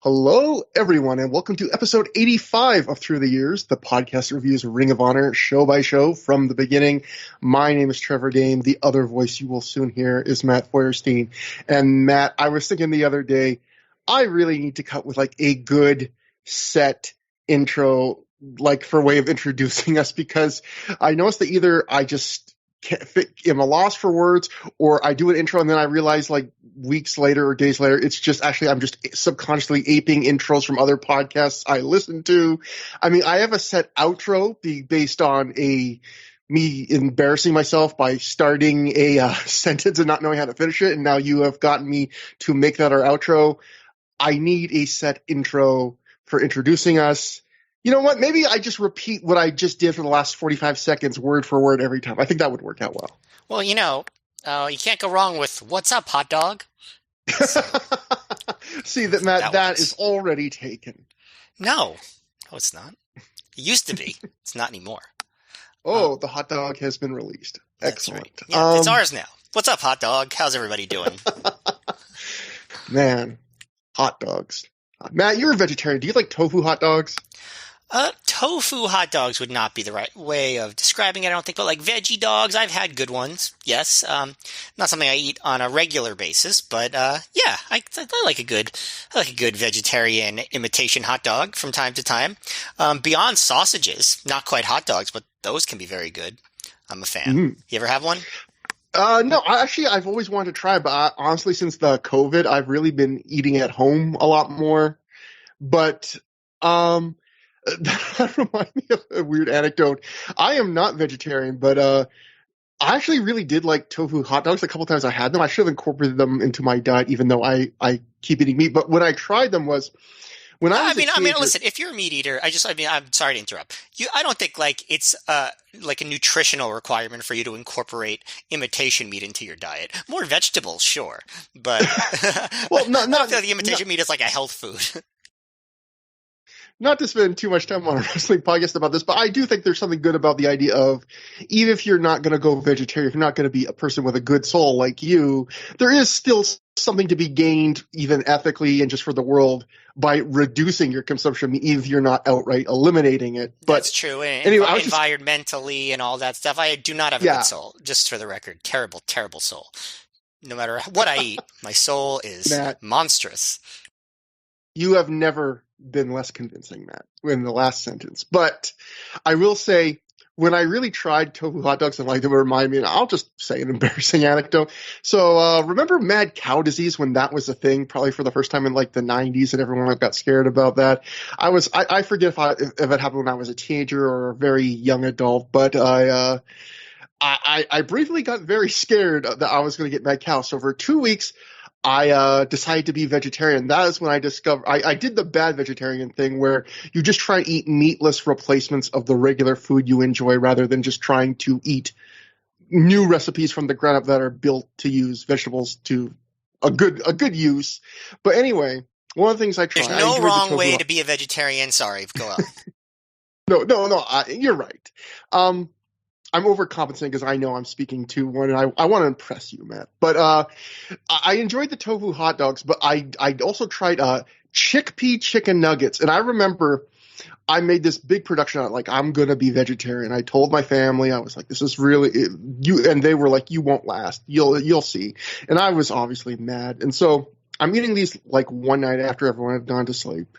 Hello, everyone, and welcome to episode 85 of ThROH The Years, the podcast that reviews Ring of Honor show by show from the beginning. My name is Trevor Dame. The other voice you will soon hear is Matt Feuerstein. And Matt, I was thinking the other day, I really need to cut with like a good set intro, like for way of introducing us, because I noticed that either I just am a loss for words, or I do an intro and then I realize like weeks later or days later, it's just actually I'm just subconsciously aping intros from other podcasts I listen to. I mean, I have a set outro based on me embarrassing myself by starting a sentence and not knowing how to finish it, and now you have gotten me to make that our outro. I need a set intro for introducing us. You know what? Maybe I just repeat what I just did for the last 45 seconds, word for word, every time. I think that would work out well. Well, you can't go wrong with "What's up, hot dog?" See, Matt, that is already taken. No, it's not. It used to be. It's not anymore. The hot dog has been released. Excellent. Right. Yeah, it's ours now. What's up, hot dog? How's everybody doing? Man, hot dogs. Matt, you're a vegetarian. Do you like tofu hot dogs? Tofu hot dogs would not be the right way of describing it, I don't think, but like veggie dogs, I've had good ones, yes. Not something I eat on a regular basis, but yeah, I like a good vegetarian imitation hot dog from time to time. Beyond sausages, not quite hot dogs, but those can be very good. I'm a fan. Mm-hmm. You ever have one? No, I've always wanted to try, but honestly, since the COVID, I've really been eating at home a lot more. But, that reminds me of a weird anecdote. I am not vegetarian, but I actually really did like tofu hot dogs. A couple times I had them. I should have incorporated them into my diet, even though I keep eating meat. But when I tried them was when I was a teenager. Listen. If you're a meat eater, I'm sorry to interrupt you. I don't think like it's like a nutritional requirement for you to incorporate imitation meat into your diet. More vegetables, sure, but well, I don't feel like the imitation meat is like a health food. Not to spend too much time on a wrestling podcast about this, but I do think there's something good about the idea of, even if you're not going to go vegetarian, if you're not going to be a person with a good soul like you, there is still something to be gained, even ethically and just for the world, by reducing your consumption, even if you're not outright eliminating it. But that's true. Anyway, environmentally and all that stuff, I do not have a good soul, just for the record. Terrible, terrible soul. No matter what I eat, my soul is monstrous. You have never been less convincing, Matt, in the last sentence. But I will say, when I really tried tofu hot dogs and liked them, it reminded me, and I'll just say an embarrassing anecdote. So remember mad cow disease when that was a thing, probably for the first time in like the 90s, and everyone got scared about that. I forget if it happened when I was a teenager or a very young adult, but I briefly got very scared that I was going to get mad cow. So for 2 weeks, I decided to be vegetarian. That is when I discovered I did the bad vegetarian thing where you just try to eat meatless replacements of the regular food you enjoy rather than just trying to eat new recipes from the ground up that are built to use vegetables to a good use. But anyway, one of the things I tried. There's no wrong way to be a vegetarian. Sorry, go on. No, you're right. I'm overcompensating because I know I'm speaking to one, and I want to impress you, Matt. But I enjoyed the tofu hot dogs, but I also tried chickpea chicken nuggets. And I remember I made this big production on it, like, I'm going to be vegetarian. I told my family, I was like, this is really you, and they were like, you won't last. You'll see. And I was obviously mad. And so I'm eating these like one night after everyone had gone to sleep,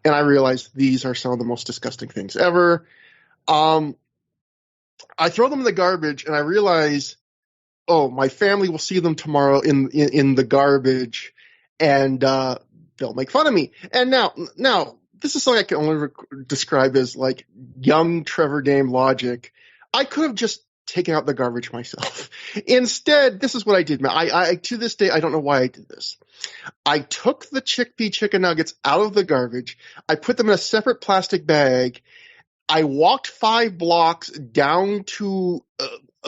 and I realized these are some of the most disgusting things ever. I throw them in the garbage, and I realize, my family will see them tomorrow in the garbage, and they'll make fun of me. And now, this is something I can only describe as like young Trevor Dame logic. I could have just taken out the garbage myself. Instead, this is what I did. I to this day, I don't know why I did this. I took the chickpea chicken nuggets out of the garbage. I put them in a separate plastic bag. I walked 5 blocks down to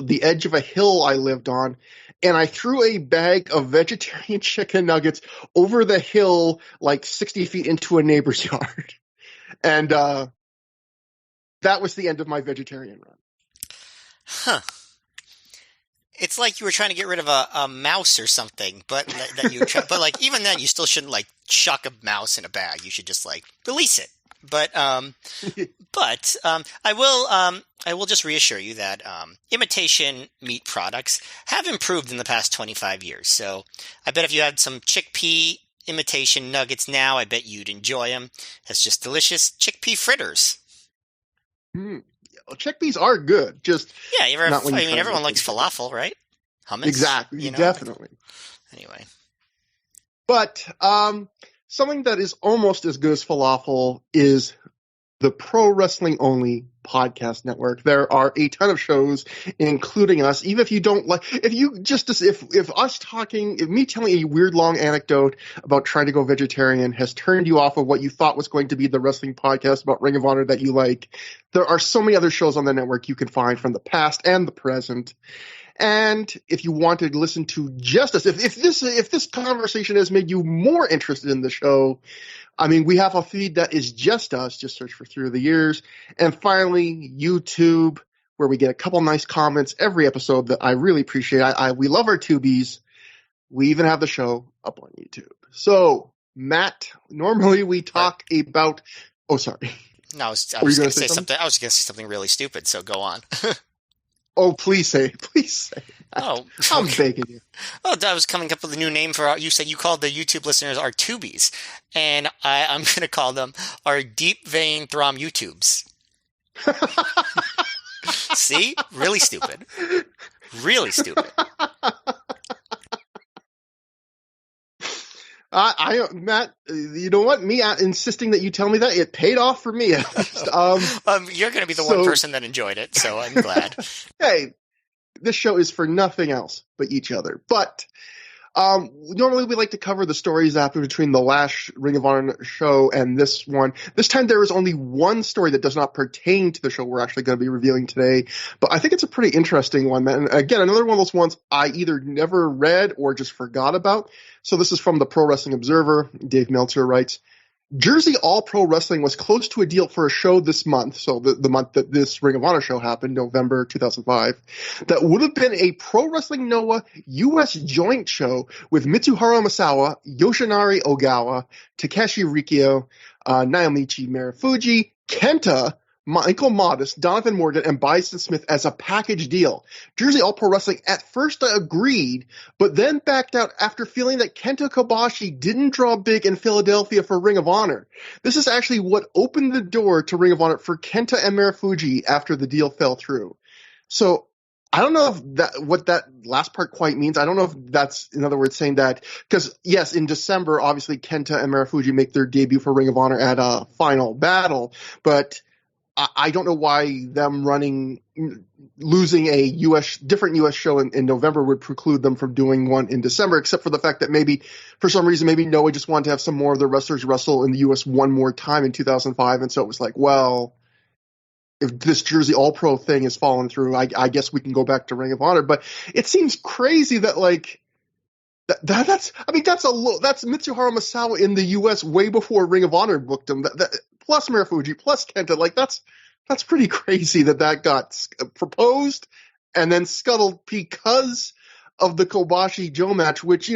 the edge of a hill I lived on, and I threw a bag of vegetarian chicken nuggets over the hill like 60 feet into a neighbor's yard. And that was the end of my vegetarian run. Huh. It's like you were trying to get rid of a mouse or something, but but like even then, you still shouldn't like chuck a mouse in a bag. You should just like release it. But I will just reassure you that imitation meat products have improved in the past 25 years. So I bet if you had some chickpea imitation nuggets now, I bet you'd enjoy them. It's just delicious chickpea fritters. Mm. Chickpeas are good. Just yeah, everyone to likes falafel, right? Hummus, exactly, definitely. Anyway, but something that is almost as good as falafel is the Pro Wrestling Only podcast network. There are a ton of shows, including us. Even if you don't like, if me telling a weird long anecdote about trying to go vegetarian has turned you off of what you thought was going to be the wrestling podcast about Ring of Honor that you like, there are so many other shows on the network you can find from the past and the present. And if you want to listen to just us, if this conversation has made you more interested in the show, I mean, we have a feed that is just us. Just search for ThROH The Years. And finally, YouTube, where we get a couple nice comments every episode that I really appreciate. We love our tubies. We even have the show up on YouTube. So, Matt, normally we talk about. Oh, sorry. No, I was going to say something. I was going to say something really stupid. So go on. Oh, please say. Oh, I'm begging you. Oh, I was coming up with a new name for you said you called the YouTube listeners our tubies, and I'm going to call them our deep vein throm YouTubes. See? Really stupid. Really stupid. Matt, you know what? Me insisting that you tell me that, it paid off for me. You're going to be the one person that enjoyed it, so I'm glad. Hey, this show is for nothing else but each other. But normally we like to cover the stories after between the last Ring of Honor show and this one. This time there is only one story that does not pertain to the show we're actually going to be reviewing today. But I think it's a pretty interesting one. And again, another one of those ones I either never read or just forgot about. So this is from the Pro Wrestling Observer. Dave Meltzer writes, Jersey All Pro Wrestling was close to a deal for a show this month, so the month that this Ring of Honor show happened, November 2005, that would have been a Pro Wrestling Noah U.S. joint show with Mitsuharu Misawa, Yoshinari Ogawa, Takeshi Rikio, Naomichi Marufuji, Kenta, Michael Modest, Donovan Morgan, and Bison Smith as a package deal. Jersey All Pro Wrestling at first agreed, but then backed out after feeling that Kenta Kobashi didn't draw big in Philadelphia for Ring of Honor. This is actually what opened the door to Ring of Honor for Kenta and Marufuji after the deal fell through. So I don't know what that last part quite means. I don't know if that's, in other words, saying that, because yes, in December, obviously Kenta and Marufuji make their debut for Ring of Honor at a Final Battle, but I don't know why them losing a different U.S. show in November would preclude them from doing one in December, except for the fact that maybe, for some reason, maybe Noah just wanted to have some more of the wrestlers wrestle in the U.S. one more time in 2005, and so it was like, well, if this Jersey All Pro thing is falling through, I guess we can go back to Ring of Honor. But it seems crazy that that's Mitsuharu Misawa in the U.S. way before Ring of Honor booked him. Plus Marufuji, plus Kenta, that's pretty crazy that got proposed and then scuttled because of the Kobashi Joe match, which,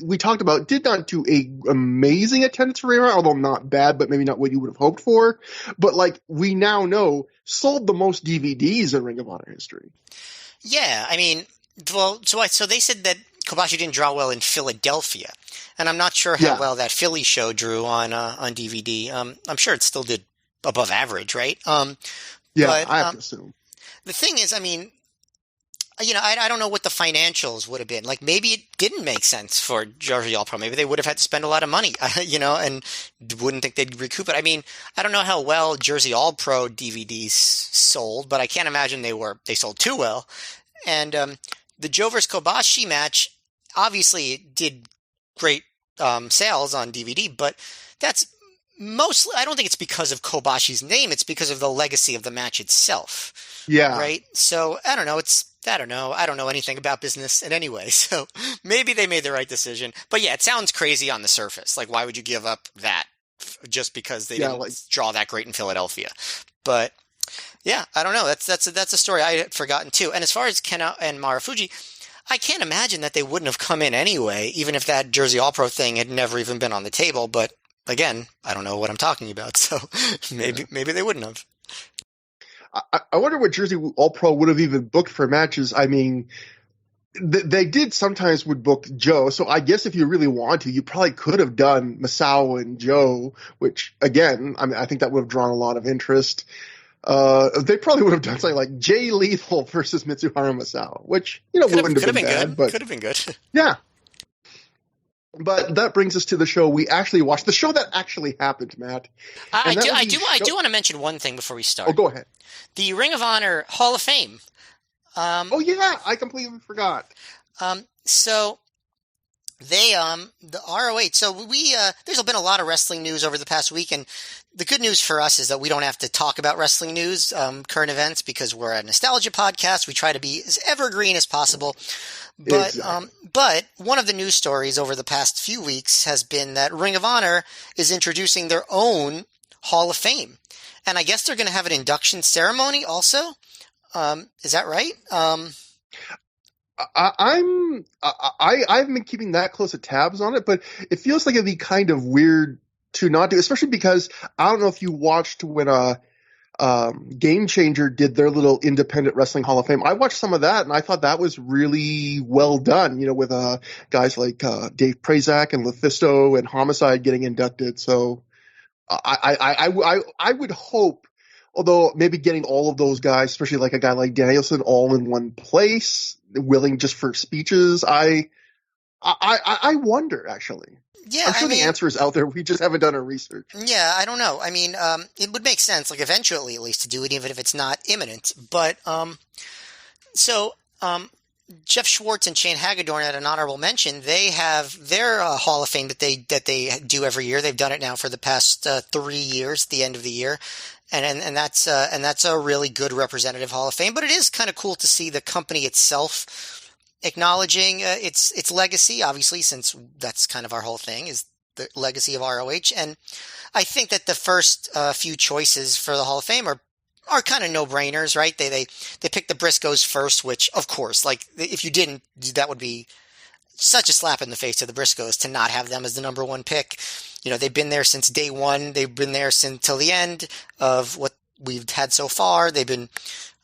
we talked about, did not do a amazing attendance for Ring of Honor, although not bad, but maybe not what you would have hoped for. But we now know, sold the most DVDs in Ring of Honor history. Yeah, I mean, well, so they said that Kobashi didn't draw well in Philadelphia, and I'm not sure how well that Philly show drew on DVD. I'm sure it still did above average, right? I have to assume. The thing is, I mean, I don't know what the financials would have been. Maybe it didn't make sense for Jersey All Pro. Maybe they would have had to spend a lot of money, and wouldn't think they'd recoup it. I mean, I don't know how well Jersey All Pro DVDs sold, but I can't imagine they sold too well. And the Joe vs. Kobashi match, obviously it did great sales on DVD, but that's mostly, I don't think it's because of Kobashi's name. It's because of the legacy of the match itself. Yeah. Right? So, I don't know. I don't know anything about business in any way. So, maybe they made the right decision. But yeah, it sounds crazy on the surface. Why would you give up that just because they didn't draw that great in Philadelphia? But yeah, I don't know. That's a story I had forgotten too. And as far as Kenta and Marufuji, I can't imagine that they wouldn't have come in anyway, even if that Jersey All-Pro thing had never even been on the table. But again, I don't know what I'm talking about, so maybe they wouldn't have. I wonder what Jersey All-Pro would have even booked for matches. I mean, they did sometimes would book Joe, so I guess if you really want to, you probably could have done Masao and Joe, which again, I mean, I think that would have drawn a lot of interest. They probably would have done something like Jay Lethal versus Mitsuharu Masao, which wouldn't have been bad, but could have been good. Yeah. But that brings us to the show we actually watched, the show that actually happened, Matt. I do want to mention one thing before we start. Oh, go ahead. The Ring of Honor Hall of Fame. Oh yeah, I completely forgot. So they the ROH. So there's been a lot of wrestling news over the past week, and the good news for us is that we don't have to talk about wrestling news, current events, because we're a nostalgia podcast. We try to be as evergreen as possible. But Exactly. But one of the news stories over the past few weeks has been that Ring of Honor is introducing their own Hall of Fame, and I guess they're going to have an induction ceremony also. Is that right? I've been keeping that close of tabs on it, but it feels like it'd be kind of weird to not do, especially because I don't know if you watched when Game Changer did their little independent wrestling Hall of Fame. I watched some of that, and I thought that was really well done. With guys like Dave Prazak and Lufisto and Homicide getting inducted. So I would hope. Although maybe getting all of those guys, especially like a guy like Danielson, all in one place, willing just for speeches, I wonder actually. Yeah, I'm sure the answer is out there. We just haven't done our research. Yeah, I don't know. I mean, it would make sense, like eventually at least, to do it, even if it's not imminent. But Jeff Schwartz and Shane Hagedorn had an honorable mention. They have their Hall of Fame that they do every year. They've done it now for the past 3 years, at the end of the year. And that's a really good representative Hall of Fame. But it is kind of cool to see the company itself acknowledging its legacy, obviously, since that's kind of our whole thing, is the legacy of ROH. And I think that the first few choices for the Hall of Fame are kind of no-brainers, right? They picked the Briscoes first, which, of course, like, if you didn't, that would be such a slap in the face to the Briscoes to not have them as the number one pick. They've been there since day one. They've been there since till the end of what we've had so far. They've been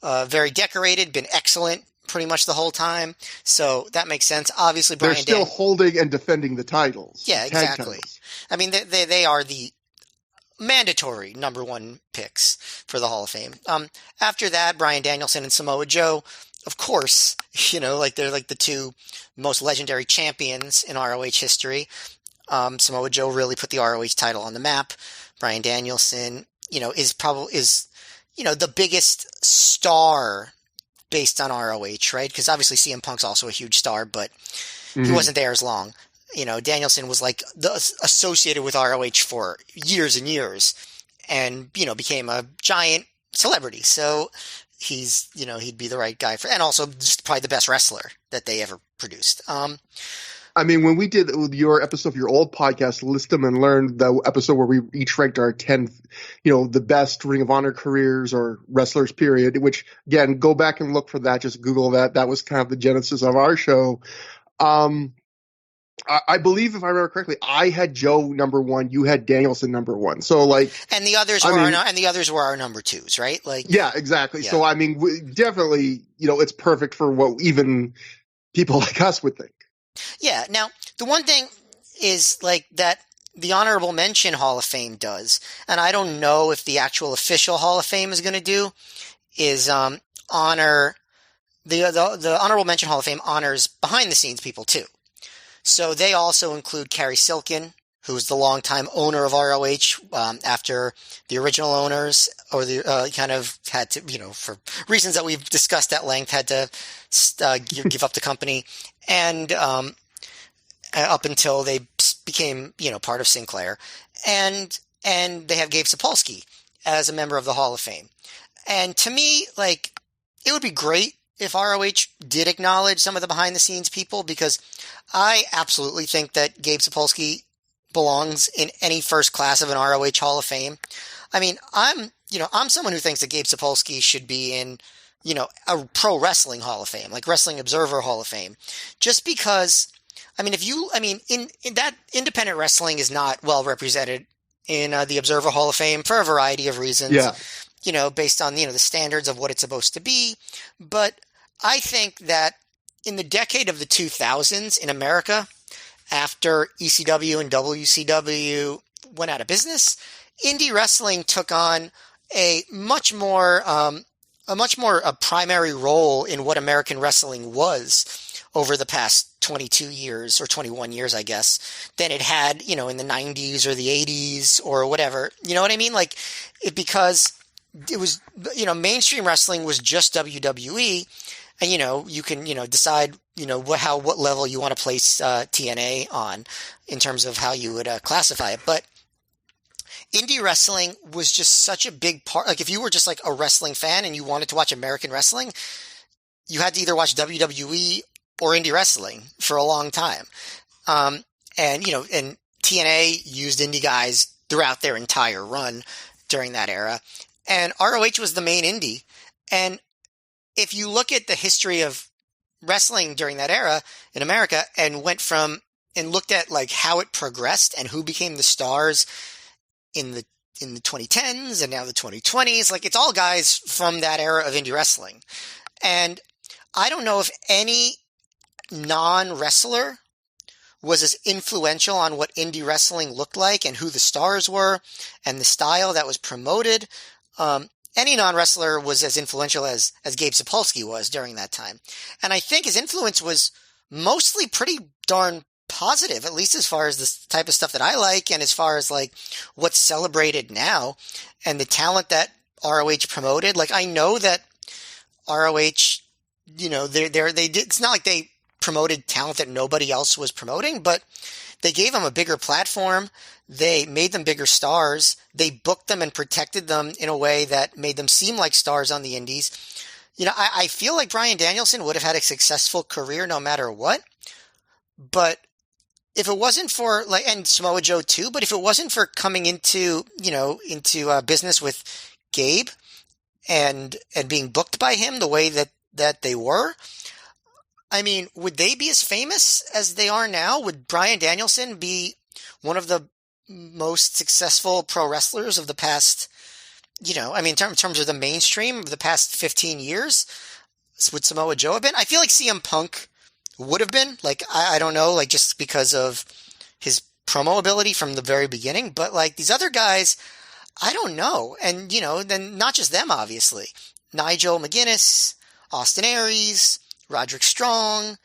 very decorated, been excellent pretty much the whole time. So that makes sense. Obviously, they're still holding and defending the titles. Yeah, exactly. Titles. I mean, they are the mandatory number one picks for the Hall of Fame. After that, Bryan Danielson and Samoa Joe, of course, they're like the two most legendary champions in ROH history. Samoa Joe really put the ROH title on the map. Bryan Danielson, is the biggest star based on ROH, right? Because obviously CM Punk's also a huge star, but he wasn't there as long. Danielson was like associated with ROH for years and years, and became a giant celebrity. So he'd be the right guy and also just probably the best wrestler that they ever produced. I mean, when we did your episode of your old podcast, List Them and Learn, the episode where we each ranked our 10, the best Ring of Honor careers or wrestlers, period, which, again, go back and look for that. Just Google that. That was kind of the genesis of our show. I believe, if I remember correctly, I had Joe number one. You had Danielson number one. So, and the others were our number twos, right? Yeah, exactly. Yeah. So, I mean, definitely, it's perfect for what even people like us would think. Yeah. Now, the one thing is that the Honorable Mention Hall of Fame does, and I don't know if the actual official Hall of Fame is going to do, is honor the Honorable Mention Hall of Fame honors behind the scenes people too. So they also include Carrie Silkin, who's the longtime owner of ROH, after the original owners, or the kind of had to, for reasons that we've discussed at length, had to give up the company, and up until they became, part of Sinclair, and they have Gabe Sapolsky as a member of the Hall of Fame. And to me, it would be great if ROH did acknowledge some of the behind the scenes people, because I absolutely think that Gabe Sapolsky belongs in any first class of an ROH Hall of Fame. I mean, I'm someone who thinks that Gabe Sapolsky should be in a pro wrestling Hall of Fame, like Wrestling Observer Hall of Fame, just because, in that independent wrestling is not well represented in the Observer Hall of Fame for a variety of reasons, Yeah. based on, the standards of what it's supposed to be. But I think that in the decade of the 2000s in America, after ECW and WCW went out of business, indie wrestling took on a much more a primary role in what American wrestling was over the past 22 years or 21 years, I guess, than it had, in the 90s or the 80s or whatever. You know what I mean? Like, because it was, mainstream wrestling was just WWE, and, you can, decide, what level you want to place TNA on in terms of how you would classify it. But indie wrestling was just such a big part. Like, if you were just like a wrestling fan and you wanted to watch American wrestling, you had to either watch WWE or indie wrestling for a long time. And TNA used indie guys throughout their entire run during that era. And ROH was the main indie. And if you look at the history of wrestling during that era in America and looked at like how it progressed and who became the stars in the 2010s and now the 2020s, like, it's all guys from that era of indie wrestling. And I don't know if any non-wrestler was as influential on what indie wrestling looked like and who the stars were and the style that was promoted. Any non-wrestler was as influential as Gabe Sapolsky was during that time. And I think his influence was mostly pretty darn positive, at least as far as the type of stuff that I like and as far as like what's celebrated now and the talent that ROH promoted. Like, I know that ROH, they did, it's not like they promoted talent that nobody else was promoting, but they gave them a bigger platform. They made them bigger stars. They booked them and protected them in a way that made them seem like stars on the indies. I feel like Bryan Danielson would have had a successful career no matter what. But if it wasn't for and Samoa Joe too, but if it wasn't for coming into business with Gabe and being booked by him the way that they were, would they be as famous as they are now? Would Bryan Danielson be one of the most successful pro wrestlers of the past, in terms of the mainstream of the past 15 years? Would Samoa Joe have been? I feel like CM Punk would have been. I don't know, just because of his promo ability from the very beginning. But these other guys, I don't know. And, then not just them, obviously. Nigel McGuinness, Austin Aries, Roderick Strong,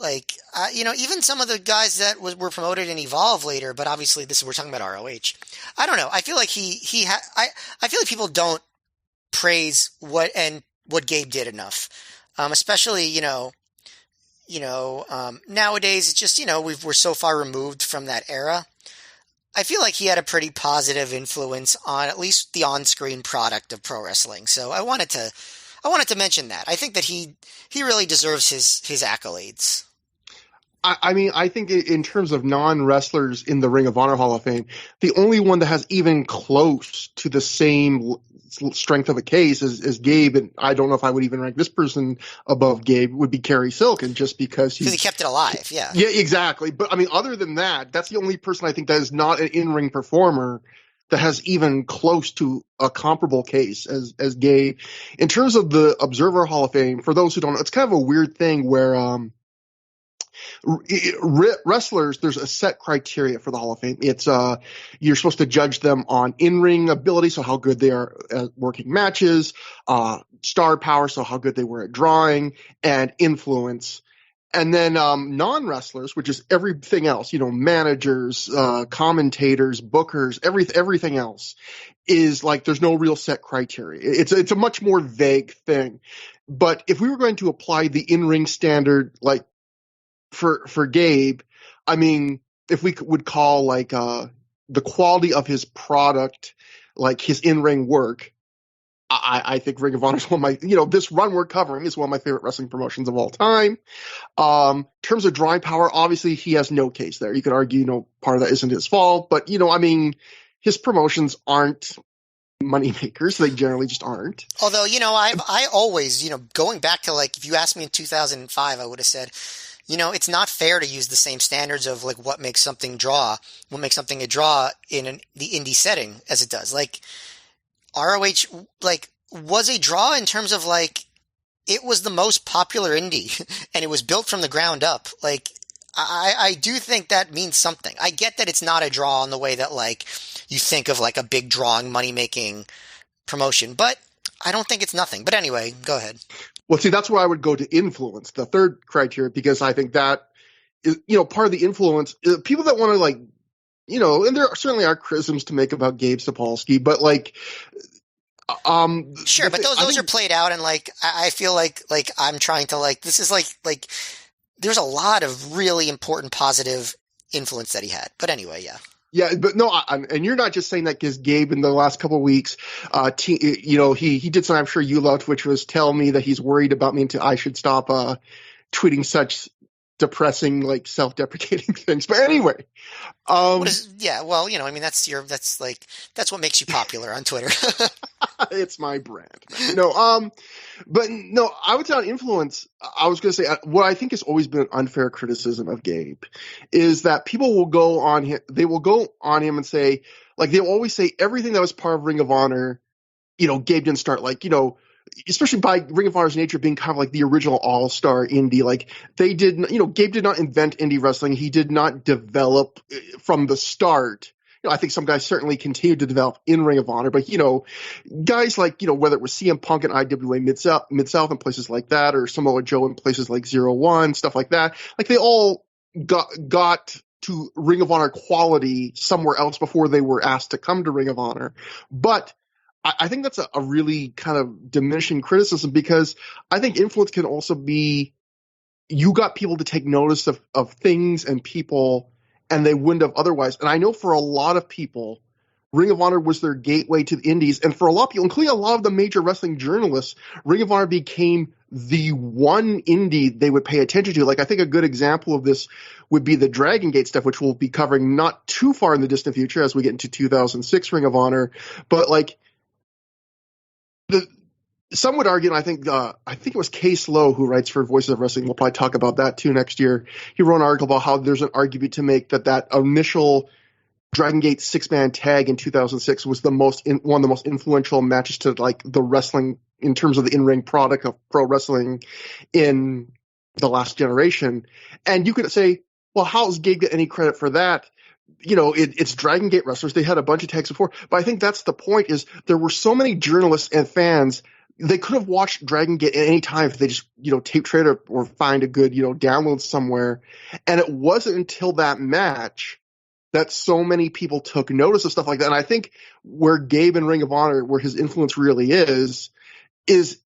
even some of the guys that were promoted in Evolve later, but obviously we're talking about ROH. I don't know. I feel like I feel like people don't praise what Gabe did enough. Especially, nowadays it's just, we're so far removed from that era. I feel like he had a pretty positive influence on at least the on-screen product of pro wrestling. So I wanted to mention that. I think that he really deserves his accolades. I think in terms of non-wrestlers in the Ring of Honor Hall of Fame, the only one that has even close to the same strength of a case as Gabe, and I don't know if I would even rank this person above Gabe, would be Kerry Silkin, just because he kept it alive. Yeah. Yeah, exactly. But other than that, that's the only person I think that is not an in-ring performer that has even close to a comparable case as Gabe. In terms of the Observer Hall of Fame, for those who don't know, it's kind of a weird thing where wrestlers, there's a set criteria for the Hall of Fame. It's you're supposed to judge them on in-ring ability, so how good they are at working matches, star power, so how good they were at drawing, and influence. And then non-wrestlers, which is everything else, managers, commentators, bookers, everything else, is there's no real set criteria. It's a much more vague thing. But if we were going to apply the in-ring standard, for Gabe, if we would call the quality of his product, his in-ring work, I think Ring of Honor is one of my, this run we're covering is one of my favorite wrestling promotions of all time. In terms of drawing power, obviously he has no case there. You could argue, part of that isn't his fault, but his promotions aren't moneymakers. They generally just aren't. Although, I always, going back to like, if you asked me in 2005, I would have said, it's not fair to use the same standards of like what makes something a draw in the indie setting as it does. Like ROH, like was a draw in terms of like, it was the most popular indie and it was built from the ground up. Like, I do think that means something. I get that it's not a draw in the way that like you think of like a big drawing money making promotion, but I don't think it's nothing. But anyway, go ahead. Well, see, that's where I would go to influence, the third criteria, because I think that is, part of the influence. People that want to like, and there certainly are criticisms to make about Gabe Sapolsky, but like, sure, but those are played out, and like I feel like I'm trying to like this is like there's a lot of really important positive influence that he had. But anyway, yeah. Yeah, but no, and you're not just saying that because Gabe in the last couple of weeks, he did something I'm sure you loved, which was tell me that he's worried about me and I should stop tweeting such depressing, like self-deprecating things. But anyway, well, that's what makes you popular on Twitter. It's my brand. No, but no, I would say on influence, I was going to say what I think has always been an unfair criticism of Gabe is that people will go on him. They will go on him and say, like, they'll always say everything that was part of Ring of Honor, Gabe didn't start, like, especially by Ring of Honor's nature being kind of like the original all-star indie. Like they did, Gabe did not invent indie wrestling. He did not develop from the start. I think some guys certainly continued to develop in Ring of Honor, but guys like whether it was CM Punk and IWA Mid-South and places like that, or Samoa Joe in places like 0-1, stuff like that, like they all got to Ring of Honor quality somewhere else before they were asked to come to Ring of Honor. But I think that's a really kind of diminishing criticism, because I think influence can also be you got people to take notice of things and people, and they wouldn't have otherwise. And I know for a lot of people, Ring of Honor was their gateway to the indies. And for a lot of people, including a lot of the major wrestling journalists, Ring of Honor became the one indie they would pay attention to. Like, I think a good example of this would be the Dragon Gate stuff, which we'll be covering not too far in the distant future as we get into 2006 Ring of Honor. But like, some would argue, and I think it was Case Lowe who writes for Voices of Wrestling. We'll probably talk about that too next year. He wrote an article about how there's an argument to make that initial Dragon Gate 6-man tag in 2006 was one of the most influential matches to like the wrestling in terms of the in-ring product of pro wrestling in the last generation. And you could say, well, how does Gabe get any credit for that? It's Dragon Gate wrestlers. They had a bunch of tags before, but I think that's the point. Is there were so many journalists and fans. They could have watched Dragon Gate at any time if they just, tape trade or find a good, download somewhere. And it wasn't until that match that so many people took notice of stuff like that. And I think where Gabe in Ring of Honor, where his influence really is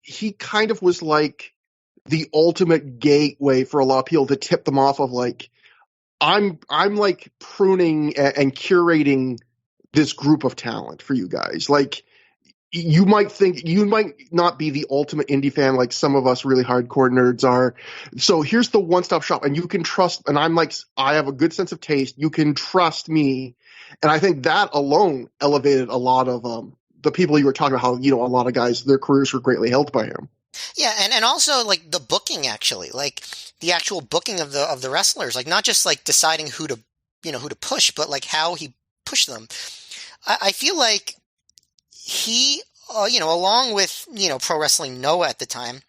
he kind of was like the ultimate gateway for a lot of people to tip them off of like, I'm like pruning and curating this group of talent for you guys. Like, you might think you might not be the ultimate indie fan like some of us really hardcore nerds are. So here's the one-stop shop, and you can trust. And I have a good sense of taste. You can trust me, and I think that alone elevated a lot of the people you were talking about. How a lot of guys, their careers were greatly helped by him. Yeah, and also like the booking, actually, like the actual booking of the wrestlers, like not just like deciding who to push, but like how he pushed them. I feel like he, along with, Pro Wrestling Noah at the time,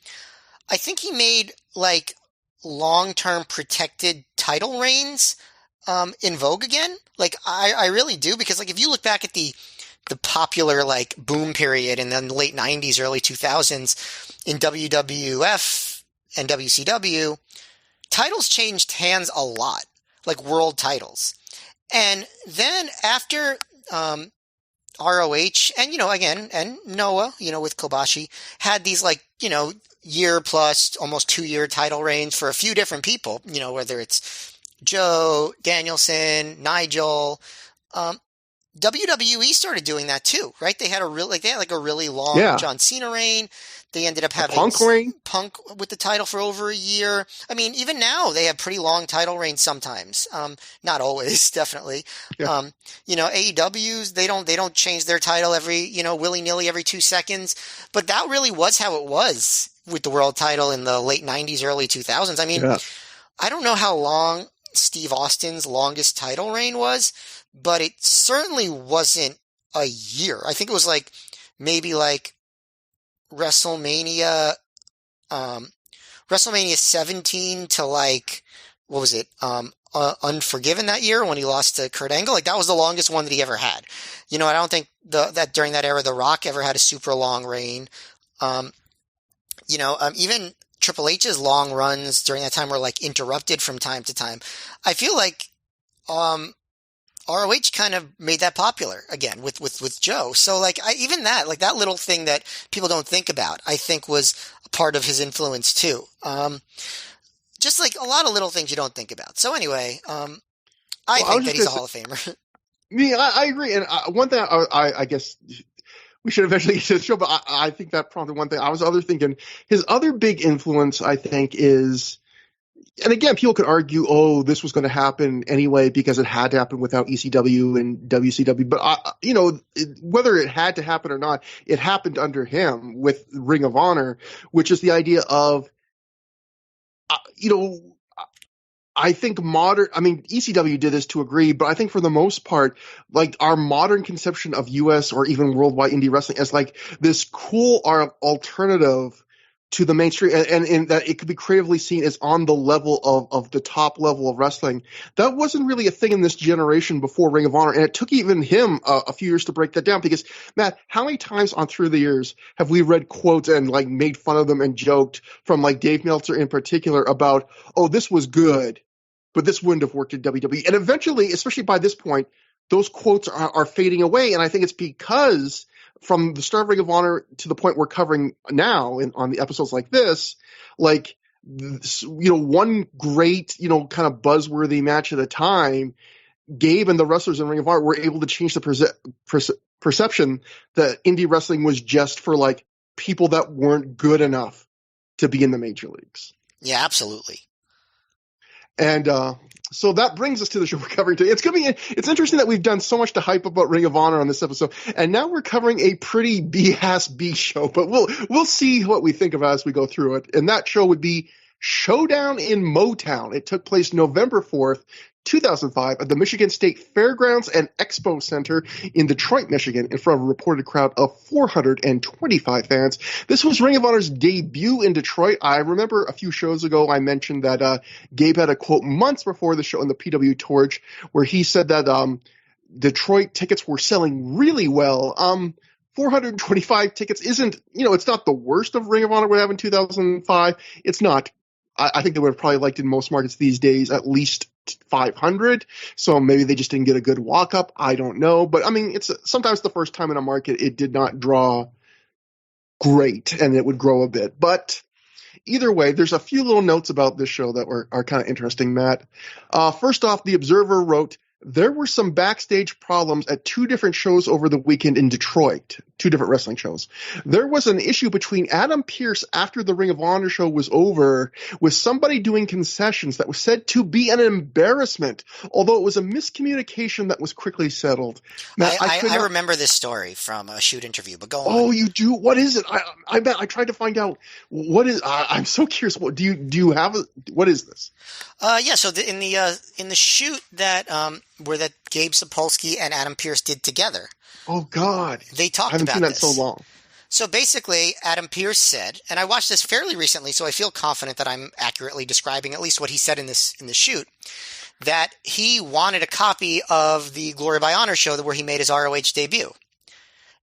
I think he made like long-term protected title reigns in vogue again. Like I really do, because like if you look back at the popular like boom period in the late 90s, early 2000s in WWF and WCW, titles changed hands a lot, like world titles. And then after ROH and, again, and Noah, with Kobashi, had these like, year plus almost 2-year title reigns for a few different people, whether it's Joe, Danielson, Nigel. WWE started doing that too, right? They had a really long Yeah. John Cena reign. They ended up having Punk reign. Punk with the title for over a year. I mean, even now they have pretty long title reigns sometimes. Not always, definitely. Yeah. AEW's they don't change their title every willy-nilly every 2 seconds. But that really was how it was with the world title in the late '90s, early 2000s. I mean, Yeah. I don't know how long Steve Austin's longest title reign was, but it certainly wasn't a year. I think it was maybe WrestleMania, WrestleMania 17 to what was it? Unforgiven that year when he lost to Kurt Angle. Like that was the longest one that he ever had. I don't think that during that era, The Rock ever had a super long reign. Even Triple H's long runs during that time were interrupted from time to time. I feel like, ROH kind of made that popular again with Joe. So even that little thing that people don't think about, I think was a part of his influence too. Just a lot of little things you don't think about. So anyway, I think that he's a Hall of Famer. Yeah, I agree. And one thing I guess we should eventually get to the show, but I think that prompted one thing. I was thinking his other big influence, I think, is, and again, people could argue, oh, this was going to happen anyway because it had to happen without ECW and WCW. But, whether it had to happen or not, it happened under him with Ring of Honor, which is the idea of, I think ECW did this to agree, but I think for the most part, our modern conception of US or even worldwide indie wrestling as this cool alternative to the mainstream, and in that it could be creatively seen as on the level of the top level of wrestling. That wasn't really a thing in this generation before Ring of Honor, and it took even him a few years to break that down. Because Matt, how many times on Through the Years have we read quotes and made fun of them and joked from Dave Meltzer in particular about, oh, this was good, but this wouldn't have worked at WWE. And eventually, especially by this point, those quotes are fading away, and I think it's because from the start of Ring of Honor to the point we're covering now on the episodes like this, one great, kind of buzzworthy match at a time, Gabe and the wrestlers in Ring of Honor were able to change the perception that indie wrestling was just for people that weren't good enough to be in the major leagues. Yeah, absolutely. And so that brings us to the show we're covering today. It's interesting that we've done so much to hype about Ring of Honor on this episode, and now we're covering a pretty B-ass B show. But we'll see what we think of as we go through it. And that show would be Showdown in Motown. It took place November 4th, 2005 at the Michigan State Fairgrounds and Expo Center in Detroit, Michigan, in front of a reported crowd of 425 fans. This was Ring of Honor's debut in Detroit. I remember a few shows ago I mentioned that Gabe had a quote months before the show in the PW Torch where he said that Detroit tickets were selling really well. 425 tickets isn't, it's not the worst of Ring of Honor would have in 2005. It's not. I think they would have probably liked in most markets these days at least 500. So maybe they just didn't get a good walk up. I don't know. But it's sometimes the first time in a market it did not draw great and it would grow a bit. But either way, there's a few little notes about this show that are kind of interesting, Matt. First off, The Observer wrote, there were some backstage problems at two different shows over the weekend in Detroit, two different wrestling shows. There was an issue between Adam Pearce after the Ring of Honor show was over with somebody doing concessions that was said to be an embarrassment, although it was a miscommunication that was quickly settled. Now, I remember this story from a shoot interview, but go on. Oh, you do? What is it? I bet I tried to find out what is. I'm so curious. What do you have? What is this? Yeah. So in the shoot that where that Gabe Sapolsky and Adam Pearce did together. Oh God, they talked about this. I haven't seen that so long. So basically, Adam Pearce said, and I watched this fairly recently, so I feel confident that I'm accurately describing at least what he said in the shoot, that he wanted a copy of the Glory by Honor show where he made his ROH debut.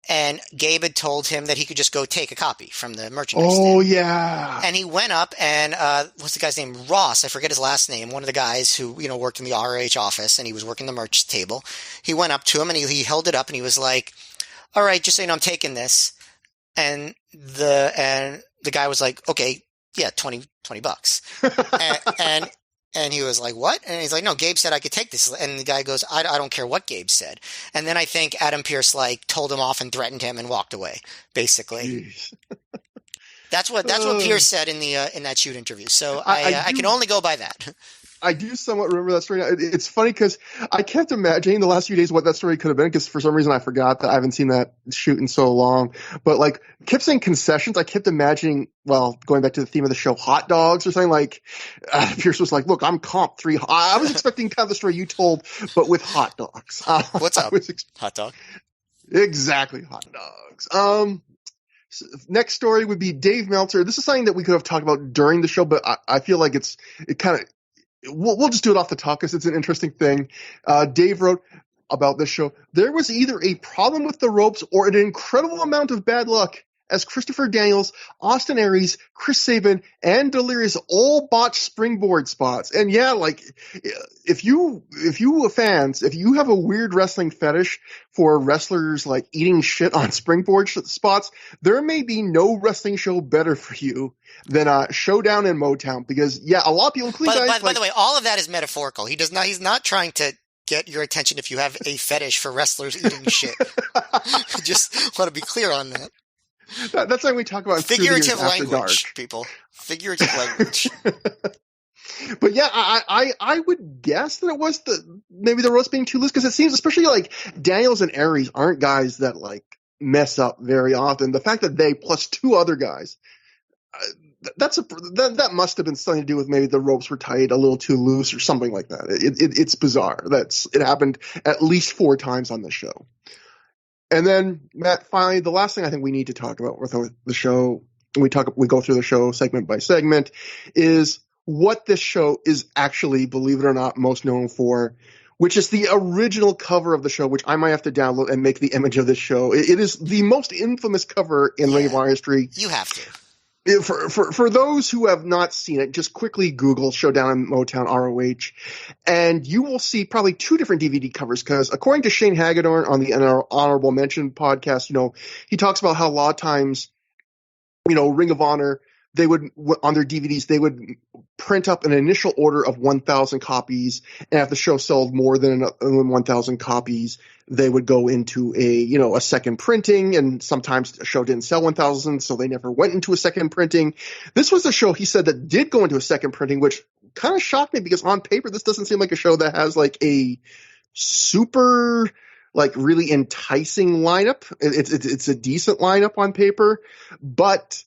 And Gabe had told him that he could just go take a copy from the merchandise stand. Oh, yeah. And he went up and, what's the guy's name? Ross. I forget his last name. One of the guys who, worked in the ROH office and he was working the merch table. He went up to him and he held it up and he was like, all right, just so you know, I'm taking this. And the guy was like, okay, yeah, $20. and And he was like, what? And he's like, no, Gabe said I could take this. And the guy goes, I don't care what Gabe said. And then I think Adam Pearce like told him off and threatened him and walked away, basically. Jeez. That's what Pearce said in that shoot interview. So I can do only go by that. I do somewhat remember that story. It's funny because I kept imagining the last few days what that story could have been, because for some reason I forgot that I haven't seen that shoot in so long. But like, kept saying concessions. I kept imagining, well, going back to the theme of the show, hot dogs or something. Like, Pierce was like, "Look, I'm comp 3." I was expecting kind of the story you told, but with hot dogs. What's up? Hot dog. Exactly, hot dogs. Next story would be Dave Meltzer. This is something that we could have talked about during the show, but I feel like it kind of. We'll just do it off the top because it's an interesting thing. Dave wrote about this show. There was either a problem with the ropes or an incredible amount of bad luck, as Christopher Daniels, Austin Aries, Chris Sabin, and Delirious all botched springboard spots. And yeah, like, if you fans, if you have a weird wrestling fetish for wrestlers like eating shit on springboard spots, there may be no wrestling show better for you than Showdown and Motown, because yeah, a lot of people, including guys by the way, all of that is metaphorical. He's not trying to get your attention if you have a fetish for wrestlers eating shit. Just want to be clear on that. That's something we talk about. Figurative language, people. Figurative language. But yeah, I would guess that it was maybe the ropes being too loose, because it seems, especially like Daniels and Aries aren't guys that like mess up very often. The fact that they plus two other guys, that must have been something to do with maybe the ropes were tied a little too loose or something like that. It's bizarre. It happened at least 4 times on the show. And then, Matt, finally, the last thing I think we need to talk about with the show, we go through the show segment by segment, is what this show is actually, believe it or not, most known for, which is the original cover of the show, which I might have to download and make the image of this show. It is the most infamous cover in Ring of Honor history. You have to. For those who have not seen it, just quickly Google Showdown and Motown ROH, and you will see probably 2 different DVD covers, because according to Shane Hagedorn on the Honorable Mention podcast, he talks about how a lot of times, Ring of Honor, they would, on their DVDs, they would print up an initial order of 1,000 copies, and if the show sold more than 1,000 copies, they would go into a second printing, and sometimes a show didn't sell 1,000, so they never went into a second printing. This was a show, he said, that did go into a second printing, which kind of shocked me, because on paper, this doesn't seem like a show that has like a super, like, really enticing lineup. It's a decent lineup on paper, but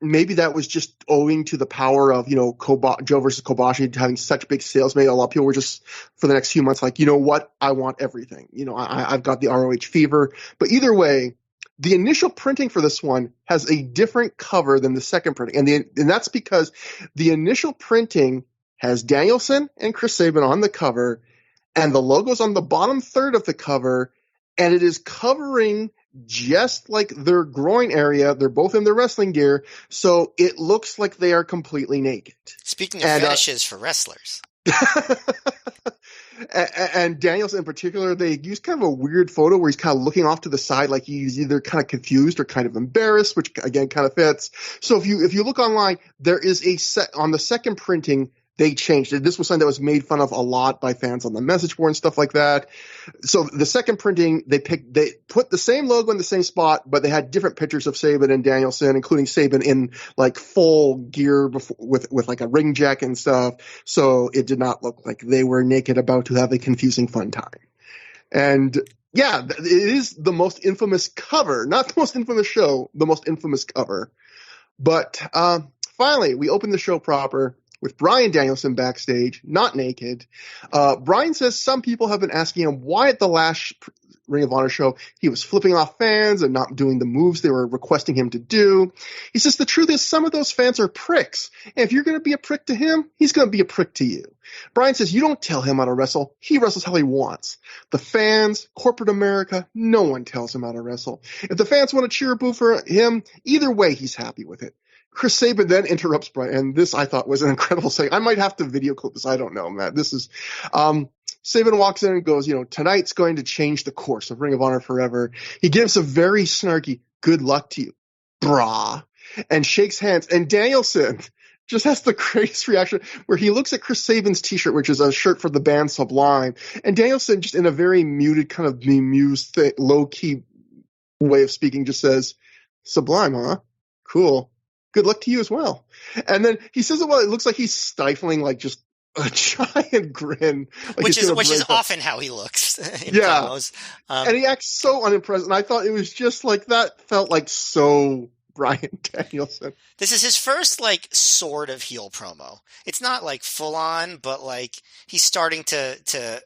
maybe that was just owing to the power of, Joe versus Kobashi having such big sales. Maybe a lot of people were just, for the next few months, like, you know what? I want everything. I've got the ROH fever. But either way, the initial printing for this one has a different cover than the second printing. And that's because the initial printing has Danielson and Chris Sabin on the cover, and the logo's on the bottom third of the cover, and it is covering just like their groin area. They're both in their wrestling gear, so it looks like they are completely naked. Speaking of fetishes for wrestlers. And Daniels in particular, they use kind of a weird photo where he's kind of looking off to the side, like he's either kind of confused or kind of embarrassed, which again kind of fits. So if you look online, there is on the second printing, they changed it. This was something that was made fun of a lot by fans on the message board and stuff like that. So the second printing, they put the same logo in the same spot, but they had different pictures of Sabin and Danielson, including Sabin in like full gear with like a ring jacket and stuff. So it did not look like they were naked, about to have a confusing fun time. And yeah, it is the most infamous cover, not the most infamous show, the most infamous cover. But finally, we open the show proper with Bryan Danielson backstage, not naked. Bryan says some people have been asking him why at the last Ring of Honor show he was flipping off fans and not doing the moves they were requesting him to do. He says the truth is some of those fans are pricks, and if you're going to be a prick to him, he's going to be a prick to you. Bryan says you don't tell him how to wrestle. He wrestles how he wants. The fans, corporate America, no one tells him how to wrestle. If the fans want to cheer or boo for him, either way he's happy with it. Chris Sabin then interrupts Bryan, and this I thought was an incredible thing. I might have to video clip this. I don't know, Matt. This is Sabin walks in and goes, tonight's going to change the course of Ring of Honor forever. He gives a very snarky, good luck to you, brah, and shakes hands. And Danielson just has the greatest reaction where he looks at Chris Sabin's t-shirt, which is a shirt for the band Sublime, and Danielson just in a very muted, kind of bemused, low-key way of speaking just says, Sublime, huh? Cool. Good luck to you as well. And then he says it while it looks like he's stifling like just a giant grin. Like which is often how he looks in yeah. promos. And he acts so unimpressed. And I thought it was just like that felt like so Bryan Danielson. This is his first like sort of heel promo. It's not like full on, but like he's starting to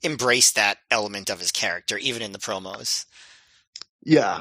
embrace that element of his character, even in the promos. Yeah,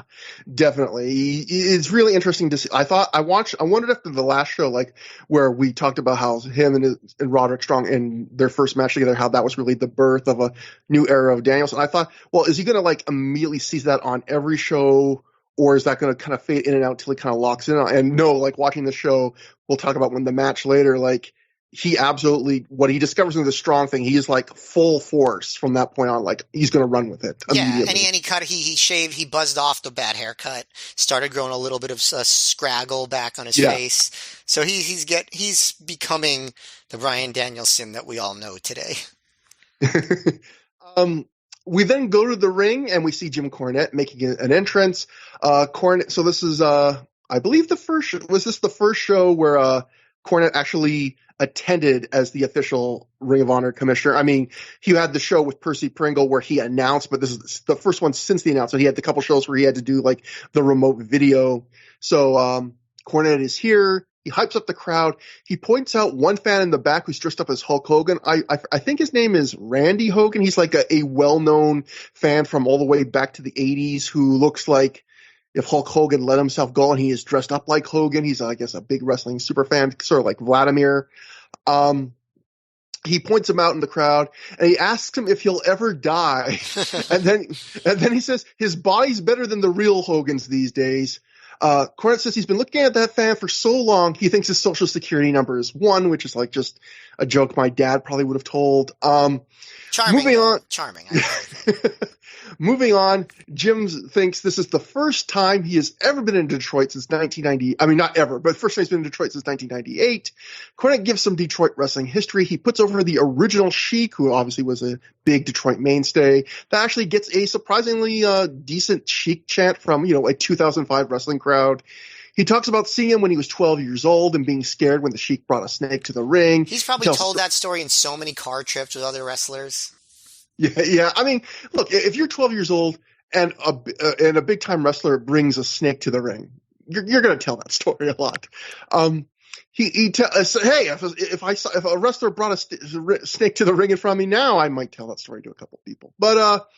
definitely. It's really interesting to see. I wondered after the last show, like where we talked about how him and Roderick Strong in their first match together, how that was really the birth of a new era of Danielson. I thought, well, is he going to like immediately seize that on every show, or is that going to kind of fade in and out until he kind of locks in? And no, like watching the show, we'll talk about when the match later, like he absolutely, what he discovers in the Strong thing, he is like full force from that point on. Like he's going to run with it. Yeah, and he shaved, he buzzed off the bad haircut, started growing a little bit of scraggle back on his face. So he's becoming the Bryan Danielson that we all know today. We then go to the ring and we see Jim Cornette making an entrance. Cornette. So this is, I believe the first show where Cornette actually attended as the official Ring of Honor commissioner. I mean, he had the show with Percy Pringle where he announced, but this is the first one since the announcement. He had the couple shows where he had to do like the remote video. So Cornette is here. He hypes up the crowd. He points out one fan in the back who's dressed up as Hulk Hogan. I think his name is Randy Hogan. He's like a well-known fan from all the way back to the 80s who looks like if Hulk Hogan let himself go and he is dressed up like Hogan. He's, I guess, a big wrestling super fan, sort of like Vladimir. He points him out in the crowd and he asks him if he'll ever die. and then he says his body's better than the real Hogans these days. Cornette says he's been looking at that fan for so long, he thinks his social security number is 1, which is like just a joke my dad probably would have told. Charming. Moving on, Jim thinks this is the first time he has ever been in Detroit since 1990. I mean, not ever, but first time he's been in Detroit since 1998. Cornette gives some Detroit wrestling history. He puts over the original Sheik, who obviously was a big Detroit mainstay, that actually gets a surprisingly decent Sheik chant from, a 2005 wrestling crowd. He talks about seeing him when he was 12 years old and being scared when the Sheik brought a snake to the ring. He's probably told that story in so many car trips with other wrestlers. Yeah. I mean, look, if you're 12 years old and a big time wrestler brings a snake to the ring, you're going to tell that story a lot. He said, hey, if a wrestler brought a snake to the ring in front of me now, I might tell that story to a couple of people. But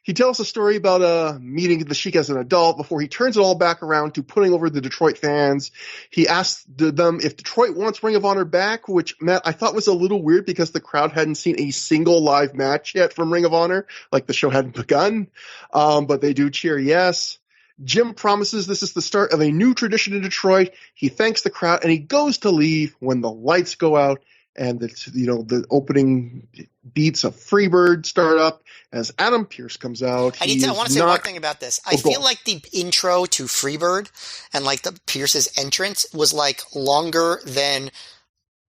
he tells a story about meeting the Sheik as an adult before he turns it all back around to putting over the Detroit fans. He asked them if Detroit wants Ring of Honor back, which, Matt, I thought was a little weird because the crowd hadn't seen a single live match yet from Ring of Honor, like the show hadn't begun. But they do cheer yes. Jim promises this is the start of a new tradition in Detroit. He thanks the crowd and he goes to leave when the lights go out and the opening beats of Freebird start up as Adam Pearce comes out. I want to say one thing about this. I feel like the intro to Freebird and like the Pearce's entrance was like longer than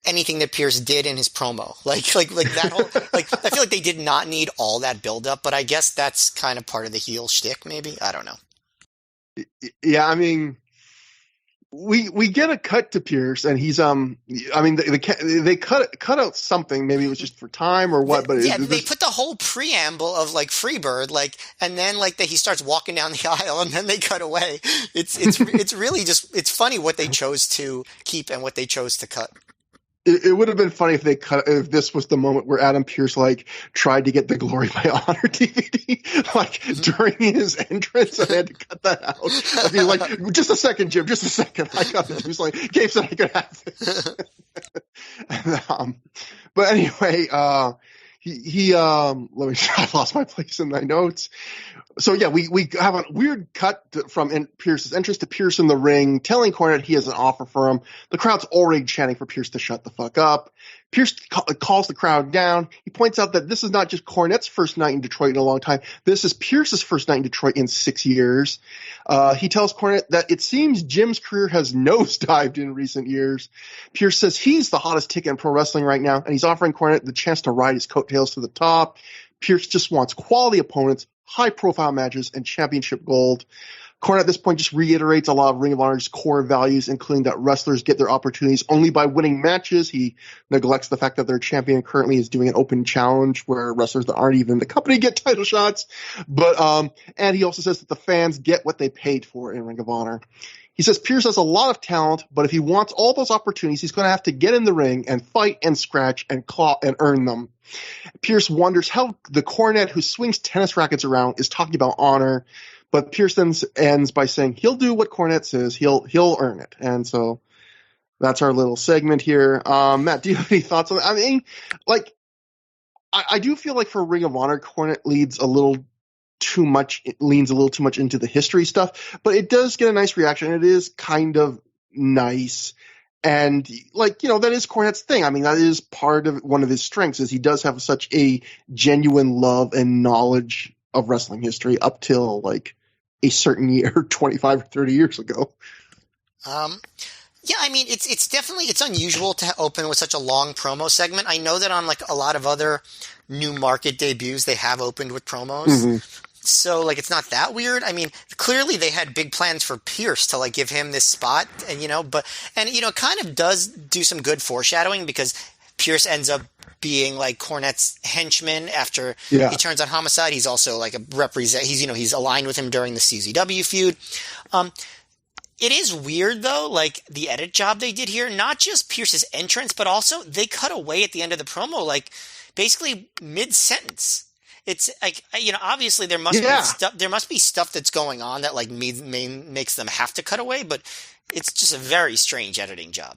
anything that Pearce did in his promo. Like that whole like I feel like they did not need all that build up, but I guess that's kind of part of the heel shtick, maybe. I don't know. Yeah, I mean, we get a cut to Pearce, and he's they cut out something. Maybe it was just for time or what. But they put the whole preamble of like Freebird, and then he starts walking down the aisle, and then they cut away. It's really just it's funny what they chose to keep and what they chose to cut. It would have been funny if this was the moment where Adam Pearce tried to get the Glory by Honor DVD during his entrance and they had to cut that out. I'd be like, just a second, Jim, just a second. I got it. He was like, Gabe said I could have this. But anyway, let me. I lost my place in my notes. So yeah, we have a weird cut from Pierce's entrance to Pierce in the ring, telling Cornette he has an offer for him. The crowd's already chanting for Pierce to shut the fuck up. Pierce calls the crowd down. He points out that this is not just Cornette's first night in Detroit in a long time. This is Pierce's first night in Detroit in 6 years. He tells Cornette that it seems Jim's career has nosedived in recent years. Pierce says he's the hottest ticket in pro wrestling right now, and he's offering Cornette the chance to ride his coattails to the top. Pierce just wants quality opponents, high-profile matches, and championship gold. Cornette at this point just reiterates a lot of Ring of Honor's core values, including that wrestlers get their opportunities only by winning matches. He neglects the fact that their champion currently is doing an open challenge where wrestlers that aren't even in the company get title shots. And he also says that the fans get what they paid for in Ring of Honor. He says Pierce has a lot of talent, but if he wants all those opportunities, he's going to have to get in the ring and fight and scratch and claw and earn them. Pierce wonders how the Cornette who swings tennis rackets around is talking about honor, but Pierce then ends by saying he'll do what Cornette says, he'll earn it. And so that's our little segment here. Matt, do you have any thoughts on that? I mean, like, I do feel like for Ring of Honor, Cornette leans a little too much into the history stuff, but it does get a nice reaction. It is kind of nice. And like, that is Cornette's thing. I mean, that is part of one of his strengths is he does have such a genuine love and knowledge of wrestling history up till like a certain year, 25 or 30 years ago. Yeah, I mean, it's definitely, it's unusual to open with such a long promo segment. I know that on like a lot of other new market debuts, they have opened with promos. Mm-hmm. So like, it's not that weird. I mean, clearly they had big plans for Pierce to like give him this spot and, kind of does do some good foreshadowing because Pierce ends up being like Cornette's henchman after he turns on Homicide. He's also like he's aligned with him during the CZW feud. It is weird though, like the edit job they did here, not just Pierce's entrance, but also they cut away at the end of the promo, like basically mid-sentence. It's like, obviously there must be stuff that's going on that like makes them have to cut away, but it's just a very strange editing job.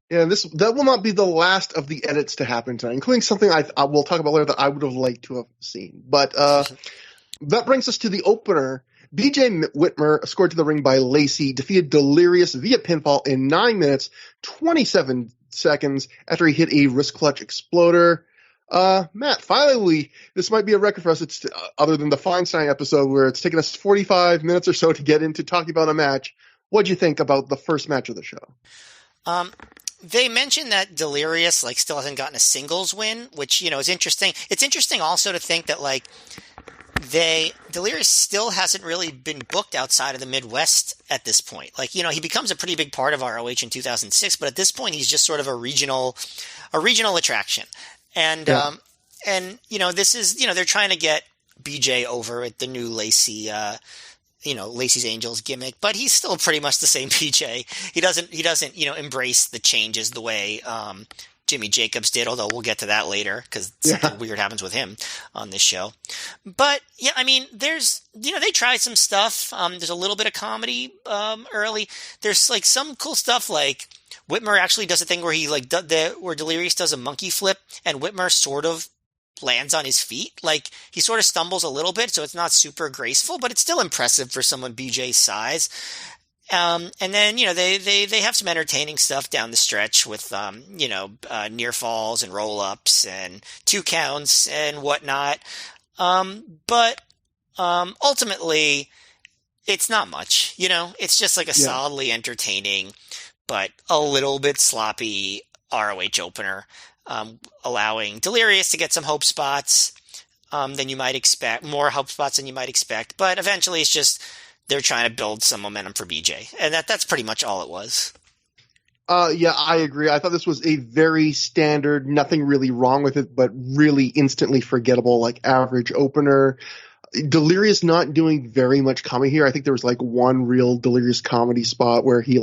Yeah, that will not be the last of the edits to happen tonight, including something I will talk about later that I would have liked to have seen. But that brings us to the opener. BJ Whitmer, escorted to the ring by Lacey, defeated Delirious via pinfall in 9 minutes, 27 seconds after he hit a wrist clutch exploder. Matt, finally, this might be a record for us. It's other than the Feinstein episode where it's taken us 45 minutes or so to get into talking about a match. What'd you think about the first match of the show? They mentioned that Delirious still hasn't gotten a singles win, which is interesting. It's interesting also to think that Delirious still hasn't really been booked outside of the Midwest at this point. He becomes a pretty big part of ROH in 2006, but at this point he's just sort of a regional attraction. And this is they're trying to get BJ over at the new Lacey. Lacey's Angels gimmick, but he's still pretty much the same BJ. He doesn't, embrace the changes the way Jimmy Jacobs did, although we'll get to that later because something weird happens with him on this show. But yeah, I mean, there's, they tried some stuff. There's a little bit of comedy early. There's some cool stuff like Whitmer actually does a thing where he where Delirious does a monkey flip and Whitmer sort of lands on his feet. He sort of stumbles a little bit, so it's not super graceful, but it's still impressive for someone BJ's size. And then, they have some entertaining stuff down the stretch with, near falls and roll ups and 2 counts and whatnot. But ultimately it's not much, it's just a solidly entertaining, but a little bit sloppy ROH opener. Allowing Delirious to get some hope spots than you might expect, more hope spots than you might expect. But eventually it's just they're trying to build some momentum for BJ. And that's pretty much all it was. Yeah, I agree. I thought this was a very standard, nothing really wrong with it, but really instantly forgettable, average opener. Delirious not doing very much comedy here. I think there was one real Delirious comedy spot where he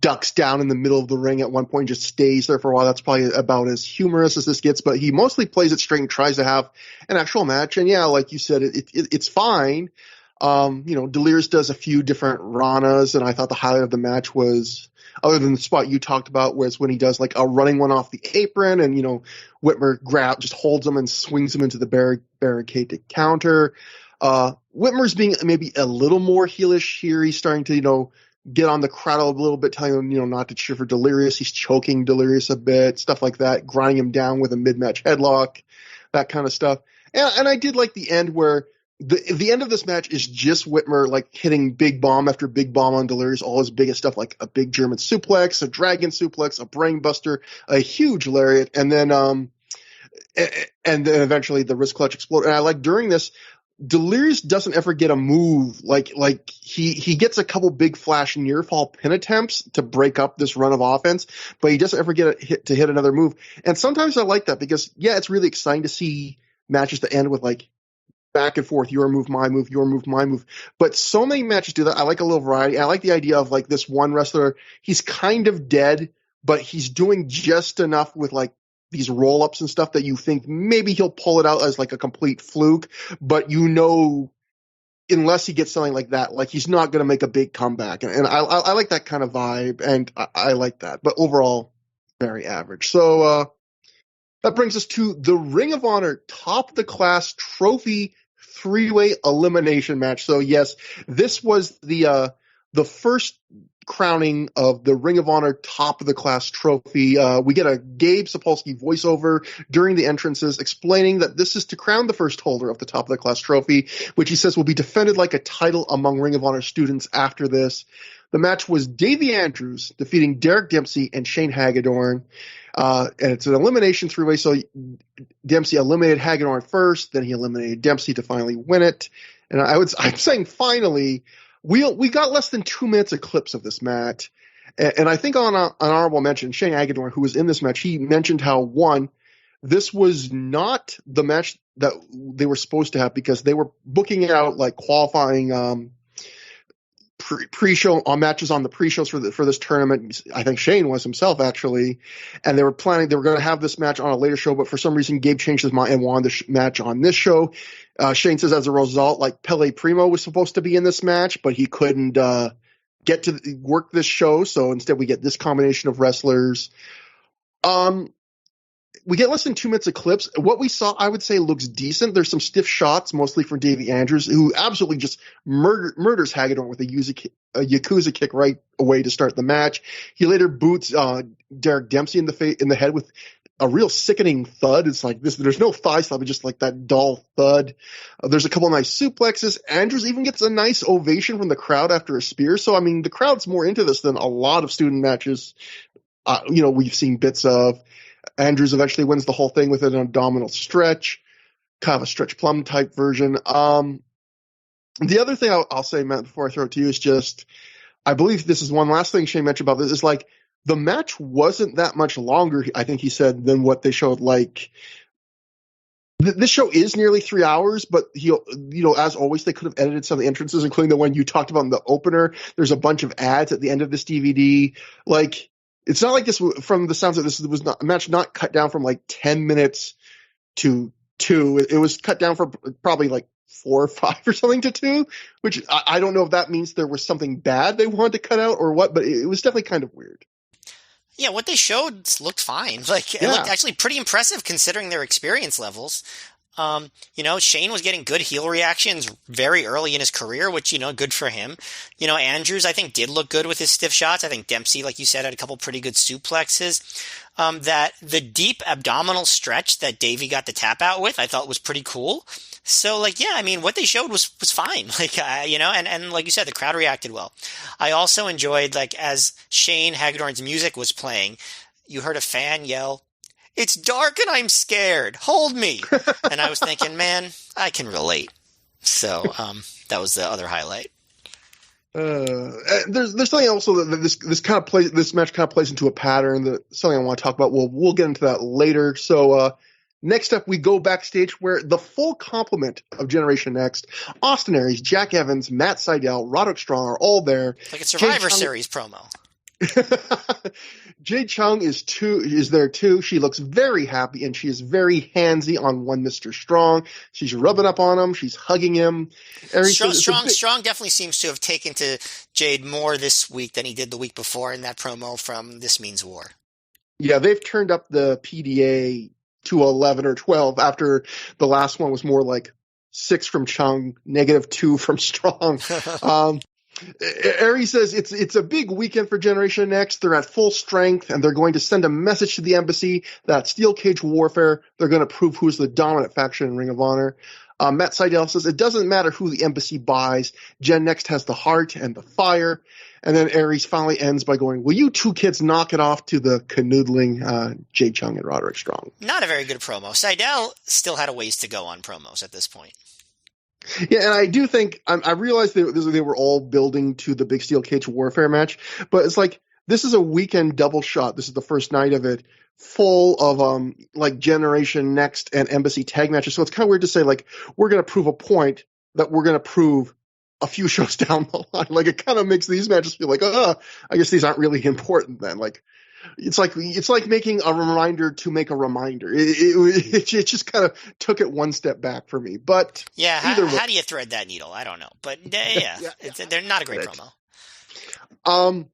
ducks down in the middle of the ring at one point, just stays there for a while. That's probably about as humorous as this gets, but he mostly plays it straight and tries to have an actual match. And yeah, like you said, it's fine. Delirious does a few different Ranas, and I thought the highlight of the match was, other than the spot you talked about, was when he does a running one off the apron and, Whitmer just holds him and swings him into the barricade to counter. Whitmer's being maybe a little more heelish here. He's starting to, get on the crowd a little bit, telling him, not to cheer for Delirious. He's choking Delirious a bit, stuff like that, grinding him down with a mid-match headlock, that kind of stuff. And I did like the end where the end of this match is just Whitmer like hitting big bomb after big bomb on Delirious, all his biggest stuff, like a big German suplex, a dragon suplex, a brain buster, a huge lariat, and then eventually the wrist clutch explode. And I like during this, Delirious doesn't ever get a move like he gets a couple big flash near fall pin attempts to break up this run of offense, but he doesn't ever get to hit another move. And sometimes I like that because it's really exciting to see matches that end with like back and forth, your move, my move, your move, my move. But so many matches do that. I like a little variety. I like the idea of like this one wrestler, he's kind of dead, but he's doing just enough with like these roll-ups and stuff that you think maybe he'll pull it out as like a complete fluke, but unless he gets something like that, like he's not going to make a big comeback. And I like that kind of vibe, and I like that. But overall, very average. So that brings us to the Ring of Honor Top of the Class Trophy three-way elimination match. So yes, this was the first crowning of the Ring of Honor Top of the Class trophy. We get a Gabe Sapolsky voiceover during the entrances explaining that this is to crown the first holder of the Top of the Class trophy, which he says will be defended like a title among Ring of Honor students after this. The match was Davey Andrews defeating Derek Dempsey and Shane Hagedorn. And it's an elimination three-way, so Dempsey eliminated Hagedorn first, then he eliminated Dempsey to finally win it. And I'm saying finally, we got less than 2 minutes of clips of this match. And I think on an honorable mention, Shane Hagedorn, who was in this match, he mentioned how, one, this was not the match that they were supposed to have because they were booking it out like qualifying pre-show on matches on the pre-shows for this tournament. I think Shane was himself actually, and they were going to have this match on a later show, but for some reason Gabe changed his mind and wanted the match on this show. Shane says as a result, like Pele Primo was supposed to be in this match, but he couldn't get to work this show, so instead we get this combination of wrestlers. We get less than 2 minutes of clips. What we saw, I would say, looks decent. There's some stiff shots, mostly from Davey Andrews, who absolutely just murders Hagedorn with a Yakuza kick right away to start the match. He later boots Derek Dempsey in the head with a real sickening thud. It's like this. There's no thigh slap, but just like that dull thud. There's a couple nice suplexes. Andrews even gets a nice ovation from the crowd after a spear. So, I mean, the crowd's more into this than a lot of student matches, we've seen bits of. Andrews eventually wins the whole thing with an abdominal stretch, kind of a stretch plum type version. The other thing I'll say, Matt, before I throw it to you is just, I believe this is one last thing Shane mentioned about this, is like the match wasn't that much longer, I think he said, than what they showed. Like this show is nearly 3 hours, but as always, they could have edited some of the entrances, including the one you talked about in the opener. There's a bunch of ads at the end of this DVD. Like, it's not like this, from the sounds of this, was not a match not cut down from like 10 minutes to 2. It was cut down from probably like 4 or 5 or something to 2, which I don't know if that means there was something bad they wanted to cut out or what, but it was definitely kind of weird. Yeah, what they showed looked fine. Like, it looked actually pretty impressive considering their experience levels. Shane was getting good heel reactions very early in his career, which, good for him. Andrews, I think, did look good with his stiff shots. I think Dempsey, like you said, had a couple pretty good suplexes. That the deep abdominal stretch that Davey got the tap out with, I thought was pretty cool. So, what they showed was fine. And like you said, the crowd reacted well. I also enjoyed, as Shane Hagedorn's music was playing, you heard a fan yell, "It's dark and I'm scared. Hold me." And I was thinking, man, I can relate. So that was the other highlight. There's something also that this match kind of plays into a pattern, that something I want to talk about. We'll get into that later. So next up, we go backstage where the full complement of Generation Next, Austin Aries, Jack Evans, Matt Sydal, Roderick Strong are all there. Like a Survivor Series promo. Jade Chung is there too. She looks very happy, and she is very handsy on one Mr. Strong. She's rubbing up on him. She's hugging him. Strong definitely seems to have taken to Jade more this week than he did the week before in that promo from This Means War. Yeah, they've turned up the PDA to 11 or 12 after the last one was more like -6 from Chung, -2 from Strong. Aries says it's a big weekend for Generation Next. They're at full strength, and they're going to send a message to the embassy that steel cage warfare. They're going to prove who's the dominant faction in Ring of Honor. Matt Seidel says it doesn't matter who the embassy buys. Gen Next has the heart and the fire. And then Aries finally ends by going, will you two kids knock it off to the canoodling Jay Chung and Roderick Strong? Not a very good promo. Seidel still had a ways to go on promos at this point. Yeah, and I do think I realized they were all building to the big steel cage warfare match, but it's like this is a weekend double shot. This is the first night of it, full of like Generation Next and Embassy tag matches. So it's kind of weird to say like we're going to prove a point that we're going to prove a few shows down the line. Like it kind of makes these matches feel like, I guess these aren't really important then. Like it's like making a reminder to make a reminder. It just kind of took it one step back for me. But yeah, how do you thread that needle? I don't know. But yeah, they're not a great promo.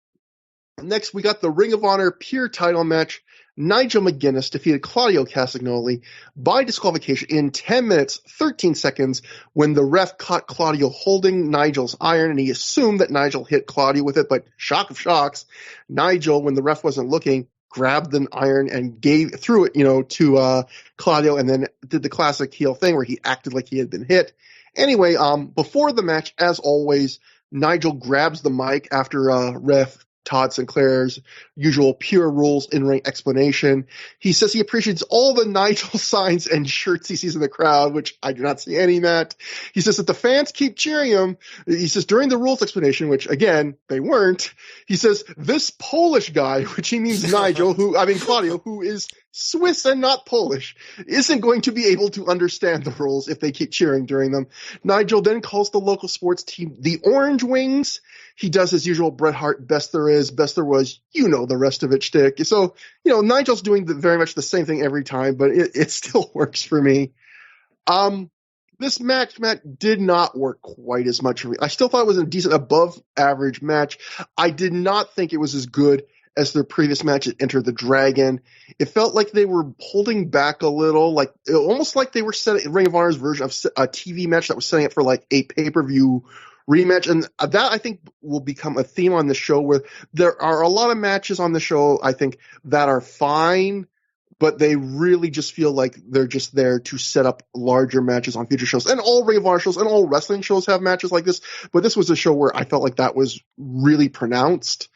Next, we got the Ring of Honor Pure title match. Nigel McGuinness defeated Claudio Castagnoli by disqualification in 10 minutes, 13 seconds when the ref caught Claudio holding Nigel's iron, and he assumed that Nigel hit Claudio with it, but shock of shocks, Nigel, when the ref wasn't looking, grabbed the iron and threw it, to Claudio, and then did the classic heel thing where he acted like he had been hit. Anyway, before the match, as always, Nigel grabs the mic after ref Todd Sinclair's usual Pure Rules in-ring explanation. He says he appreciates all the Nigel signs and shirts he sees in the crowd, which I do not see any, Matt. He says that the fans keep cheering him. He says during the rules explanation, which again, they weren't, he says this Polish guy, which he means Claudio, who is Swiss and not Polish, isn't going to be able to understand the rules if they keep cheering during them. Nigel then calls the local sports team the Orange Wings. He does his usual Bret Hart, best there is, best there was, the rest of it shtick. So, Nigel's doing very much the same thing every time, but it still works for me. This match, Matt, did not work quite as much for me. I still thought it was a decent above average match. I did not think it was as good as their previous match at Enter the Dragon. It felt like they were holding back a little, almost like they were setting Ring of Honor's version of a TV match that was setting up for like a pay-per-view rematch. And that I think will become a theme on the show, where there are a lot of matches on the show, I think, that are fine, but they really just feel like they're just there to set up larger matches on future shows. And all Ring of Honor shows and all wrestling shows have matches like this, but this was a show where I felt like that was really pronounced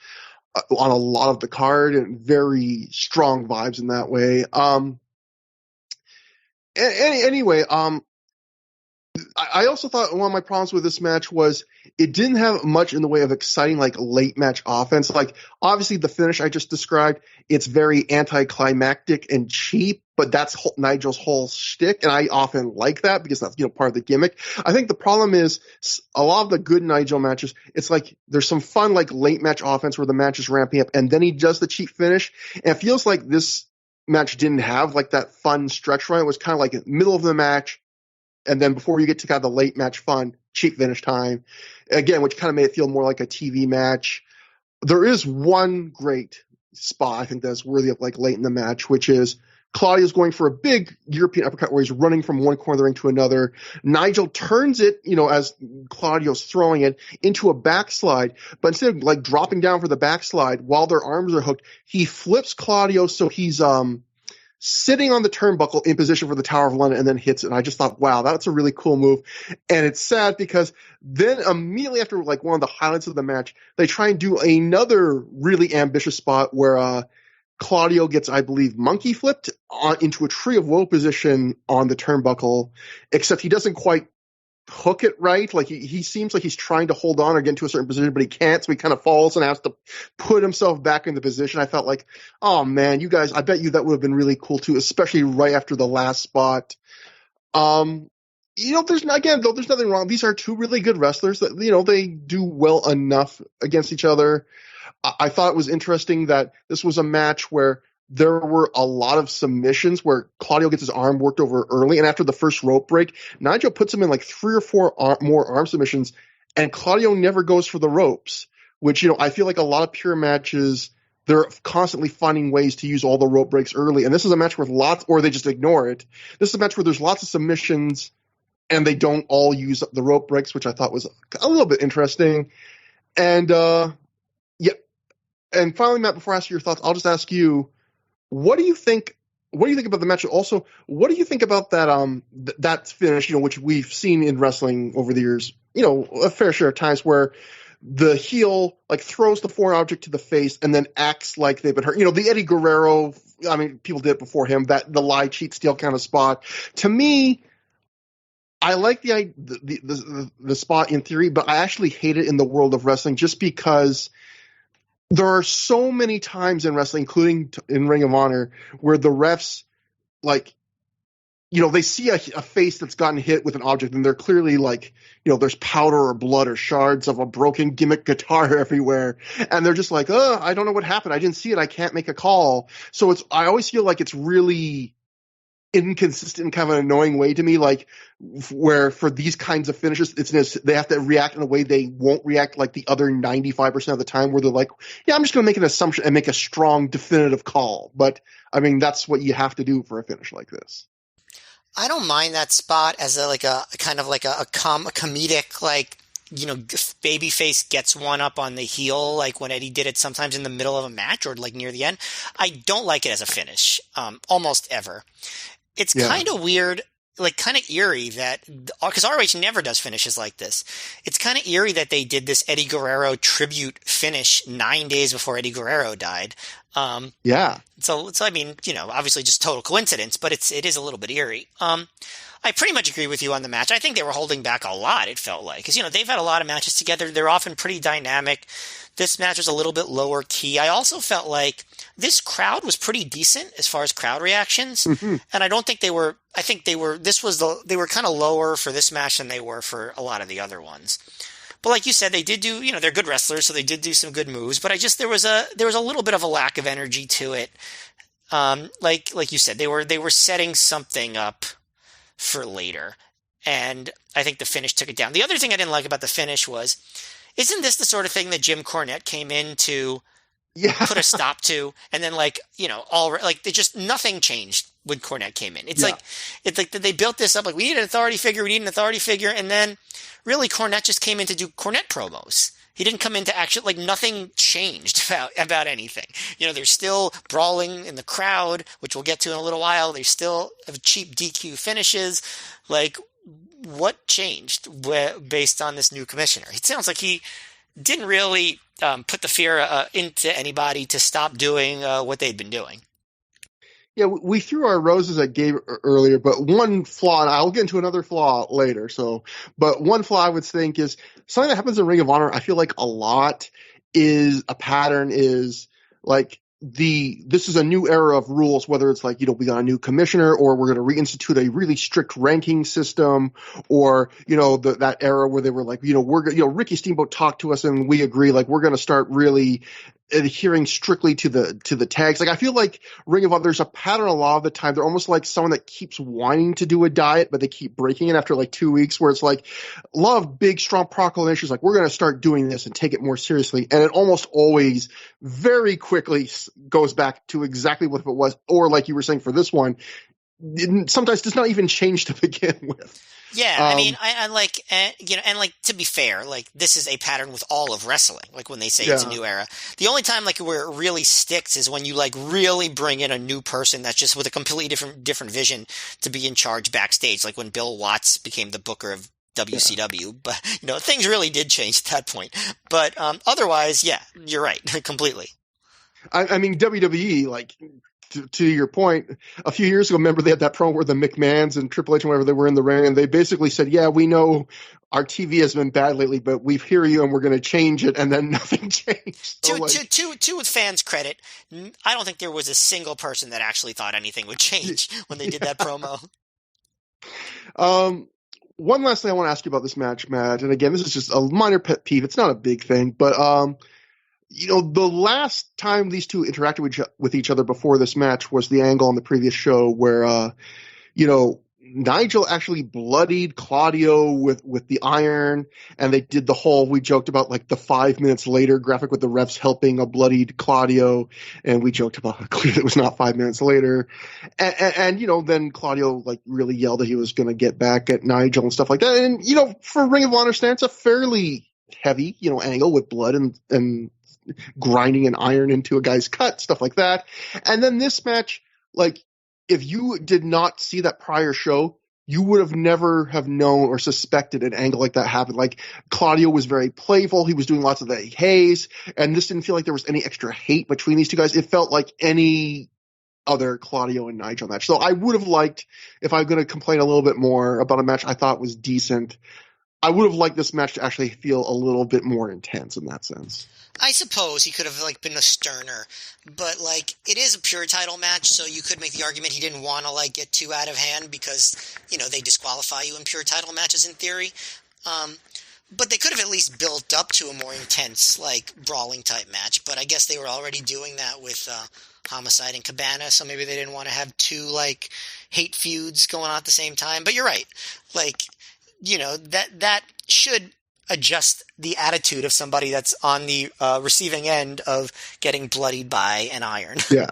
on a lot of the card, and very strong vibes in that way. Anyway, I also thought one of my problems with this match was it didn't have much in the way of exciting, like, late match offense. Like, obviously the finish I just described, it's very anticlimactic and cheap, but that's Nigel's whole shtick, and I often like that because that's, part of the gimmick. I think the problem is a lot of the good Nigel matches, it's like there's some fun, like, late match offense where the match is ramping up, and then he does the cheap finish, and it feels like this match didn't have, like, that fun stretch run. It was kind of like middle of the match, and then before you get to kind of the late match fun, cheap finish time, again, which kind of made it feel more like a TV match. There is one great spot I think that's worthy of, like, late in the match, which is Claudio's going for a big European uppercut where he's running from one corner of the ring to another. Nigel turns it, as Claudio's throwing it, into a backslide, but instead of, like, dropping down for the backslide while their arms are hooked, he flips Claudio so he's sitting on the turnbuckle in position for the Tower of London and then hits it. And I just thought, wow, that's a really cool move. And it's sad because then immediately after, like, one of the highlights of the match, they try and do another really ambitious spot where Claudio gets, I believe, monkey flipped into a tree of woe position on the turnbuckle, except he doesn't quite hook it right. Like, he seems like he's trying to hold on or get into a certain position, but he can't, so he kind of falls and has to put himself back in the position. I felt like, oh man, you guys, I bet you that would have been really cool too, especially right after the last spot. There's nothing wrong. These are two really good wrestlers that, they do well enough against each other. I thought it was interesting that this was a match where there were a lot of submissions where Claudio gets his arm worked over early, and after the first rope break, Nigel puts him in like 3 or 4 more arm submissions, and Claudio never goes for the ropes, which, I feel like a lot of pure matches, they're constantly finding ways to use all the rope breaks early, and this is a match with or they just ignore it. This is a match where there's lots of submissions, and they don't all use the rope breaks, which I thought was a little bit interesting. And yeah, and finally, Matt, before I ask your thoughts, I'll just ask you, what do you think? What do you think about the match? Also, what do you think about that that finish? Which we've seen in wrestling over the years. A fair share of times where the heel throws the foreign object to the face and then acts like they've been hurt. The Eddie Guerrero. I mean, people did it before him. That the lie, cheat, steal kind of spot. To me, I like the spot in theory, but I actually hate it in the world of wrestling just because there are so many times in wrestling, including in Ring of Honor, where the refs they see a face that's gotten hit with an object, and they're clearly there's powder or blood or shards of a broken gimmick guitar everywhere, and they're just like, I don't know what happened. I didn't see it. I can't make a call. So I always feel like it's really inconsistent in kind of an annoying way to me, where for these kinds of finishes, they have to react in a way they won't react like the other 95% of the time, where they're like, yeah, I'm just going to make an assumption and make a strong, definitive call. But I mean, that's what you have to do for a finish like this. I don't mind that spot as a kind of a comedic, babyface gets one up on the heel, like when Eddie did it sometimes in the middle of a match or near the end. I don't like it as a finish, almost ever. It's kind of weird, kind of eerie that, because ROH never does finishes like this. It's kind of eerie that they did this Eddie Guerrero tribute finish 9 days before Eddie Guerrero died. So I mean, obviously just total coincidence, but it is a little bit eerie. I pretty much agree with you on the match. I think they were holding back a lot, it felt like. Because, they've had a lot of matches together. They're often pretty dynamic. This match was a little bit lower key. I also felt like this crowd was pretty decent as far as crowd reactions. Mm-hmm. And I don't think they were kind of lower for this match than they were for a lot of the other ones. But like you said, they did do, they're good wrestlers, so they did do some good moves. But there was a little bit of a lack of energy to it. Like you said, they were setting something up for later. And I think the finish took it down. The other thing I didn't like about the finish was, isn't this the sort of thing that Jim Cornette came in to put a stop to? And then nothing changed when Cornette came in. It's like they built this up, we need an authority figure. And then really Cornette just came in to do Cornette promos. He didn't come in to actually, nothing changed about anything. They're still brawling in the crowd, which we'll get to in a little while. They still have cheap DQ finishes. What changed based on this new commissioner? It sounds like he didn't really put the fear into anybody to stop doing what they'd been doing. Yeah, we threw our roses at Gabe earlier, but one flaw, and I'll get into another flaw later. But one flaw I would think is something that happens in Ring of Honor. I feel like a lot is a pattern is this is a new era of rules, whether it's we got a new commissioner or we're going to reinstitute a really strict ranking system, or that era where they were Ricky Steamboat talked to us and we agree we're going to start really adhering strictly to the tags. I feel like Ring of Honor, there's a pattern a lot of the time. They're almost like someone that keeps wanting to do a diet, but they keep breaking it after 2 weeks, where it's a lot of big, strong proclamations we're going to start doing this and take it more seriously. And it almost always very quickly goes back to exactly what it was. Or like you were saying for this one, it sometimes does not even change to begin with. Yeah, I mean, to be fair, this is a pattern with all of wrestling. When they say it's a new era, the only time where it really sticks is when you really bring in a new person that's just with a completely different vision to be in charge backstage. When Bill Watts became the booker of WCW, but things really did change at that point. But otherwise, yeah, you're right, completely. I mean, WWE, to your point, a few years ago, remember they had that promo where the McMahons and Triple H and whatever, they were in the ring, and they basically said, yeah, we know our TV has been bad lately, but we hear you and we're going to change it, and then nothing changed. To with fans' credit, I don't think there was a single person that actually thought anything would change when they did that promo. One last thing I want to ask you about this match, Matt, and again, this is just a minor pet peeve. It's not a big thing, but the last time these two interacted with each other before this match was the angle on the previous show where, Nigel actually bloodied Claudio with the iron, and they did the whole, we joked about like the 5 minutes later graphic with the refs helping a bloodied Claudio, and we joked about how clear it was not 5 minutes later. And then Claudio like really yelled that he was going to get back at Nigel and stuff like that. And, for Ring of Honor stance, a fairly heavy, angle with blood and grinding an iron into a guy's cut, stuff like that. And then this match, like, if you did not see that prior show, you would have never have known or suspected an angle like that happened. Like, Claudio was very playful. He was doing lots of the haze, and this didn't feel like there was any extra hate between these two guys. It felt like any other Claudio and Nigel match. So I would have liked, if I'm going to complain a little bit more about a match I thought was decent, I would have liked this match to actually feel a little bit more intense in that sense. I suppose he could have been a sterner, but it is a pure title match, so you could make the argument he didn't want to get too out of hand because they disqualify you in pure title matches in theory. But they could have at least built up to a more intense brawling type match. But I guess they were already doing that with Homicide and Cabana, so maybe they didn't want to have two hate feuds going on at the same time. But you're right, that should adjust the attitude of somebody that's on the receiving end of getting bloodied by an iron. Yeah.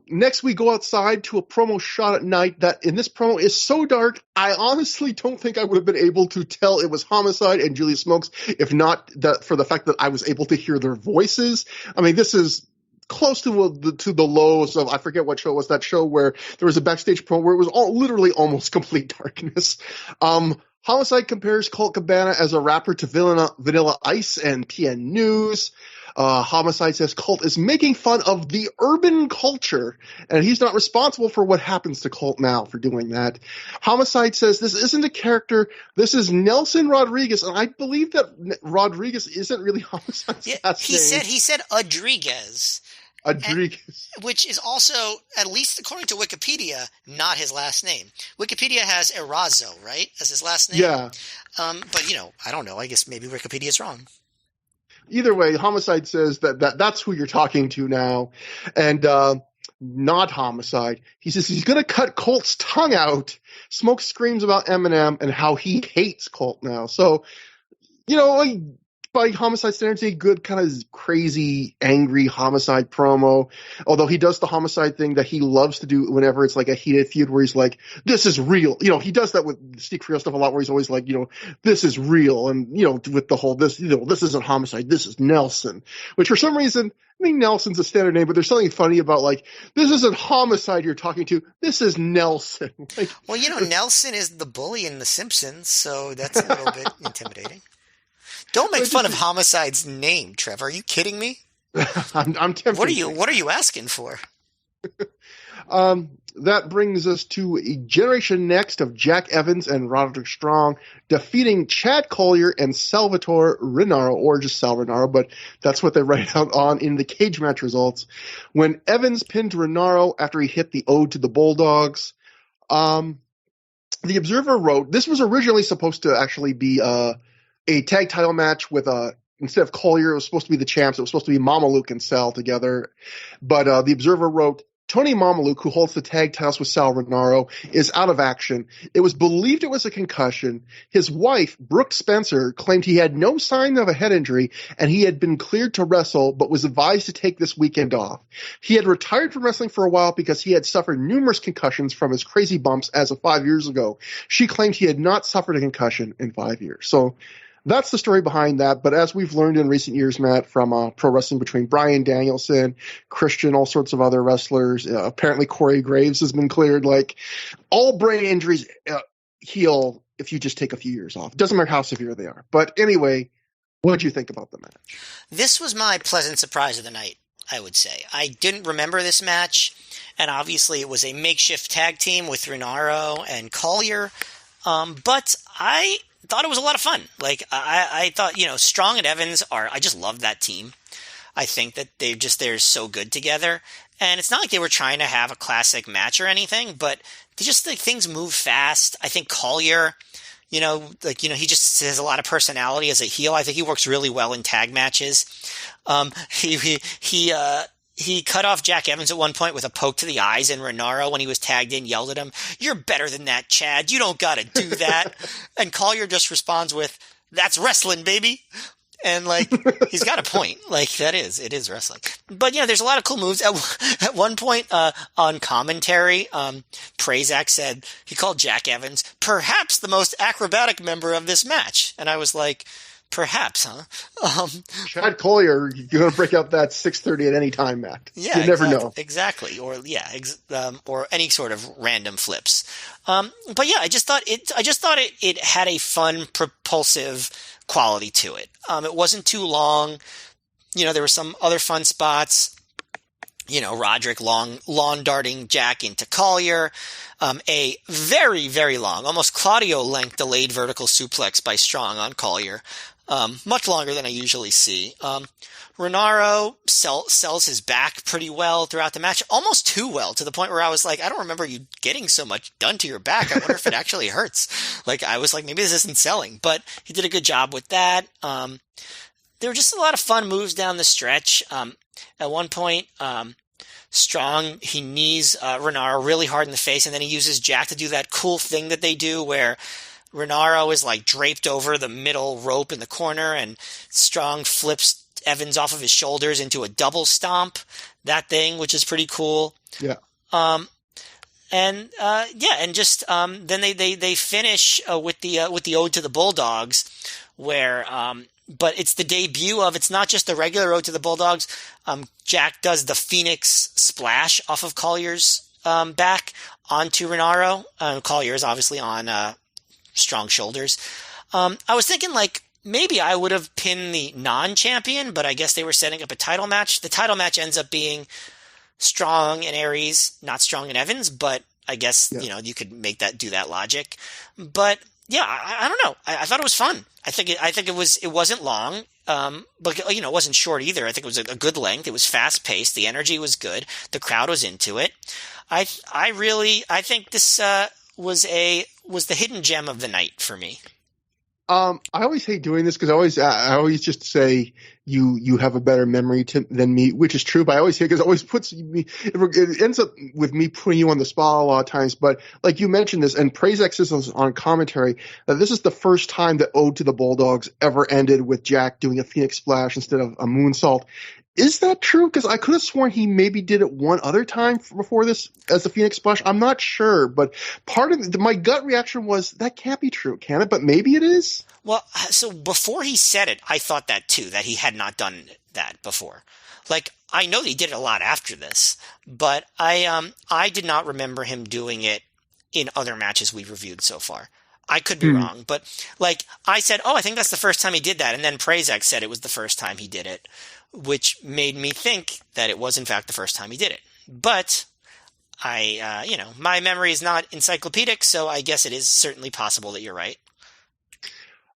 Next we go outside to a promo shot at night that in this promo is so dark, I honestly don't think I would have been able to tell it was Homicide and Julius Smokes, if not that for the fact that I was able to hear their voices. I mean, this is close to the lows of, I forget what show it was, that show where there was a backstage promo where it was literally almost complete darkness. Homicide compares Colt Cabana as a rapper to Vanilla Ice and PN News. Homicide says Colt is making fun of the urban culture, and he's not responsible for what happens to Colt now for doing that. Homicide says this isn't a character, this is Nelson Rodriguez, and I believe that Rodriguez isn't really Homicide's last name. He said Rodriguez. Which is also, at least according to Wikipedia, not his last name. Wikipedia has Erazo, right, as his last name? Yeah. But, I don't know. I guess maybe Wikipedia's wrong. Either way, Homicide says that's who you're talking to now. And not Homicide. He says he's going to cut Colt's tongue out. Smoke screams about Eminem and how he hates Colt now. So, by Homicide standards, a good kind of crazy, angry Homicide promo. Although he does the Homicide thing that he loves to do whenever it's a heated feud where he's like, this is real. He does that with Steve Frio stuff a lot where he's always like, this is real. And, with the whole, this isn't Homicide, this is Nelson. Which for some reason, Nelson's a standard name, but there's something funny about this isn't Homicide you're talking to, this is Nelson. Well, Nelson is the bully in The Simpsons, so that's a little bit intimidating. Don't make fun of Homicide's name, Trevor. Are you kidding me? I'm tempted. What are you asking for? That brings us to a Generation Next of Jack Evans and Roderick Strong defeating Chad Collier and Salvatore Renaro, or just Sal Renaro, but that's what they write out on in the cage match results. When Evans pinned Renaro after he hit the Ode to the Bulldogs, the Observer wrote, this was originally supposed to actually be a tag title match with instead of Collier, it was supposed to be the champs. It was supposed to be Mamaluke and Sal together. But the Observer wrote, Tony Mamaluke, who holds the tag titles with Sal Renaro, is out of action. It was believed it was a concussion. His wife, Brooke Spencer, claimed he had no sign of a head injury and he had been cleared to wrestle but was advised to take this weekend off. He had retired from wrestling for a while because he had suffered numerous concussions from his crazy bumps as of 5 years ago. She claimed he had not suffered a concussion in 5 years. So that's the story behind that. But as we've learned in recent years, Matt, from Pro Wrestling Between Bryan Danielson, Christian, all sorts of other wrestlers, apparently Corey Graves has been cleared. All brain injuries heal if you just take a few years off. Doesn't matter how severe they are. But anyway, what did you think about the match? This was my pleasant surprise of the night, I would say. I didn't remember this match, and obviously it was a makeshift tag team with Renaro and Collier. But I thought it was a lot of fun. I thought, Strong and Evans I just love that team. I think that they're so good together. And it's not like they were trying to have a classic match or anything, but they just things move fast. I think Collier, he just has a lot of personality as a heel. I think he works really well in tag matches. he cut off Jack Evans at one point with a poke to the eyes, and Renaro, when he was tagged in, yelled at him, "You're better than that, Chad. You don't got to do that." And Collier just responds with, "That's wrestling, baby." And like, he's got a point. Like, it is wrestling. But yeah, there's a lot of cool moves. At one point, on commentary, Prazak said, he called Jack Evans perhaps the most acrobatic member of this match. And I was like, perhaps, huh? Chad Collier, you're going to break out that 6:30 at any time, Matt. Yeah, you never know. Exactly. Or or any sort of random flips. But yeah, I just thought it had a fun, propulsive quality to it. It wasn't too long. There were some other fun spots. Roderick lawn darting Jack into Collier. A very, very long, almost Claudio length delayed vertical suplex by Strong on Collier. Much longer than I usually see. Renaro sells his back pretty well throughout the match, almost too well, to the point where I was like, I don't remember you getting so much done to your back. I wonder if it actually hurts. Like, I was like, maybe this isn't selling, but he did a good job with that. There were just a lot of fun moves down the stretch. At one point, Strong, he knees Renaro really hard in the face, and then he uses Jack to do that cool thing that they do where Renaro is like draped over the middle rope in the corner, and Strong flips Evans off of his shoulders into a double stomp, that thing, which is pretty cool. Yeah. And then they finish with the Ode to the Bulldogs, where but it's the debut of, it's not just the regular Ode to the Bulldogs. Jack does the Phoenix splash off of Collier's back onto Renaro. Collier is obviously on Strong shoulders. I was thinking like maybe I would have pinned the non-champion, but I guess they were setting up a title match. The title match ends up being Strong and Aries, not Strong and Evans, but I guess, you could do that logic. But yeah, I don't know. I thought it was fun. I think it wasn't long, but it wasn't short either. I think it was a good length. It was fast paced. The energy was good. The crowd was into it. I think this was the hidden gem of the night for me. I always hate doing this because I always just say you have a better memory than me, which is true. But I always hate because it always puts me. It ends up with me putting you on the spot a lot of times. But like you mentioned this, and Prazak says on commentary that this is the first time that Ode to the Bulldogs ever ended with Jack doing a Phoenix Splash instead of a moonsault. Is that true? Because I could have sworn he maybe did it one other time before this as the Phoenix Splash. I'm not sure, but part of my gut reaction was that can't be true, can it? But maybe it is. Well, so before he said it, I thought that too, that he had not done that before. Like, I know he did it a lot after this, but I did not remember him doing it in other matches we've reviewed so far. I could be wrong, but like I said, I think that's the first time he did that, and then Prazak said it was the first time he did it, which made me think that it was in fact the first time he did it. But my memory is not encyclopedic, so I guess it is certainly possible that you're right.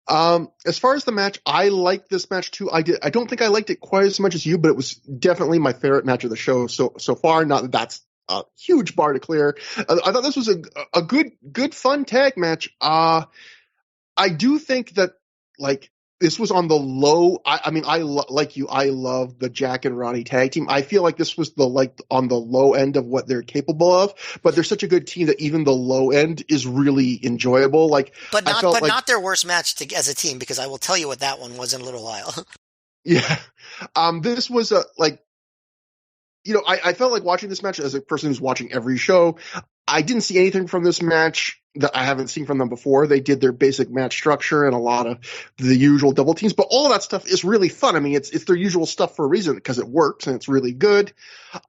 As far as the match, I liked this match too. I don't think I liked it quite as much as you, but it was definitely my favorite match of the show so far. Not that that's a huge bar to clear. I thought this was a good fun tag match. I do think that like this was on the low. I love the Jack and Ronnie tag team. I feel like this was on the low end of what they're capable of, but they're such a good team that even the low end is really enjoyable. But not their worst match as a team, because I will tell you what that one was in a little while. Yeah. This was I felt like watching this match as a person who's watching every show. I didn't see anything from this match that I haven't seen from them before. They did their basic match structure and a lot of the usual double teams, but all of that stuff is really fun. I mean, it's their usual stuff for a reason because it works and it's really good.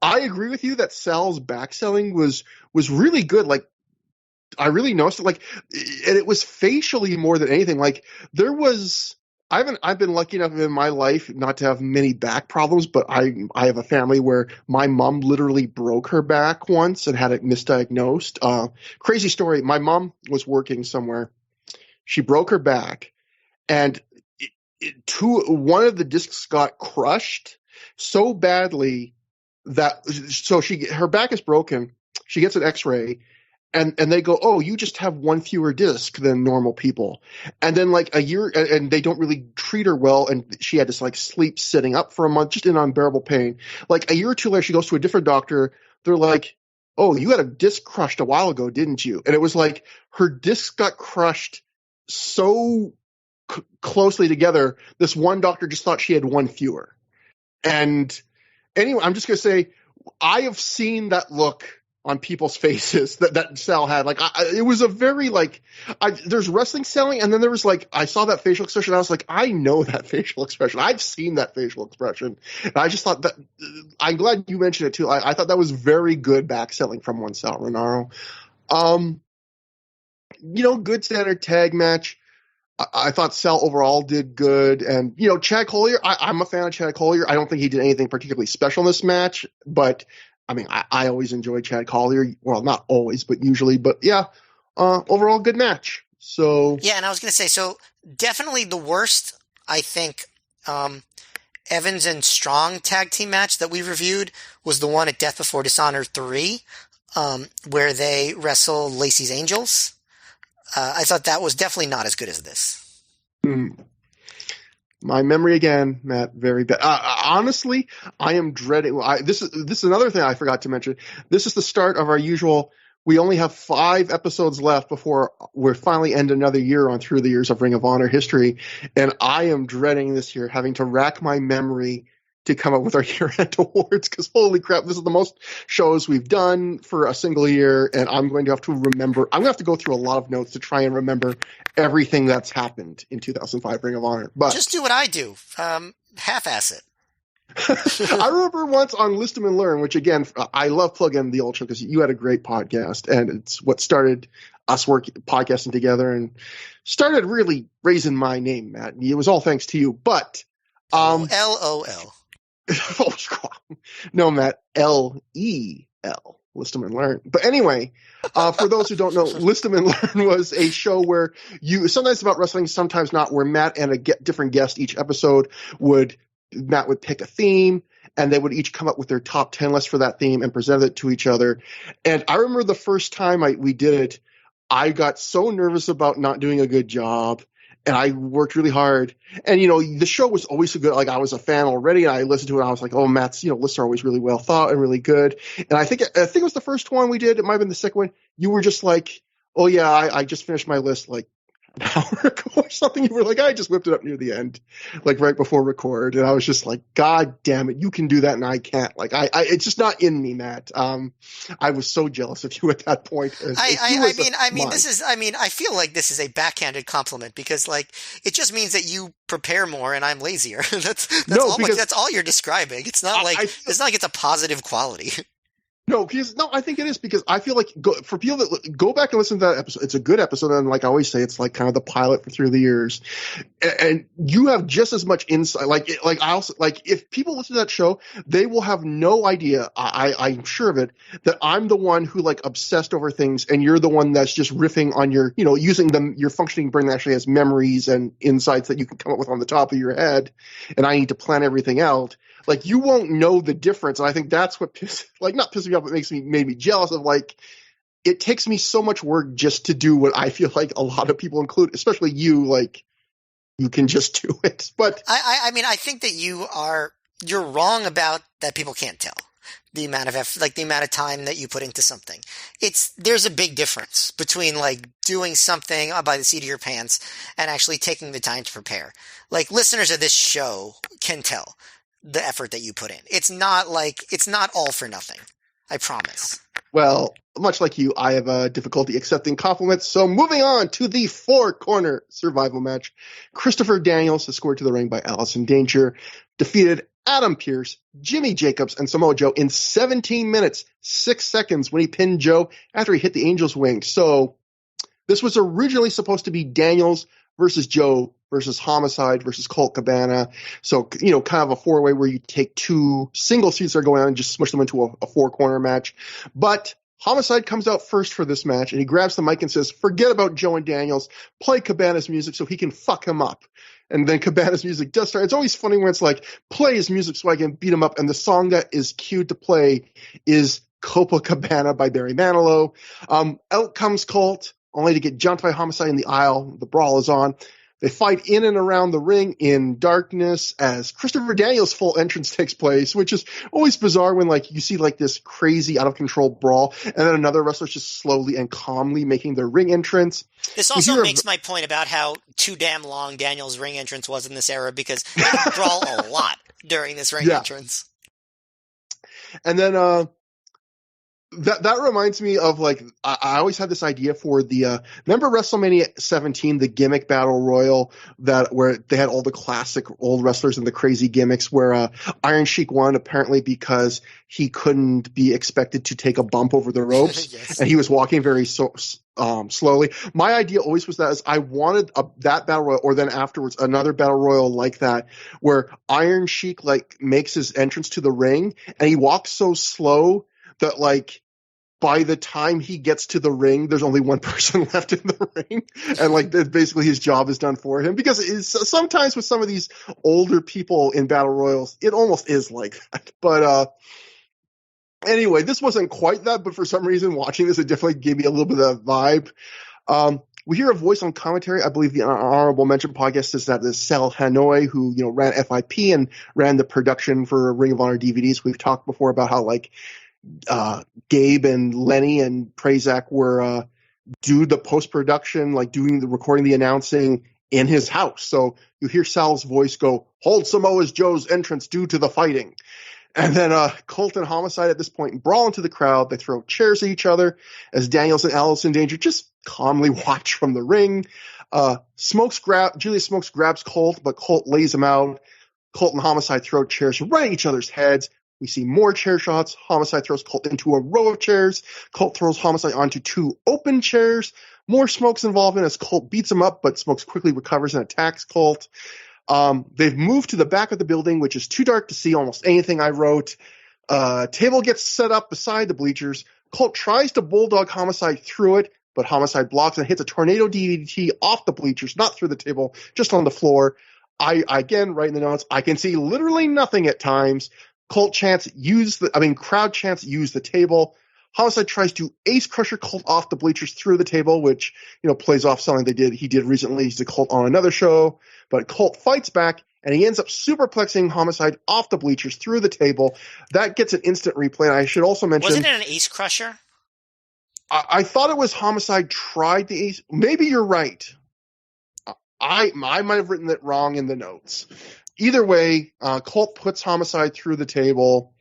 I agree with you that Sal's back selling was really good. Like, I really noticed it, and it was facially more than anything. Like, there was, I've been lucky enough in my life not to have many back problems, but I have a family where my mom literally broke her back once and had it misdiagnosed. Crazy story. My mom was working somewhere. She broke her back, and one of the discs got crushed so badly that her back is broken. She gets an X-ray, and they go, oh, you just have one fewer disc than normal people. And then like a year, and they don't really treat her well, and she had to like sleep sitting up for a month, just in unbearable pain. Like a year or two later, she goes to a different doctor. They're like, oh, you had a disc crushed a while ago, didn't you? And it was like her disc got crushed so closely together. This one doctor just thought she had one fewer. And anyway, I'm just going to say, I have seen that look on people's faces that Sal had. Like, it was a very, like, there's wrestling selling, and then there was, like, I saw that facial expression, I was like, I know that facial expression. I've seen that facial expression. And I just thought that, I'm glad you mentioned it, too. I thought that was very good back selling from one Sal Rinauro. Good standard tag match. I thought Sal overall did good. And, Chad Collier, I'm a fan of Chad Collier. I don't think he did anything particularly special in this match, but I mean, I always enjoy Chad Collier. Well, not always, but usually. But yeah, overall good match. So yeah, and I was going to say, so definitely the worst, I think, Evans and Strong tag team match that we reviewed was the one at Death Before Dishonor 3, where they wrestle Lacey's Angels. I thought that was definitely not as good as this. My memory again, Matt, very bad. Honestly, I am dreading. This is another thing I forgot to mention. This is the start of our usual. We only have 5 episodes left before we finally end another year on Through the Years of Ring of Honor history, and I am dreading this year, having to rack my memory to come up with our year-end awards, because holy crap, this is the most shows we've done for a single year, and I'm going to have to remember. I'm going to have to go through a lot of notes to try and remember everything that's happened in 2005 Ring of Honor. But just do what I do, half-ass it. I remember once on List 'em and Learn, which again, I love plugging the old show because you had a great podcast, and it's what started us podcasting together and started really raising my name, Matt. It was all thanks to you, but LOL. No, Matt, LEL, List 'em and Learn. But anyway, for those who don't know, List 'em and Learn was a show where sometimes about wrestling, sometimes not, where Matt and a different guest each episode Matt would pick a theme, and they would each come up with their top 10 list for that theme and present it to each other. And I remember the first time we did it, I got so nervous about not doing a good job, and I worked really hard. And, the show was always so good. Like, I was a fan already, and I listened to it, and I was like, oh, Matt's, lists are always really well thought and really good. And I think it was the first one we did. It might have been the second one. You were just like, oh, yeah, I just finished my list, like, an hour ago or something. You were like, I just whipped it up near the end, like right before record. And I was just like, God damn it, you can do that and I can't. Like, it's just not in me, Matt. I was so jealous of you at that point. I feel like this is a backhanded compliment, because like, it just means that you prepare more and I'm lazier. that's all you're describing. It's not like it's a positive quality. No, I think it is, because I feel like for people that go back and listen to that episode, it's a good episode, and like I always say, it's like kind of the pilot for Through the Years, and you have just as much insight. If people listen to that show, they will have no idea. I'm sure of it, that I'm the one who like obsessed over things, and you're the one that's just riffing on your, using your functioning brain that actually has memories and insights that you can come up with on the top of your head, and I need to plan everything out. Like, you won't know the difference, and I think that's what not pisses me off, but made me jealous of, like, it takes me so much work just to do what I feel like a lot of people include, especially you, like, you can just do it. But I mean, I think that you're wrong about that people can't tell the amount of effort, like the amount of time that you put into something. There's a big difference between like doing something by the seat of your pants and actually taking the time to prepare. Like, listeners of this show can tell the effort that you put in. It's not all for nothing. I promise. Well, much like you, I have a difficulty accepting compliments. So moving on to the 4-corner survival match. Christopher Daniels, escorted to the ring by Allison Danger, defeated Adam Pearce, Jimmy Jacobs, and Samoa Joe in 17 minutes, 6 seconds when he pinned Joe after he hit the Angel's wing. So this was originally supposed to be Daniels versus Joe versus Homicide versus Colt Cabana. So, kind of a 4-way where you take 2 single suits that are going on and just smush them into a 4-corner match. But Homicide comes out first for this match, and he grabs the mic and says, forget about Joe and Daniels, play Cabana's music so he can fuck him up. And then Cabana's music does start. It's always funny when it's like, play his music so I can beat him up. And the song that is cued to play is Copacabana by Barry Manilow. Out comes Colt, only to get jumped by Homicide in the aisle. The brawl is on. They fight in and around the ring in darkness as Christopher Daniels' full entrance takes place, which is always bizarre when like you see like this crazy out of control brawl and then another wrestler's just slowly and calmly making their ring entrance. This also makes my point about how too damn long Daniels' ring entrance was in this era, because they brawl a lot during this ring entrance. And then that reminds me of like I always had this idea for the remember WrestleMania 17, the gimmick battle royal where they had all the classic old wrestlers and the crazy gimmicks, where Iron Sheik won apparently because he couldn't be expected to take a bump over the ropes. Yes. And he was walking very slowly. My idea always was that is I wanted that battle royal, or then afterwards another battle royal like that, where Iron Sheik like makes his entrance to the ring and he walks so slow that like by the time he gets to the ring, there's only one person left in the ring, and like basically his job is done for him. Because sometimes with some of these older people in battle royals, it almost is like that. But anyway, this wasn't quite that, but for some reason, watching this, it definitely gave me a little bit of that vibe. We hear a voice on commentary. I believe the honorable mention podcast is that is Sal Hanoi, who ran FIP and ran the production for Ring of Honor DVDs. We've talked before about how like Gabe and Lenny and Prazak were do the post-production, like doing the recording, the announcing in his house. So you hear Sal's voice go, "Hold Samoa Joe's entrance due to the fighting." And then Colt and Homicide at this point brawl into the crowd. They throw chairs at each other as Daniels and Allison Danger just calmly watch from the ring. Julius Smokes grabs Colt, but Colt lays him out. Colt and Homicide throw chairs right at each other's heads. We see more chair shots. Homicide throws Colt into a row of chairs. Colt throws Homicide onto two open chairs. More Smokes involvement as Colt beats him up, but Smokes quickly recovers and attacks Colt. They've moved to the back of the building, which is too dark to see almost anything I wrote. Table gets set up beside the bleachers. Colt tries to bulldog Homicide through it, but Homicide blocks and hits a tornado DDT off the bleachers, not through the table, just on the floor. I again write in the notes, I can see literally nothing at times. Crowd chants use the table. Homicide tries to ace crusher Colt off the bleachers through the table, which, plays off something he did recently. He's a Colt on another show, but Colt fights back and he ends up superplexing Homicide off the bleachers through the table. That gets an instant replay. And I should also mention, wasn't it an ace crusher? I thought it was Homicide tried the ace. Maybe you're right. I might have written it wrong in the notes. Either way, Colt puts Homicide through the table.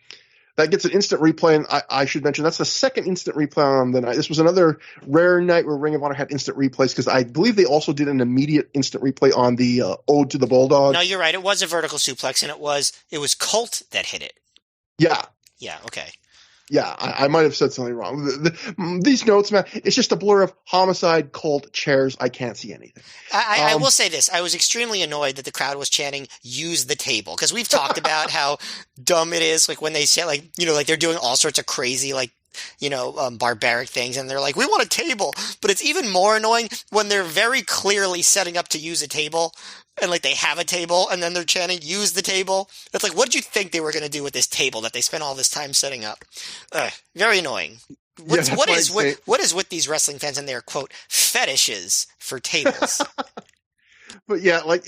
That gets an instant replay, and I should mention that's the second instant replay on the night. This was another rare night where Ring of Honor had instant replays, because I believe they also did an immediate instant replay on the Ode to the Bulldogs. No, you're right. It was a vertical suplex, and it was Colt that hit it. Yeah. Yeah, okay. Yeah, I might have said something wrong. These notes, man, it's just a blur of Homicide, Colt, chairs. I can't see anything. I will say this. I was extremely annoyed that the crowd was chanting, "Use the table," because we've talked about how dumb it is, like when they say, like, like they're doing all sorts of crazy, like, barbaric things, and they're like, "We want a table." But it's even more annoying when they're very clearly setting up to use a table, and like they have a table, and then they're chanting, "Use the table." It's like, what did you think they were going to do with this table that they spent all this time setting up? Very annoying. What is with these wrestling fans and their, quote, fetishes for tables? But yeah, like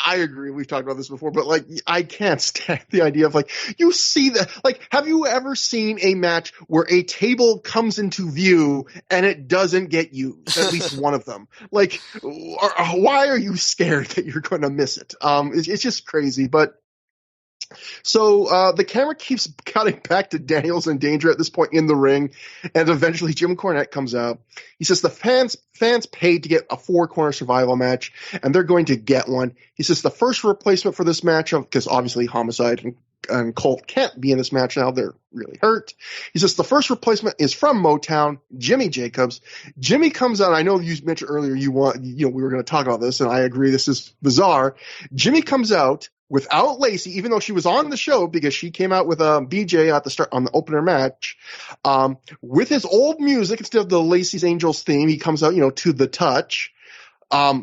I agree. We've talked about this before, but like I can't stand the idea of like you see that. Like, have you ever seen a match where a table comes into view and it doesn't get used? At least one of them. Like, why are you scared that you're going to miss it? It's just crazy. But so the camera keeps cutting back to Daniels and Danger at this point in the ring, and eventually Jim Cornette comes out. He says the fans paid to get a 4-corner survival match, and they're going to get one. He says the first replacement for this match, because obviously Homicide and Colt can't be in this match now, they're really hurt. He says the first replacement is from Motown, Jimmy Jacobs. Jimmy comes out. I know you mentioned earlier we were going to talk about this, and I agree this is bizarre. Jimmy comes out without Lacey, even though she was on the show, because she came out with BJ at the start on the opener match, with his old music instead of the Lacey's Angels theme. He comes out, to the touch.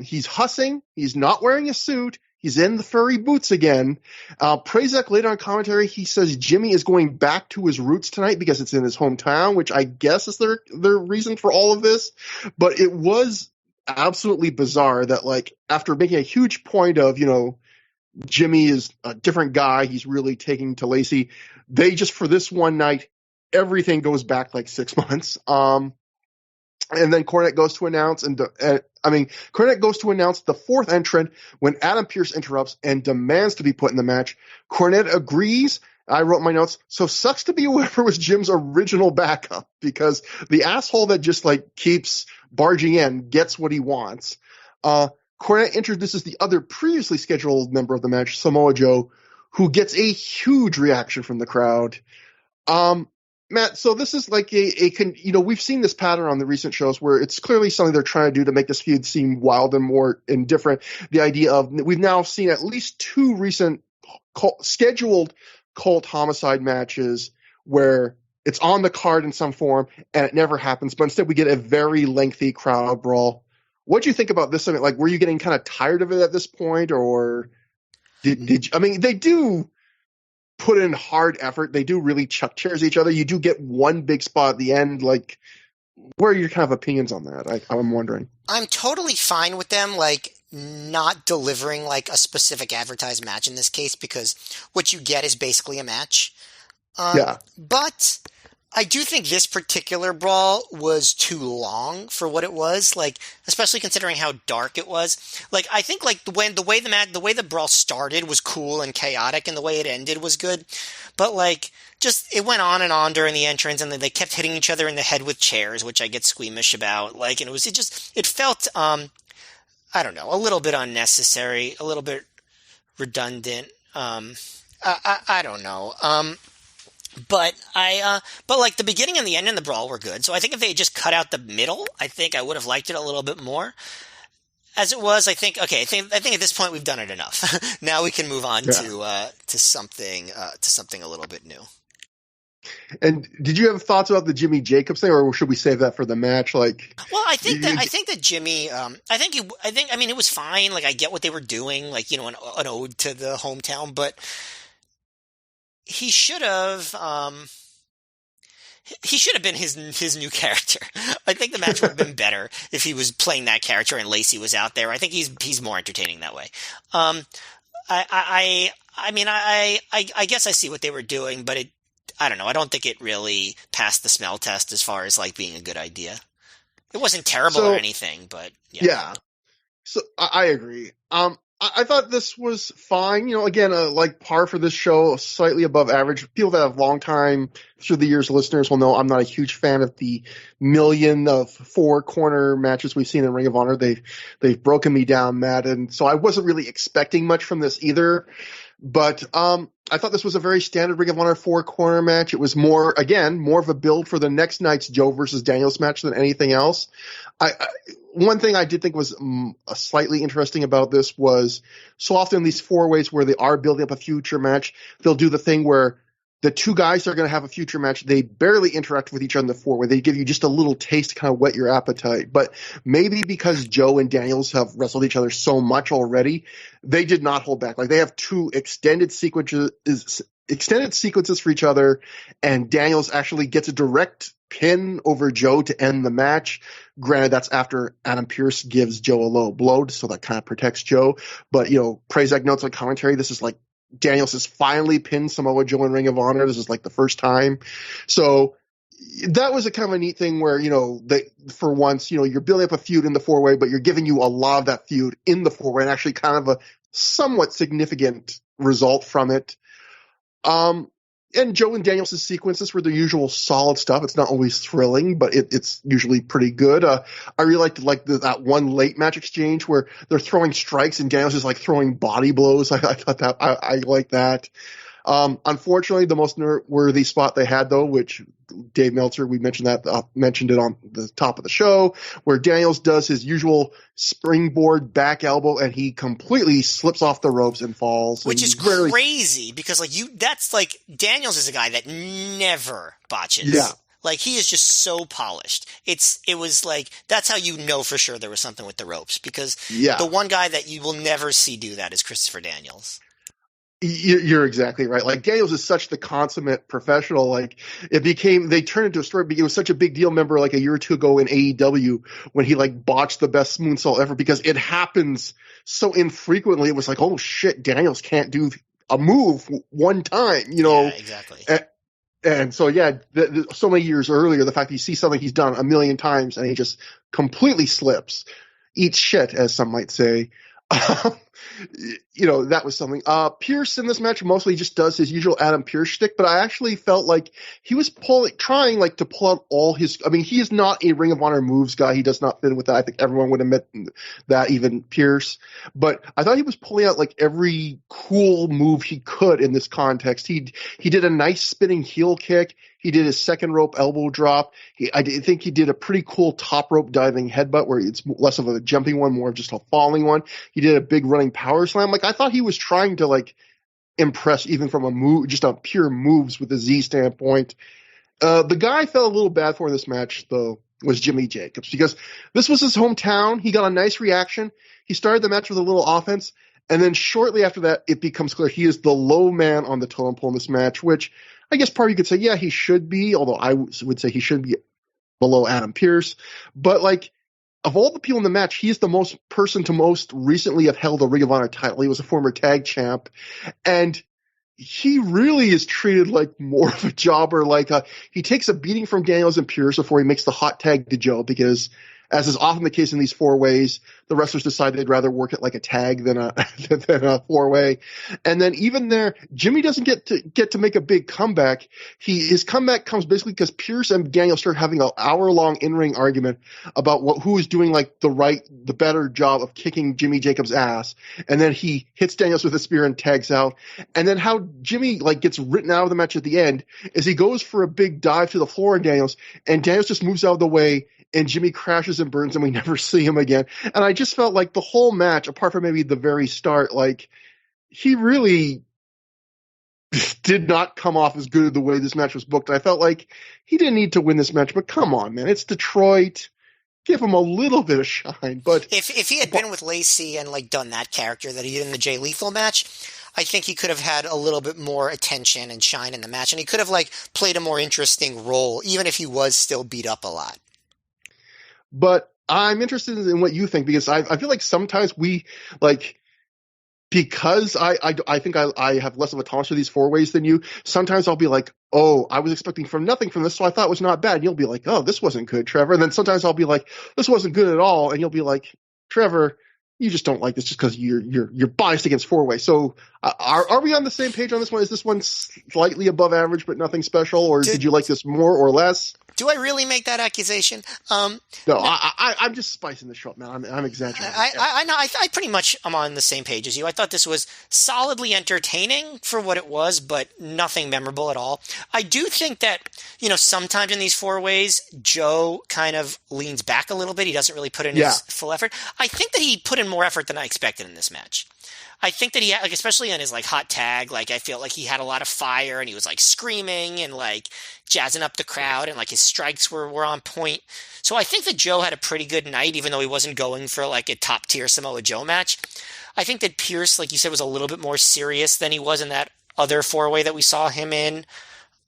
He's hussing. He's not wearing a suit. He's in the furry boots again. Prazak later on commentary, he says Jimmy is going back to his roots tonight because it's in his hometown, which I guess is their reason for all of this. But it was absolutely bizarre that, like, after making a huge point of, Jimmy is a different guy, he's really taking to Lacey, they just, for this one night, everything goes back like 6 months. And then Cornette goes to announce, Cornette goes to announce the fourth entrant when Adam Pearce interrupts and demands to be put in the match. Cornette agrees. I wrote in my notes, so sucks to be whoever was Jim's original backup, because the asshole that just like keeps barging in gets what he wants. Cornette introduces the other previously scheduled member of the match, Samoa Joe, who gets a huge reaction from the crowd. Matt, so this is like we've seen this pattern on the recent shows where it's clearly something they're trying to do to make this feud seem wild and more and different. The idea of, we've now seen at least 2 recent scheduled cult homicide matches where it's on the card in some form and it never happens, but instead we get a very lengthy crowd brawl. What do you think about this? I mean, like, were you getting kind of tired of it at this point, or did you, I mean, they do put in hard effort. They do really chuck chairs at each other. You do get one big spot at the end. Like, what are your kind of opinions on that? I'm wondering. I'm totally fine with them, like, not delivering like a specific advertised match in this case, because what you get is basically a match. Yeah. But I do think this particular brawl was too long for what it was, like, especially considering how dark it was. Like, I think like the way the brawl started was cool and chaotic, and the way it ended was good. But like, just it went on and on during the entrance, and then they kept hitting each other in the head with chairs, which I get squeamish about. Like, and it felt I don't know, a little bit unnecessary, a little bit redundant. I don't know. But like the beginning and the end and the brawl were good. So I think if they had just cut out the middle, I think I would have liked it a little bit more. As it was, I think at this point we've done it enough. Now we can move on to something a little bit new. And did you have thoughts about the Jimmy Jacobs thing, or should we save that for the match? Like, well, I think that Jimmy, I mean, it was fine. Like, I get what they were doing, like, an ode to the hometown, but he should have been his new character. I think the match would have been better if he was playing that character and Lacey was out there. I think he's more entertaining that way. I mean, I guess I see what they were doing, but I don't know. I don't think it really passed the smell test as far as like being a good idea. It wasn't terrible or anything, but yeah. Yeah. So I agree. I thought this was fine. Again, like par for this show, slightly above average. People that have long time through the years listeners will know I'm not a huge fan of the million of 4 corner matches we've seen in Ring of Honor. They've broken me down, Matt, and so I wasn't really expecting much from this either. But I thought this was a very standard Ring of Honor 4 corner match. It was more of a build for the next night's Joe versus Daniels match than anything else. One thing I did think was slightly interesting about this was, so often these 4-ways where they are building up a future match, they'll do the thing where the 2 guys that are going to have a future match, they barely interact with each other in the 4-way. They give you just a little taste to kind of whet your appetite. But maybe because Joe and Daniels have wrestled each other so much already, they did not hold back. Like, they have 2 extended sequences for each other, and Daniels actually gets a direct pin over Joe to end the match. Granted, that's after Adam Pearce gives Joe a low blow, so that kind of protects Joe. But, Prazak notes on commentary, this is like Daniels has finally pinned Samoa Joe in Ring of Honor. This is like the first time. So that was a kind of a neat thing where, they, for once, you're building up a feud in the 4-way, but you're giving you a lot of that feud in the 4-way, and actually kind of a somewhat significant result from it. And Joe and Daniels' sequences were the usual solid stuff. It's not always thrilling, but it's usually pretty good. I really liked that one late match exchange where they're throwing strikes and Daniels is like throwing body blows. I thought that I like that. Unfortunately, the most noteworthy spot they had, though, which Dave Meltzer, we mentioned it on the top of the show, where Daniels does his usual springboard back elbow and he completely slips off the ropes and falls. Which is crazy because that's Daniels is a guy that never botches. Yeah. Like he is just so polished. It was like that's how you know for sure there was something with the ropes because the Yeah. one guy that you will never see do that is Christopher Daniels. You're exactly right. Like Daniels is such the consummate professional. Like they turned into a story. It was such a big deal. Remember, like a year or two ago in AEW when he like botched the best moonsault ever because it happens so infrequently. It was like, oh shit, Daniels can't do a move one time, Yeah, exactly. And so yeah, so many years earlier, the fact that you see something he's done a million times and he just completely slips, eats shit, as some might say. That was something. Pierce in this match mostly just does his usual Adam Pierce shtick, but I actually felt like he was trying like to pull out all his. I mean, he is not a Ring of Honor moves guy. He does not fit in with that. I think everyone would admit that, even Pierce. But I thought he was pulling out like every cool move he could in this context. He did a nice spinning heel kick. He did his second rope elbow drop. I think he did a pretty cool top rope diving headbutt where it's less of a jumping one, more of just a falling one. He did a big running power slam. Like I thought he was trying to like impress even from a move, just on pure moves with a Z standpoint. The guy I felt a little bad for in this match though was Jimmy Jacobs because this was his hometown. He got a nice reaction. He started the match with a little offense. And then shortly after that, it becomes clear he is the low man on the totem pole in this match, which I guess part of you could say, yeah, he should be, although I would say he should be below Adam Pierce. But like, of all the people in the match, he is the most person to most recently have held a Ring of Honor title. He was a former tag champ. And he really is treated like more of a jobber. Like he takes a beating from Daniels and Pierce before he makes the hot tag to Joe because, as is often the case in these four ways, the wrestlers decide they'd rather work it like a tag than a than a four way. And then even there, Jimmy doesn't get to make a big comeback. His comeback comes basically because Pierce and Daniel start having an hour-long in-ring argument about who is doing like the better job of kicking Jimmy Jacobs' ass. And then he hits Daniels with a spear and tags out. And then how Jimmy like gets written out of the match at the end is he goes for a big dive to the floor on Daniels, and Daniels just moves out of the way. And Jimmy crashes and burns and we never see him again. And I just felt like the whole match, apart from maybe the very start, like he really did not come off as good the way this match was booked. I felt like he didn't need to win this match, but come on, man. It's Detroit. Give him a little bit of shine. But if he had been with Lacey and like done that character that he did in the Jay Lethal match, I think he could have had a little bit more attention and shine in the match. And he could have like played a more interesting role, even if he was still beat up a lot. But I'm interested in what you think because I feel like sometimes we like because I think I have less of a tolerance for these four ways than you. Sometimes I'll be like, oh, I was expecting nothing from this, so I thought it was not bad. And you'll be like, oh, this wasn't good, Trevor. And then sometimes I'll be like, this wasn't good at all, and you'll be like, Trevor, you just don't like this just because you're biased against four way. So are we on the same page on this one? Is this one slightly above average but nothing special, or did you like this more or less? Do I really make that accusation? No, I'm just spicing the show up, man. I'm exaggerating. I know. I pretty much am on the same page as you. I thought this was solidly entertaining for what it was, but nothing memorable at all. I do think that, sometimes in these four ways, Joe kind of leans back a little bit. He doesn't really put in his full effort. I think that he put in more effort than I expected in this match. I think that he had, like, especially on his like hot tag, like I feel like he had a lot of fire and he was like screaming and like jazzing up the crowd and like his strikes were on point. So I think that Joe had a pretty good night, even though he wasn't going for like a top tier Samoa Joe match. I think that Pierce, like you said, was a little bit more serious than he was in that other four way that we saw him in.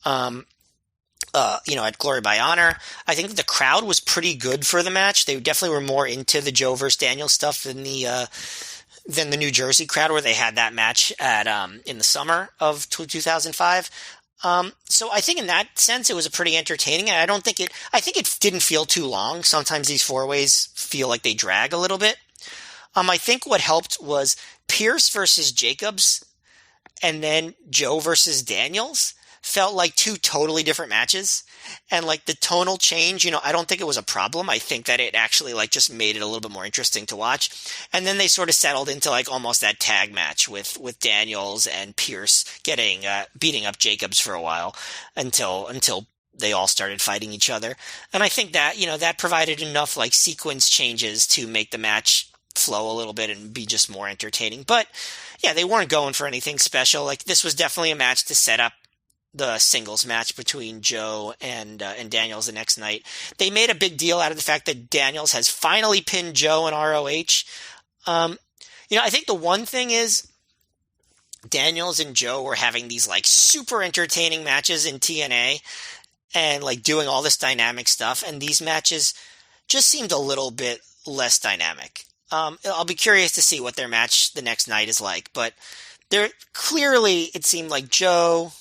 At Glory by Honor. I think that the crowd was pretty good for the match. They definitely were more into the Joe versus Daniel stuff than the New Jersey crowd where they had that match at in the summer of 2005. So I think in that sense it was a pretty entertaining. And I think it didn't feel too long. Sometimes these four ways feel like they drag a little bit. I think what helped was Pierce versus Jacobs and then Joe versus Daniels felt like two totally different matches. And like the tonal change, I don't think it was a problem. I think that it actually like just made it a little bit more interesting to watch. And then they sort of settled into like almost that tag match with Daniels and Pierce getting beating up Jacobs for a while until they all started fighting each other. And I think that, that provided enough like sequence changes to make the match flow a little bit and be just more entertaining. But yeah, they weren't going for anything special. Like this was definitely a match to set up the singles match between Joe and Daniels the next night. They made a big deal out of the fact that Daniels has finally pinned Joe in ROH. I think the one thing is Daniels and Joe were having these like super entertaining matches in TNA and like doing all this dynamic stuff, and these matches just seemed a little bit less dynamic. I'll be curious to see what their match the next night is like, but there clearly it seemed like Joe,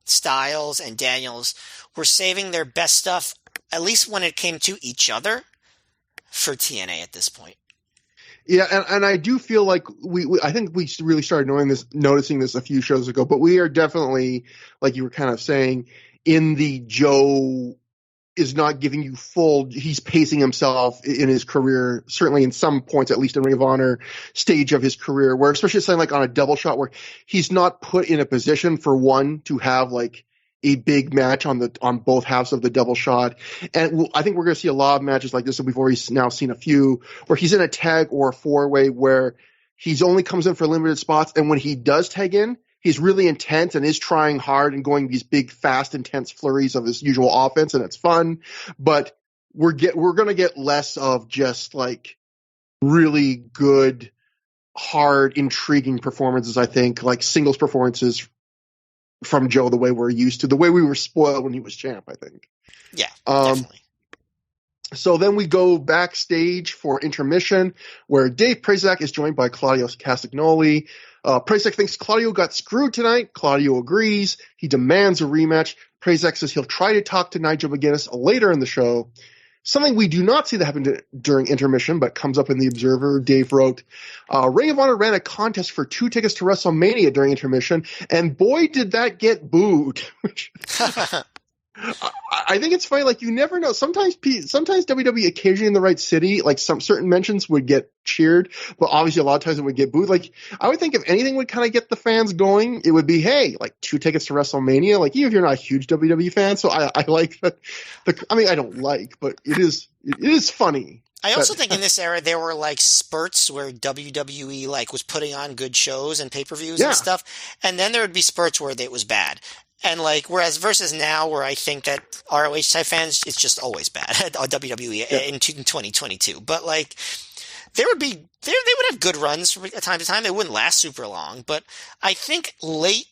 Styles, and Daniels were saving their best stuff, at least when it came to each other, for TNA at this point. Yeah, and I do feel like I think we really started noticing this a few shows ago, but we are definitely, like you were kind of saying, in the Joe is not giving you he's pacing himself in his career, certainly in some points, at least in Ring of Honor stage of his career, where especially something like on a double shot where he's not put in a position for one to have like a big match on both halves of the double shot. And I think we're going to see a lot of matches like this, and we've already now seen a few where he's in a tag or a four-way where he's only comes in for limited spots, and when he does tag in, he's really intense and is trying hard and going these big, fast, intense flurries of his usual offense, and it's fun. But we're going to get less of just like really good, hard, intriguing performances, I think, like singles performances from Joe the way we're used to, the way we were spoiled when he was champ, I think. Yeah, definitely. So then we go backstage for intermission, where Dave Prazak is joined by Claudio Castagnoli. Prazak thinks Claudio got screwed tonight. Claudio agrees. He demands a rematch. Prazak says he'll try to talk to Nigel McGuinness later in the show. Something we do not see that happen during intermission, but comes up in The Observer. Dave wrote, Ring of Honor ran a contest for 2 tickets to WrestleMania during intermission, and boy, did that get booed. I think it's funny. Like, you never know. Sometimes WWE occasionally in the right city, like some certain mentions would get cheered, but obviously a lot of times it would get booed. Like, I would think if anything would kind of get the fans going, it would be, hey, like 2 tickets to WrestleMania. Like, even if you're not a huge WWE fan, so I like that. I mean, I don't like, but it is funny. I also think in this era there were like spurts where WWE like was putting on good shows and pay-per-views and stuff, and then there would be spurts where it was bad. And like, whereas versus now, where I think that ROH type fans, it's just always bad on WWE in 2022. But like, they would have good runs from time to time. They wouldn't last super long, but I think late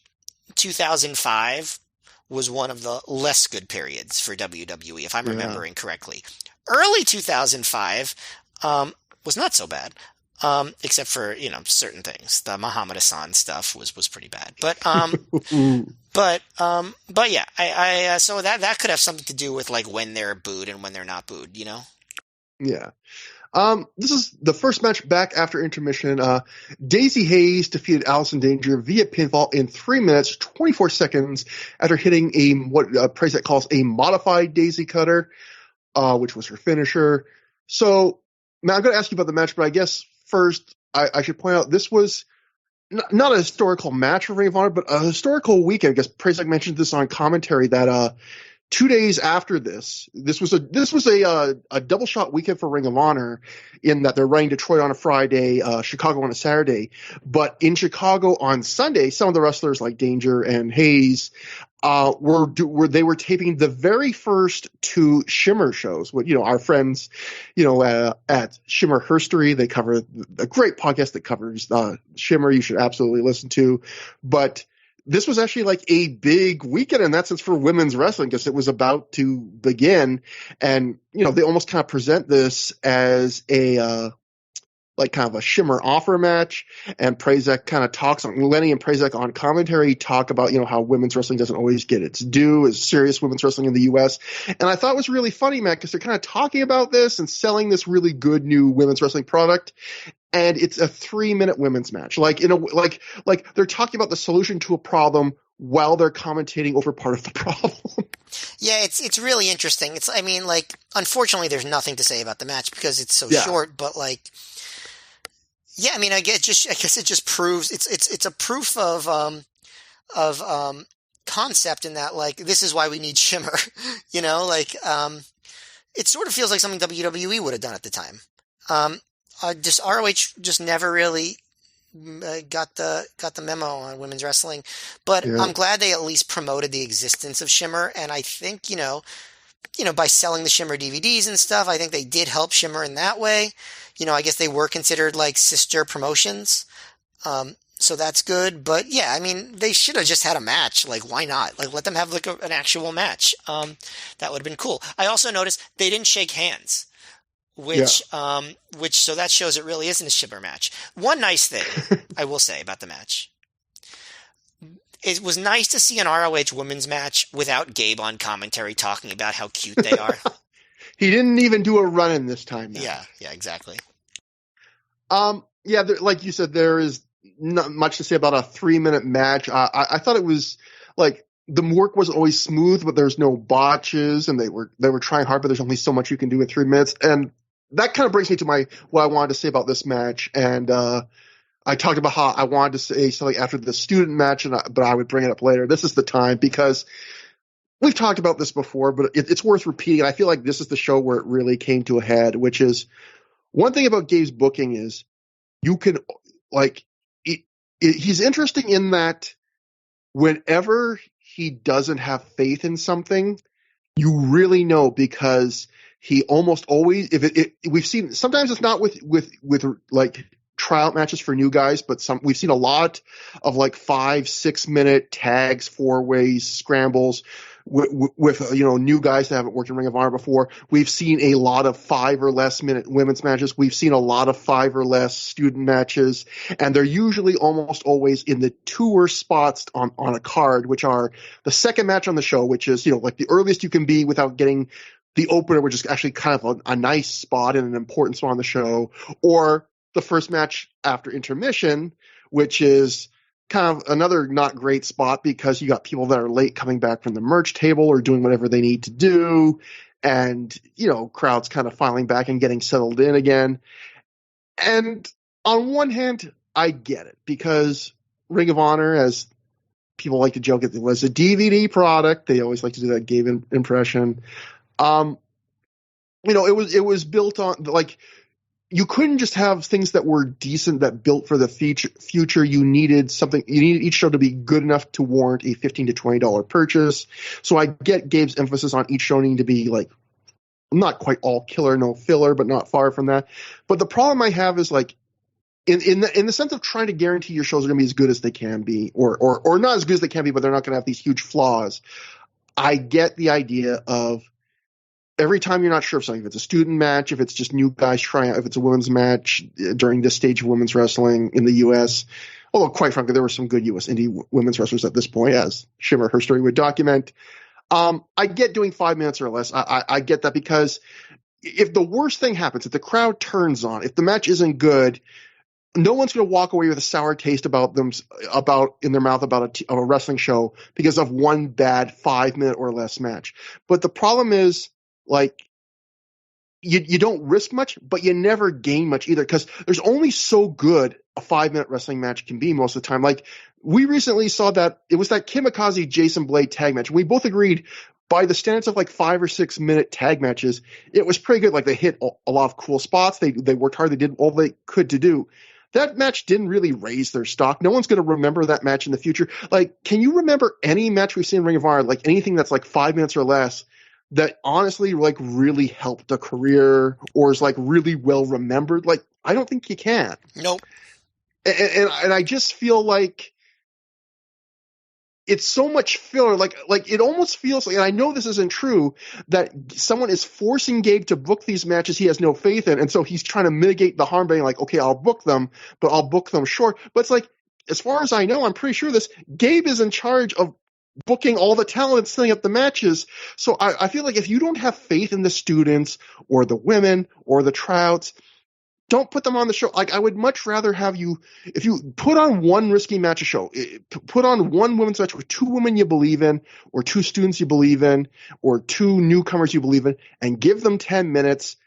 2005 was one of the less good periods for WWE, if I'm remembering correctly. Early 2005 was not so bad. Except for, certain things. The Muhammad Hassan stuff was pretty bad. But yeah, I so that could have something to do with like when they're booed and when they're not booed, Yeah. This is the first match back after intermission. Daisy Hayes defeated Allison Danger via pinfall in 3 minutes, 24 seconds after hitting what Prazak calls a modified Daisy Cutter, which was her finisher. So, now I'm going to ask you about the match, but I guess first, I should point out this was not a historical match for Ring of Honor, but a historical weekend. I guess Prazak mentioned this on commentary that 2 days after this was a double shot weekend for Ring of Honor, in that they're running Detroit on a Friday, Chicago on a Saturday. But in Chicago on Sunday, some of the wrestlers like Danger and Hayes were taping the very first 2 Shimmer shows with, our friends, at Shimmer Herstory. They cover a great podcast that covers Shimmer. You should absolutely listen to. But this was actually like a big weekend in that sense for women's wrestling, because it was about to begin. And, they almost kind of present this as a, like kind of a Shimmer offer match, and Prazak kind of talks on Lenny and Prazak on commentary talk about, how women's wrestling doesn't always get its due as serious women's wrestling in the U.S. And I thought it was really funny, Matt, because they're kind of talking about this and selling this really good new women's wrestling product. And it's a 3-minute women's match. Like, like they're talking about the solution to a problem while they're commentating over part of the problem. Yeah, it's really interesting. Unfortunately, there's nothing to say about the match because it's so short, but like, yeah, I mean, I guess it just proves it's a proof of concept in that, like, this is why we need Shimmer, it sort of feels like something WWE would have done at the time. Just ROH just never really got the memo on women's wrestling. But Yeah. I'm glad they at least promoted the existence of Shimmer, and I think by selling the Shimmer DVDs and stuff, I think they did help Shimmer in that way. I guess they were considered like sister promotions. So that's good. But yeah, I mean, they should have just had a match. Like, why not? Like, let them have like an actual match. That would have been cool. I also noticed they didn't shake hands, Yeah. which so that shows it really isn't a Shimmer match. One nice thing I will say about the match. It was nice to see an ROH women's match without Gabe on commentary talking about how cute they are. He didn't even do a run-in this time now. Yeah, exactly. Yeah, like you said, there is not much to say about a 3-minute match. I thought it was like the work was always smooth, but there's no botches, and they were trying hard, but there's only so much you can do in 3 minutes. And that kind of brings me to what I wanted to say about this match. And I talked about how I wanted to say something after the student match, but I would bring it up later. This is the time because we've talked about this before, but it's worth repeating. And I feel like this is the show where it really came to a head, which is one thing about Gabe's booking is you can he's interesting in that whenever he doesn't have faith in something, you really know because he almost always we've seen sometimes it's not with like tryout matches for new guys, but we've seen a lot of like 5-6 minute tags, 4-ways, scrambles with new guys that haven't worked in Ring of Honor before. We've seen a lot of 5 or less minute women's matches. We've seen a lot of 5 or less student matches, and they're usually almost always in the tour spots on a card, which are the second match on the show, which is like the earliest you can be without getting the opener, which is actually kind of a nice spot and an important spot on the show, or the first match after intermission, which is kind of another not great spot because you got people that are late coming back from the merch table or doing whatever they need to do, and crowds kind of filing back and getting settled in again. And on one hand, I get it because Ring of Honor, as people like to joke, it was a DVD product. They always like to do that Gabe impression. It was built on like. You couldn't just have things that were decent that built for the future. You needed each show to be good enough to warrant a $15 to $20 purchase. So I get Gabe's emphasis on each show needing to be like, not quite all killer, no filler, but not far from that. But the problem I have is like, in the sense of trying to guarantee your shows are going to be as good as they can be, or not as good as they can be, but they're not going to have these huge flaws. I get the idea of, every time you're not sure of something, if it's a student match, if it's just new guys trying out, if it's a women's match during this stage of women's wrestling in the U.S., although quite frankly, there were some good U.S. indie women's wrestlers at this point, as Shimmer, her story would document. I get doing 5 minutes or less. I get that because if the worst thing happens, if the crowd turns on, if the match isn't good, no one's going to walk away with a sour taste in their mouth about a wrestling show because of one bad 5 minute or less match. But the problem is, like, you don't risk much, but you never gain much either because there's only so good a 5 minute wrestling match can be most of the time. Like, we recently saw that it was that Kimikaze Jason Blade tag match. We both agreed by the standards of like 5 or 6 minute tag matches, it was pretty good. Like, they hit a lot of cool spots. They worked hard. They did all they could to do. That match didn't really raise their stock. No one's going to remember that match in the future. Like, can you remember any match we've seen in Ring of Honor, like anything that's like 5 minutes or less, that honestly like really helped a career or is like really well remembered? Like, I don't think you can. Nope. And I just feel like it's so much filler. Like it almost feels like, and I know this isn't true, that someone is forcing Gabe to book these matches he has no faith in, and so he's trying to mitigate the harm by like, okay, I'll book them, but I'll book them short. But it's like, as far as I know, I'm pretty sure Gabe is in charge of booking all the talent and setting up the matches. So I feel like if you don't have faith in the students or the women or the tryouts, don't put them on the show. Like, I would much rather have you, if you put on one risky match a show, put on one women's match with 2 women you believe in, or 2 students you believe in, or 2 newcomers you believe in, and give them 10 minutes.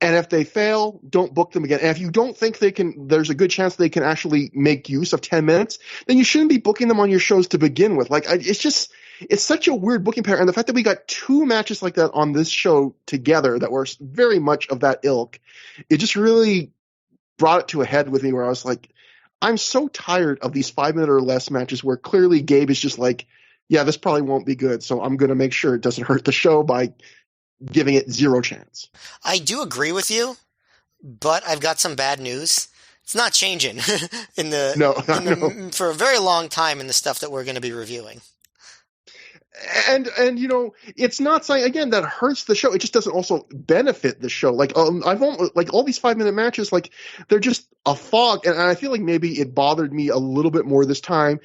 And if they fail, don't book them again. And if you don't think there's a good chance they can actually make use of 10 minutes, then you shouldn't be booking them on your shows to begin with. Like, it's such a weird booking pattern. And the fact that we got 2 matches like that on this show together that were very much of that ilk, it just really brought it to a head with me where I was like, I'm so tired of these 5-minute or less matches where clearly Gabe is just like, yeah, this probably won't be good, so I'm going to make sure it doesn't hurt the show by giving it zero chance. I do agree with you, but I've got some bad news. It's not changing No, no. for a very long time in the stuff that we're going to be reviewing. And it's not saying again that hurts the show. It just doesn't also benefit the show. Like I've almost, like all these 5-minute matches, like they're just a fog. And I feel like maybe it bothered me a little bit more this time.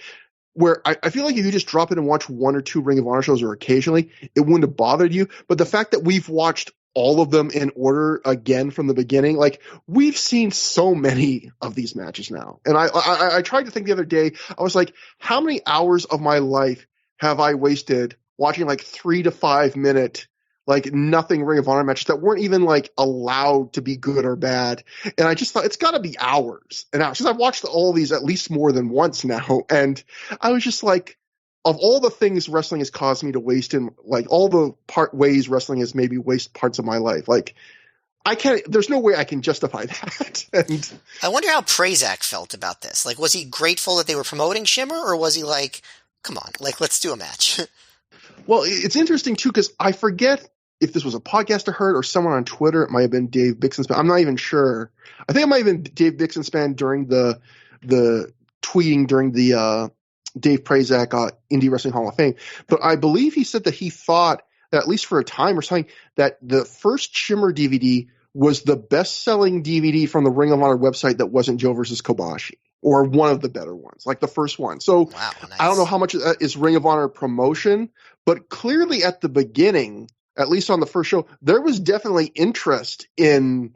Where I feel like if you just drop in and watch one or two Ring of Honor shows or occasionally, it wouldn't have bothered you. But the fact that we've watched all of them in order again from the beginning, like we've seen so many of these matches now. And I tried to think the other day, I was like, how many hours of my life have I wasted watching like 3 to 5 minute, like nothing Ring of Honor matches that weren't even like allowed to be good or bad. And I just thought it's got to be hours and hours because I've watched all these at least more than once now. And I was just like, of all the things wrestling has caused me to waste in, like all the ways wrestling has maybe waste parts of my life, like I can't, there's no way I can justify that. And I wonder how Prazak felt about this. Like, was he grateful that they were promoting Shimmer, or was he like, come on, like, let's do a match? Well, it's interesting too, because I forget if this was a podcast I heard or someone on Twitter. It might have been Dave Bixenspan. I'm not even sure. I think it might have been Dave Bixenspan during the tweeting during the Dave Prazak Indie Wrestling Hall of Fame. But I believe he said that he thought that at least for a time or something that the first Shimmer DVD was the best-selling DVD from the Ring of Honor website that wasn't Joe versus Kobashi, or one of the better ones, like the first one. So wow, nice. I don't know how much of that is Ring of Honor promotion, but clearly at the beginning, at least on the first show, there was definitely interest in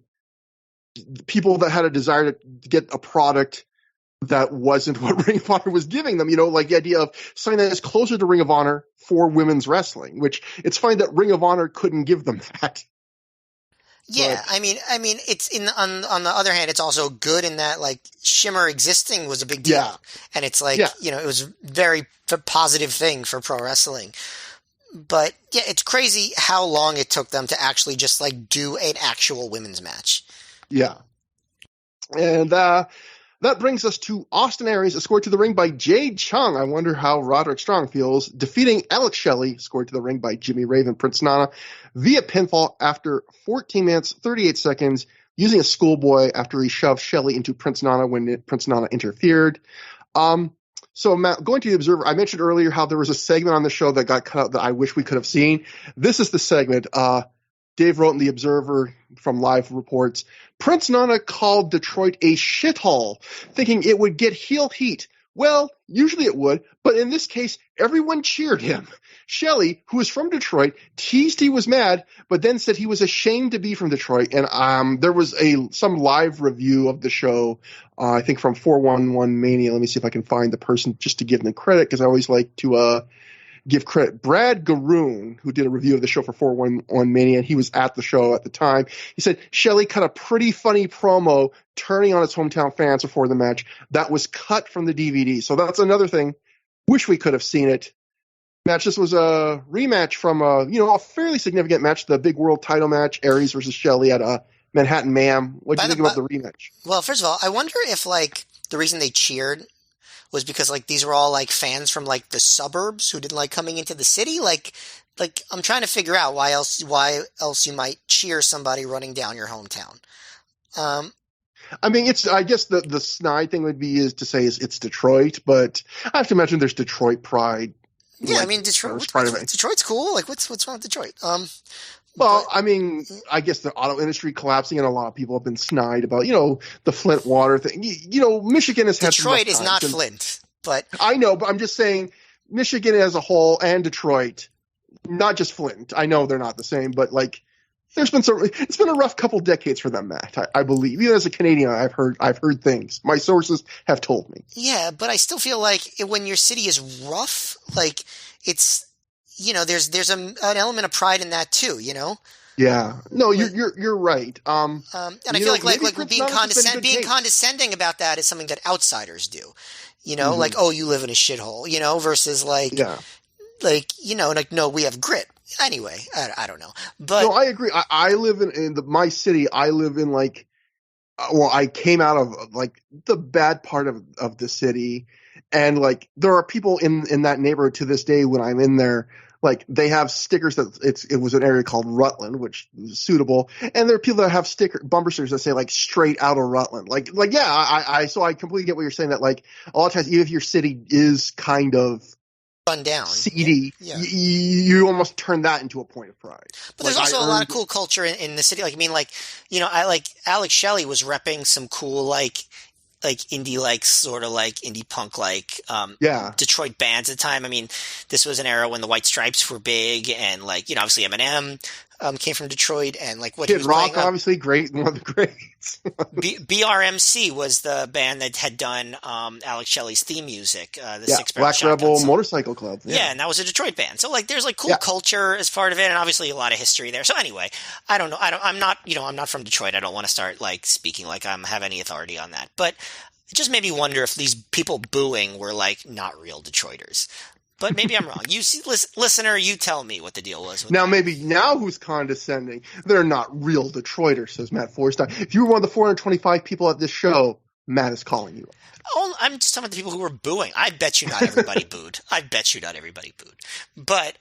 people that had a desire to get a product that wasn't what Ring of Honor was giving them, like the idea of something that is closer to Ring of Honor for women's wrestling, which it's fine that Ring of Honor couldn't give them that. Yeah, but, I mean, it's on the other hand, it's also good in that like Shimmer existing was a big deal, and it's like it was a very positive thing for pro wrestling. But yeah, it's crazy how long it took them to actually just like do an actual women's match. Yeah, and that brings us to Austin Aries, escorted to the ring by Jade Chung. I wonder how Roderick Strong feels defeating Alex Shelley, escorted to the ring by Jimmy Raven Prince Nana via pinfall after 14 minutes, 38 seconds, using a schoolboy after he shoved Shelley into Prince Nana when Prince Nana interfered. So, Matt, going to the Observer, I mentioned earlier how there was a segment on the show that got cut out that I wish we could have seen. This is the segment. Dave wrote in the Observer from Live Reports, Prince Nana called Detroit a shithole, thinking it would get heel heat. Well, usually it would, but in this case, everyone cheered him. Shelley, who is from Detroit, teased he was mad, but then said he was ashamed to be from Detroit. And there was some live review of the show, I think from 411 Mania. Let me see if I can find the person just to give them credit, because I always like to give credit. Brad Garoon, who did a review of the show for 411 Mania, and he was at the show at the time. He said Shelley cut a pretty funny promo turning on its hometown fans before the match. That was cut from the DVD. So that's another thing. Wish we could have seen it. Match. This was a rematch from a fairly significant match, the big world title match, Aries versus Shelley at Manhattan Mayhem. What do you think about the rematch? Well, first of all, I wonder if like the reason they cheered was because like these were all like fans from like the suburbs who didn't like coming into the city. Like I'm trying to figure out why else you might cheer somebody running down your hometown. I mean, I guess the snide thing would be it's Detroit, but I have to imagine there's Detroit pride. Yeah, like, I mean Detroit's cool. Like what's wrong with Detroit? Well, I mean, I guess the auto industry collapsing, and a lot of people have been snide about, the Flint water thing. Michigan has had Detroit is not Flint, but I know, but I'm just saying Michigan as a whole and Detroit, not just Flint. I know they're not the same, but like it's been a rough couple decades for them, Matt. I believe. Even as a Canadian, I've heard things. My sources have told me. Yeah, but I still feel like when your city is rough, like it's. There's an element of pride in that too, Yeah. No, you're right. And I feel like being condescending about that is something that outsiders do. Like, oh, you live in a shithole, versus like, no, we have grit. Anyway, I don't know. But no, I agree. I live in my city. I live in like well, I came out of like the bad part of the city, and like there are people in that neighborhood to this day when I'm in there. Like they have stickers that it was an area called Rutland, which is suitable, and there are people that have bumper stickers that say like straight out of Rutland. Like yeah, so I completely get what you're saying, that like a lot of times even if your city is kind of run down, seedy, yeah. You almost turn that into a point of pride. But there's also a lot of cool culture in the city. Like, I mean, like, you know, I like Alex Shelley was repping some cool, like indie, like sort of like indie punk, like, Detroit bands at the time. I mean, this was an era when the White Stripes were big, and like, you know, obviously Eminem, came from Detroit, and like what Kid he was Rock, playing, obviously great, one of the greats. BRMC was the band that had done Alex Shelley's theme music, the Six Barrel Black Shotgun Rebel song. Motorcycle Club. Yeah, and that was a Detroit band. So like, there's like cool culture as part of it, and obviously a lot of history there. So anyway, I don't know. I'm not from Detroit. I don't want to start like speaking like I have any authority on that. But it just made me wonder if these people booing were like not real Detroiters. But maybe I'm wrong. You see, listener, you tell me what the deal was. With now who's condescending? They're not real Detroiters, says Matt Forrestein. If you were one of the 425 people at this show, Matt is calling you. Oh, I'm just talking about the people who were booing. I bet you not everybody booed. But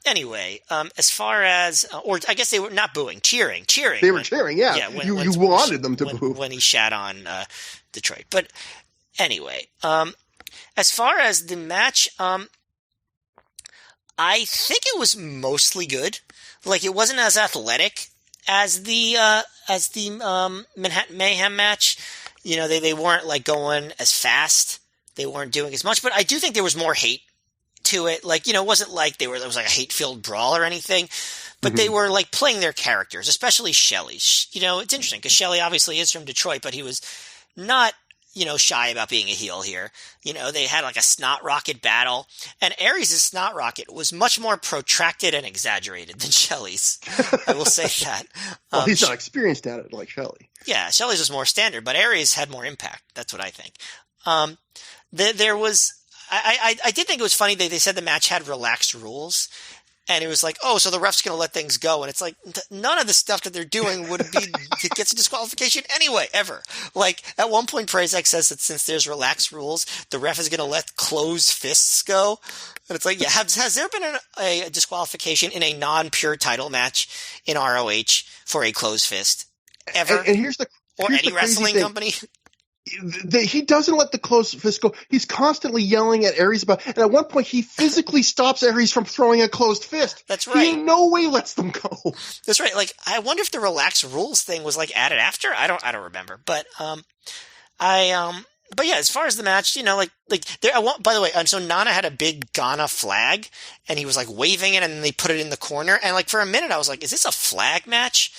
anyway, as far as, or I guess they were not booing, cheering. They were cheering, yeah. You wanted them to boo. When he shat on Detroit. But anyway, as far as the match, I think it was mostly good. Like, it wasn't as athletic as the Manhattan Mayhem match. You know, they weren't like going as fast. They weren't doing as much, but I do think there was more hate to it. Like, you know, it wasn't like there was like a hate-filled brawl or anything, but they were like playing their characters, especially Shelley. You know, it's interesting because Shelley obviously is from Detroit, but he was not, you know, shy about being a heel here. You know, they had like a snot rocket battle, and Aries' snot rocket was much more protracted and exaggerated than Shelley's. I will say that. Well, he's not experienced at it like Shelley. Yeah, Shelley's was more standard, but Aries had more impact. That's what I think. There was, I did think it was funny. They said the match had relaxed rules. And it was like, oh, so the ref's going to let things go. And it's like, none of the stuff that they're doing would be, gets a disqualification anyway, ever. Like, at one point, Prazak says that since there's relaxed rules, the ref is going to let closed fists go. And it's like, yeah, has there been a disqualification in a non-pure title match in ROH for a closed fist? Ever? And here's any wrestling company? He doesn't let the closed fist go. He's constantly yelling at Aries about, and at one point he physically stops Aries from throwing a closed fist. That's right. He in no way lets them go. That's right. Like, I wonder if the relaxed rules thing was like added after. I don't remember. But but yeah, as far as the match, you know, like there. By the way, so Nana had a big Ghana flag, and he was like waving it, and then they put it in the corner, and like for a minute I was like, is this a flag match?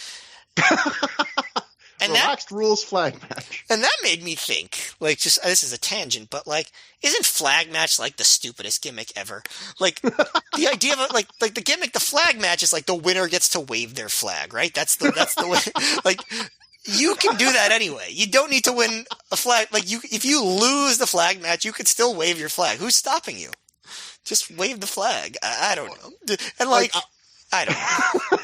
And relaxed rules flag match. And that made me think, like, just, this is a tangent, but like, isn't flag match like the stupidest gimmick ever? Like, the idea of it, like the gimmick, the flag match is like the winner gets to wave their flag, right? That's the way, like, you can do that anyway. You don't need to win a flag. Like, if you lose the flag match, you could still wave your flag. Who's stopping you? Just wave the flag. I don't know. And like I don't know.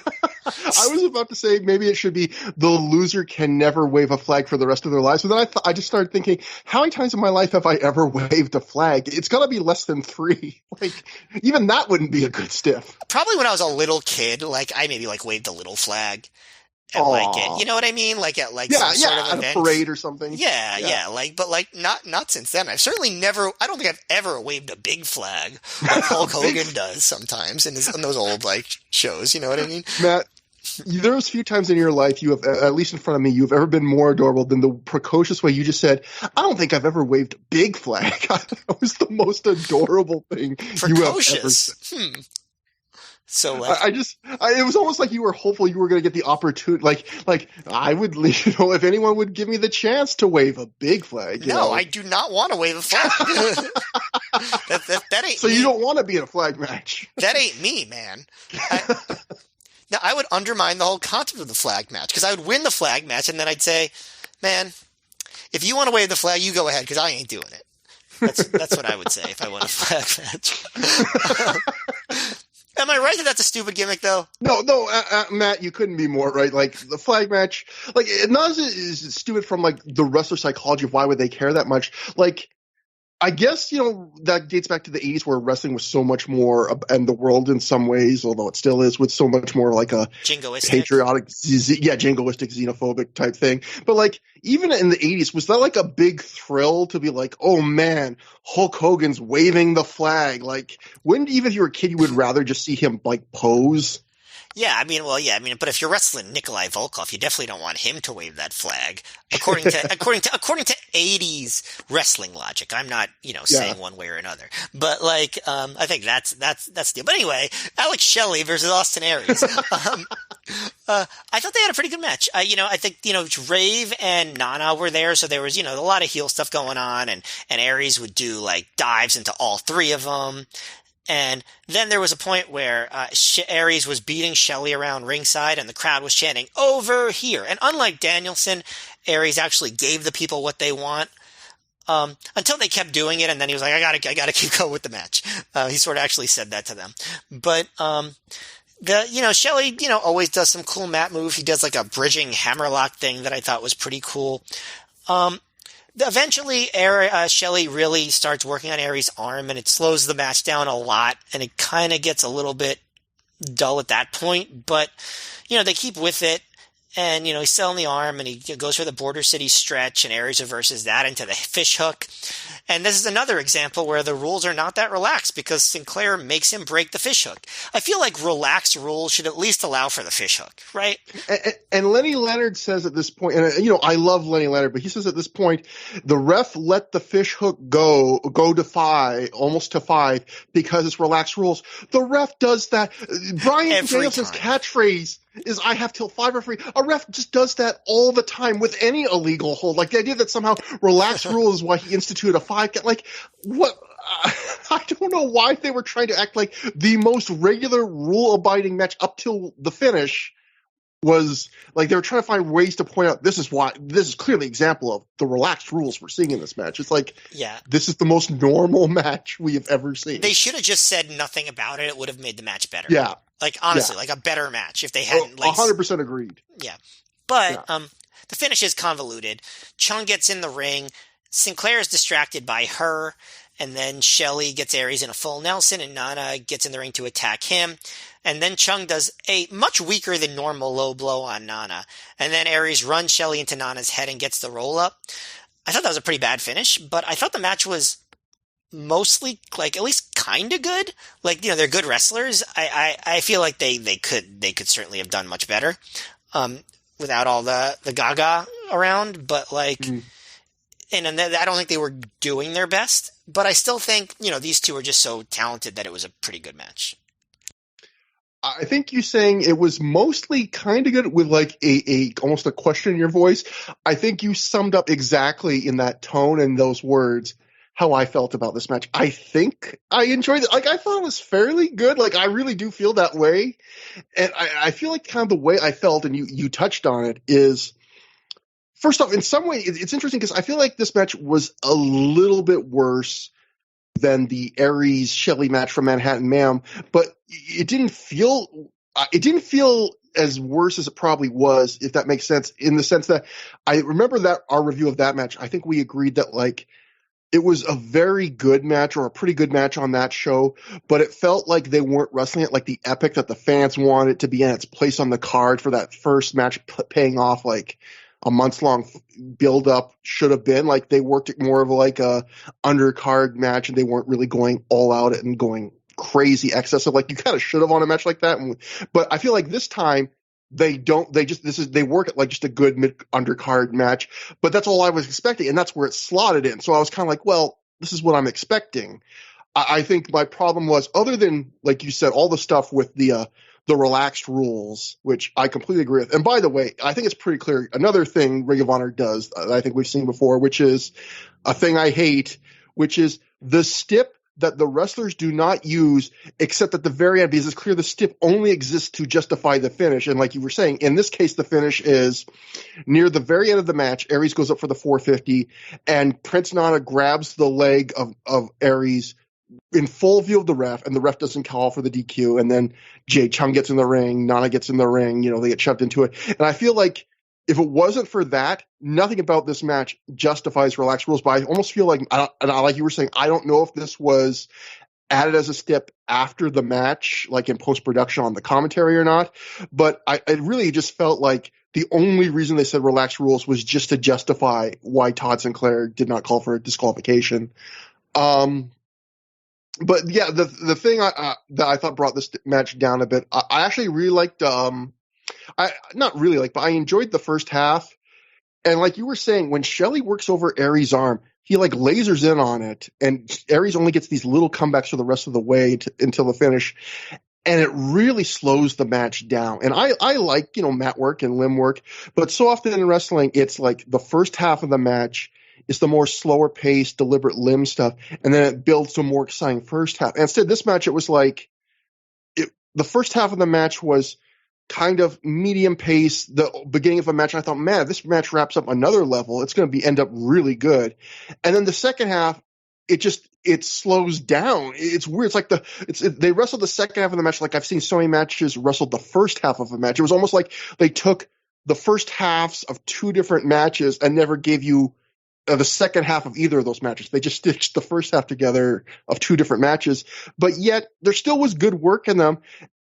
I was about to say maybe it should be the loser can never wave a flag for the rest of their lives. But then I just started thinking, how many times in my life have I ever waved a flag? It's got to be less than 3. Like, even that wouldn't be a good stiff. Probably when I was a little kid, like, I maybe like waved a little flag. At, like, you know what I mean? Like at like some sort of event. At a parade or something. Yeah. Like, but like not since then. I've certainly never. I don't think I've ever waved a big flag like Hulk Hogan does sometimes in those old like shows. You know what I mean, Matt? There's a few times in your life you have, at least in front of me, you've ever been more adorable than the precocious way you just said, I don't think I've ever waved a big flag. That was the most adorable thing you have ever said. So like, it was almost like you were hopeful you were going to get the opportunity. Like I would, you know, if anyone would give me the chance to wave a big flag. No, I do not want to wave a flag. that ain't. So me. You don't want to be in a flag match. That ain't me, man. Now, I would undermine the whole concept of the flag match because I would win the flag match and then I'd say, man, if you want to wave the flag, you go ahead because I ain't doing it. That's what I would say if I won a flag match. And I right that that's a stupid gimmick, though? No, Matt, you couldn't be more right. Like, the flag match, like, not as it is stupid from, like, the wrestler psychology of why would they care that much. Like, I guess, that dates back to the 80s where wrestling was so much more, and the world in some ways, although it still is, with so much more like a patriotic, jingoistic, xenophobic type thing. But, like, even in the 80s, was that like a big thrill to be like, oh man, Hulk Hogan's waving the flag? Like, wouldn't, even if you were a kid, you would rather just see him, like, pose? Yeah, but if you're wrestling Nikolai Volkov, you definitely don't want him to wave that flag. According to 80s wrestling logic. I'm not, saying one way or another. But like, I think that's the deal. But anyway, Alex Shelley versus Austin Aries. I thought they had a pretty good match. I think, Rave and Nana were there, so there was, a lot of heel stuff going on, and Aries would do like dives into all three of them. And then there was a point where Aries was beating Shelley around ringside, and the crowd was chanting, "Over here!" And unlike Danielson, Aries actually gave the people what they want, until they kept doing it, and then he was like, I gotta keep going with the match. He sort of actually said that to them. But Shelley, always does some cool mat moves. He does like a bridging hammerlock thing that I thought was pretty cool. Eventually, Shelley really starts working on Aries' arm, and it slows the match down a lot, and it kind of gets a little bit dull at that point. But, they keep with it, and, he's selling the arm, and he goes for the Border City stretch, and Aries reverses that into the fish hook. And this is another example where the rules are not that relaxed, because Sinclair makes him break the fish hook. I feel like relaxed rules should at least allow for the fish hook, right? And Lenny Leonard says at this point, and I love Lenny Leonard, but he says at this point, the ref let the fish hook go to 5, almost to 5, because it's relaxed rules. The ref does that. Brian Danielson's catchphrase is, I have till 5 referee. A ref just does that all the time with any illegal hold. Like, the idea that somehow relaxed rules is why he instituted a 5 count. Like, what? I don't know why they were trying to act like the most regular rule-abiding match up till the finish was, like, they were trying to find ways to point out, this is clearly an example of the relaxed rules we're seeing in this match. It's like, this is the most normal match we have ever seen. They should have just said nothing about it. It would have made the match better. Yeah. Like, honestly, like a better match if they hadn't. 100% agreed. Yeah. But the finish is convoluted. Chung gets in the ring. Sinclair is distracted by her. And then Shelley gets Aries in a full Nelson, and Nana gets in the ring to attack him. And then Chung does a much weaker than normal low blow on Nana. And then Aries runs Shelley into Nana's head and gets the roll up. I thought that was a pretty bad finish, but I thought the match was mostly, like, at least kind of good. Like, they're good wrestlers. I feel like they could certainly have done much better without all the gaga around, but like, and I don't think they were doing their best, but I still think, these two are just so talented that it was a pretty good match. I think you saying it was mostly kind of good with like a almost a question in your voice. I think you summed up exactly in that tone and those words how I felt about this match. I think I enjoyed it. Like, I thought it was fairly good. Like, I really do feel that way. And I feel like kind of the way I felt, and you touched on it, is, first off, in some way, it's interesting because I feel like this match was a little bit worse than the Aries Shelley match from Manhattan Ma'am, but it didn't feel as worse as it probably was, if that makes sense, in the sense that I remember that our review of that match, I think we agreed that, like, it was a very good match, or a pretty good match on that show, but it felt like they weren't wrestling it like the epic that the fans wanted to be in its place on the card for that first match, paying off like a months-long build-up should have been. Like, they worked it more of like a undercard match, and they weren't really going all out and going crazy excessive like you kind of should have on a match like that. But I feel like this time they work it like just a good undercard match, but that's all I was expecting, and that's where it slotted in. So I was kind of like, well, this is what I'm expecting. I think my problem was, other than, like you said, all the stuff with the relaxed rules, which I completely agree with. And by the way, I think it's pretty clear. Another thing Ring of Honor does that I think we've seen before, which is a thing I hate, which is the stip that the wrestlers do not use, except at the very end, because it's clear the stip only exists to justify the finish. And like you were saying, in this case, the finish is near the very end of the match. Aries goes up for the 450, and Prince Nana grabs the leg of Aries in full view of the ref, and the ref doesn't call for the DQ, and then Jay Chung gets in the ring, Nana gets in the ring, they get shoved into it. And I feel like if it wasn't for that, nothing about this match justifies relaxed rules. But I almost feel like, like you were saying, I don't know if this was added as a step after the match, like in post-production on the commentary or not. But I really just felt like the only reason they said relaxed rules was just to justify why Todd Sinclair did not call for a disqualification. But yeah, the thing that I thought brought this match down a bit, I actually really liked, not really like, but I enjoyed the first half. And like you were saying, when Shelley works over Aries' arm, he like lasers in on it, and Aries only gets these little comebacks for the rest of the way until the finish. And it really slows the match down. And I like, mat work and limb work, but so often in wrestling, it's like the first half of the match is the more slower paced, deliberate limb stuff, and then it builds to a more exciting first half. And instead, this match, it was like the first half of the match was kind of medium pace. The beginning of a match, I thought, man, this match wraps up another level. It's going to end up really good. And then the second half, it slows down. It's weird. It's like they wrestled the second half of the match like I've seen so many matches wrestled the first half of a match. It was almost like they took the first halves of two different matches and never gave you the second half of either of those matches. They just stitched the first half together of two different matches, but yet there still was good work in them.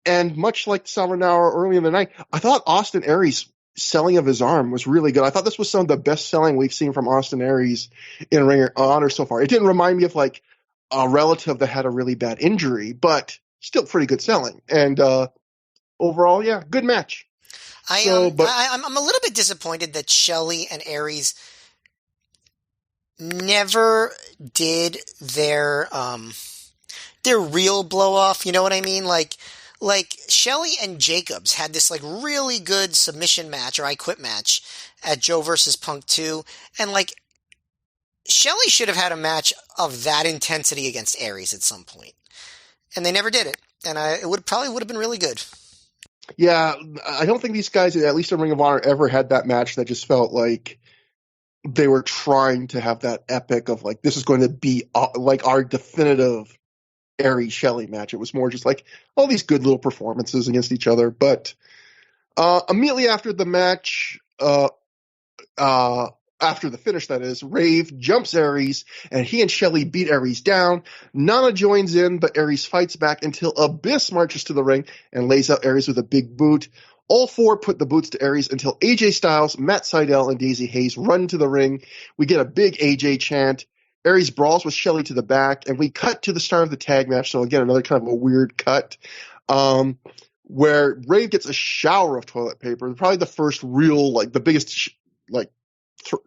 And much like Salvador early in the night, I thought Austin Aries' selling of his arm was really good. I thought this was some of the best selling we've seen from Austin Aries in Ring of Honor so far. It didn't remind me of like a relative that had a really bad injury, but still pretty good selling. And overall, yeah, good match. I'm a little bit disappointed that Shelley and Aries never did their real blow off. You know what I mean? Like Shelley and Jacobs had this like really good submission match or I Quit match at Joe versus Punk 2. And like Shelley should have had a match of that intensity against Aries at some point. And they never did it. And it probably would have been really good. Yeah, I don't think these guys, at least in Ring of Honor, ever had that match that just felt like they were trying to have that epic of like, this is going to be like our definitive Aries Shelley match. It was more just like all these good little performances against each other. But immediately after the match, after the finish, that is, Rave jumps Aries, and he and Shelley beat Aries down. Nana joins in, but Aries fights back until Abyss marches to the ring and lays out Aries with a big boot. All four put the boots to Aries until AJ Styles, Matt Sydal, and Daisy Hayes run to the ring. We get a big AJ chant. Aries brawls with Shelley to the back, and we cut to the start of the tag match. So again, another kind of a weird cut, where Rave gets a shower of toilet paper. Probably the first real, like the biggest,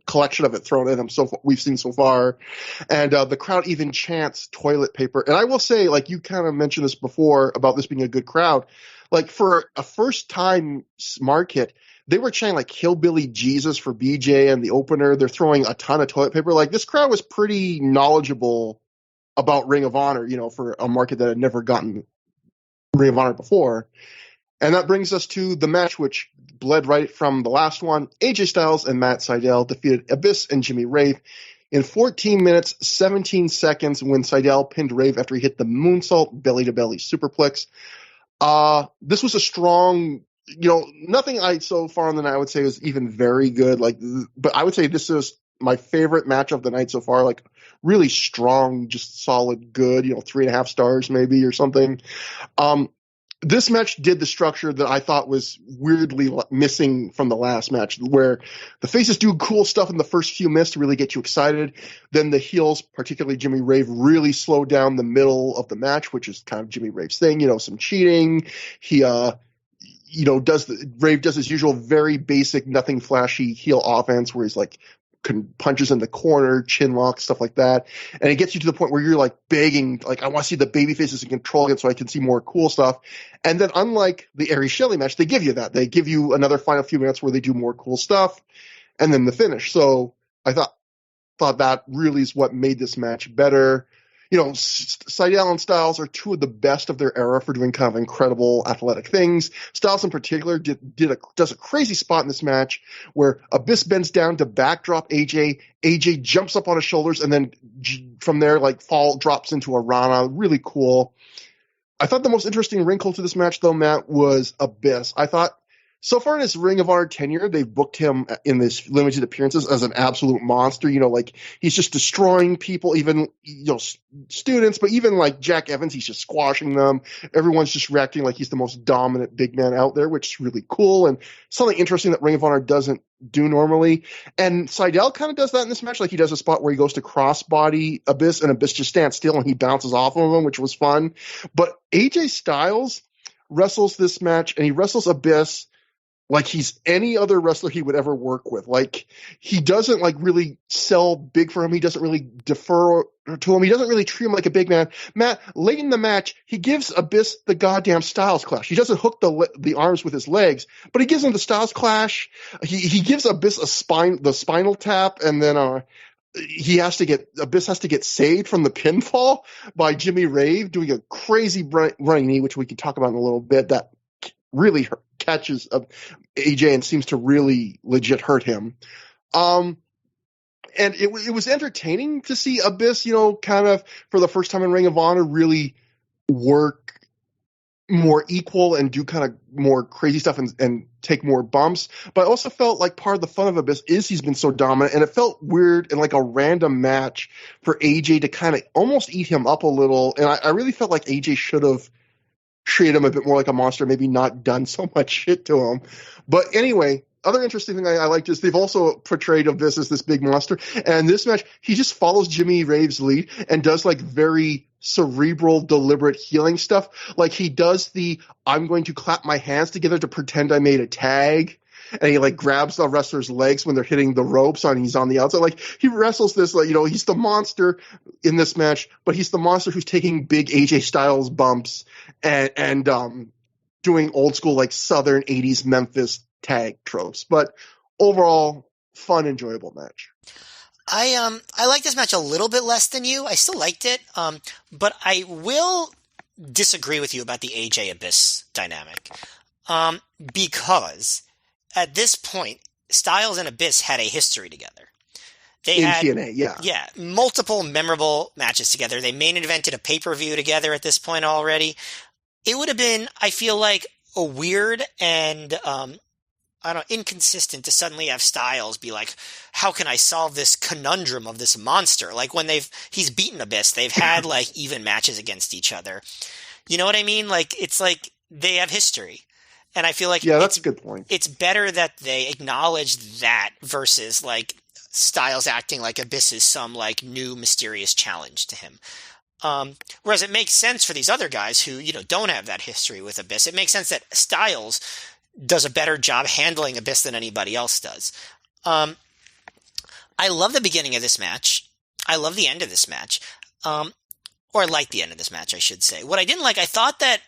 collection of it thrown at him we've seen so far. And the crowd even chants toilet paper. And I will say, like you kind of mentioned this before about this being a good crowd. Like for a first time market, they were chanting like Hillbilly Jesus for BJ and the opener. They're throwing a ton of toilet paper. Like this crowd was pretty knowledgeable about Ring of Honor, for a market that had never gotten Ring of Honor before. And that brings us to the match, which bled right from the last one. AJ Styles and Matt Sydal defeated Abyss and Jimmy Rave in 14 minutes, 17 seconds when Sydal pinned Rave after he hit the moonsault belly-to-belly superplex. This was a strong, nothing so far on the night I would say was even very good. But I would say this is my favorite match of the night so far. Like really strong, just solid, good. 3.5 stars maybe or something. This match did the structure that I thought was weirdly missing from the last match, where the faces do cool stuff in the first few minutes to really get you excited. Then the heels, particularly Jimmy Rave, really slow down the middle of the match, which is kind of Jimmy Rave's thing, some cheating. He, Rave does his usual very basic, nothing flashy heel offense where he's like, punches in the corner, chin lock, stuff like that. And it gets you to the point where you're like begging, like, I want to see the baby faces in control again so I can see more cool stuff. And then unlike the Aries Shelley match, they give you that. They give you another final few minutes where they do more cool stuff and then the finish. So I thought that really is what made this match better. Seidel and Styles are two of the best of their era for doing kind of incredible athletic things. Styles in particular does a crazy spot in this match where Abyss bends down to backdrop AJ. AJ jumps up on his shoulders and then from there, drops into a Rana. Really cool. I thought the most interesting wrinkle to this match, though, Matt, was Abyss. I thought so far in his Ring of Honor tenure, they've booked him in this limited appearances as an absolute monster. He's just destroying people, even students, but even like Jack Evans, he's just squashing them. Everyone's just reacting like he's the most dominant big man out there, which is really cool and something interesting that Ring of Honor doesn't do normally. And Seidel kind of does that in this match. Like he does a spot where he goes to crossbody Abyss and Abyss just stands still and he bounces off of him, which was fun. But AJ Styles wrestles this match and he wrestles Abyss like he's any other wrestler he would ever work with. Like he doesn't really sell big for him. He doesn't really defer to him. He doesn't really treat him like a big man. Matt, late in the match, he gives Abyss the goddamn Styles Clash. He doesn't hook the arms with his legs, but he gives him the Styles Clash. He gives Abyss the spinal tap, and then Abyss has to get saved from the pinfall by Jimmy Rave doing a crazy running knee, which we can talk about in a little bit. That really catches AJ and seems to really legit hurt him. And it was entertaining to see Abyss, kind of for the first time in Ring of Honor, really work more equal and do kind of more crazy stuff and take more bumps. But I also felt like part of the fun of Abyss is he's been so dominant, and it felt weird and like a random match for AJ to kind of almost eat him up a little. And I really felt like AJ should have treated him a bit more like a monster, maybe not done so much shit to him. But anyway, other interesting thing I liked is they've also portrayed Abyss as this big monster. And this match, he just follows Jimmy Rave's lead and does very cerebral, deliberate healing stuff. Like he does I'm going to clap my hands together to pretend I made a tag. And he grabs the wrestler's legs when they're hitting the ropes and he's on the outside. He wrestles this, he's the monster in this match, but he's the monster who's taking big AJ Styles bumps and doing old school Southern 80s Memphis tag tropes. But overall, fun, enjoyable match. I like this match a little bit less than you. I still liked it, but I will disagree with you about the AJ Abyss dynamic, because at this point, Styles and Abyss had a history together. They had TNA, yeah, multiple memorable matches together. They main evented a pay-per-view together at this point already. It would have been, I feel like, a weird and inconsistent to suddenly have Styles be like, how can I solve this conundrum of this monster? When he's beaten Abyss, they've had even matches against each other. You know what I mean? It's they have history. And I feel like that's a good point. It's better that they acknowledge that versus Styles acting like Abyss is some new mysterious challenge to him. Whereas it makes sense for these other guys who, don't have that history with Abyss. It makes sense that Styles does a better job handling Abyss than anybody else does. I love the beginning of this match. I love the end of this match. Or I like the end of this match, I should say. What I didn't like, I thought that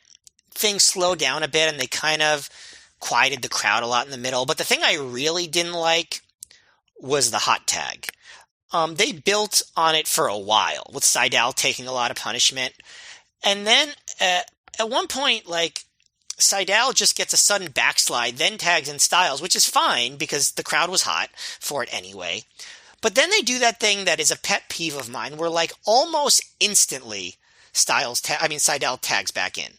things slowed down a bit and they kind of quieted the crowd a lot in the middle. But the thing I really didn't like was the hot tag. They built on it for a while with Seidel taking a lot of punishment. And then at one point, Seidel just gets a sudden backslide, then tags in Styles, which is fine because the crowd was hot for it anyway. But then they do that thing that is a pet peeve of mine where almost instantly Seidel tags back in.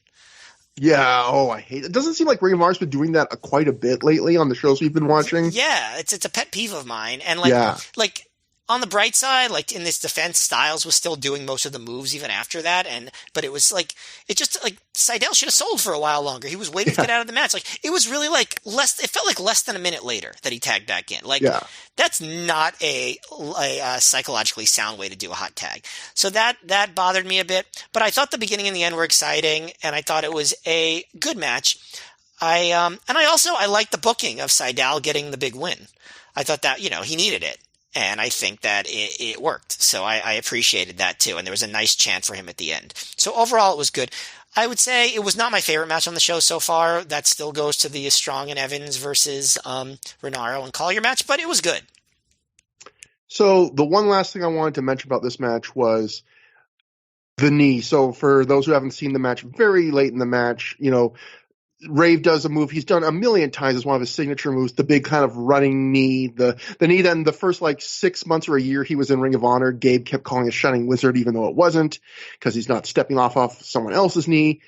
Yeah, I hate it. It doesn't seem like Ring of Honor's been doing that quite a bit lately on the shows we've been watching. Yeah, it's a pet peeve of mine. And on the bright side, in this defense, Styles was still doing most of the moves even after that. But it was Seidel should have sold for a while longer. He was waiting to get out of the match. It was really less. It felt like less than a minute later that he tagged back in. That's not a psychologically sound way to do a hot tag. So that bothered me a bit. But I thought the beginning and the end were exciting, and I thought it was a good match. I liked the booking of Seidel getting the big win. I thought that he needed it. And I think that it worked. So I appreciated that too. And there was a nice chant for him at the end. So overall, it was good. I would say it was not my favorite match on the show so far. That still goes to the Strong and Evans versus Renaro and Collier match, but it was good. So the one last thing I wanted to mention about this match was the knee. So for those who haven't seen the match, very late in the match, Rave does a move he's done a million times as one of his signature moves, the big kind of running knee, the knee that in the first 6 months or a year he was in Ring of Honor, Gabe kept calling a Shining Wizard even though it wasn't, because he's not stepping off someone else's knee.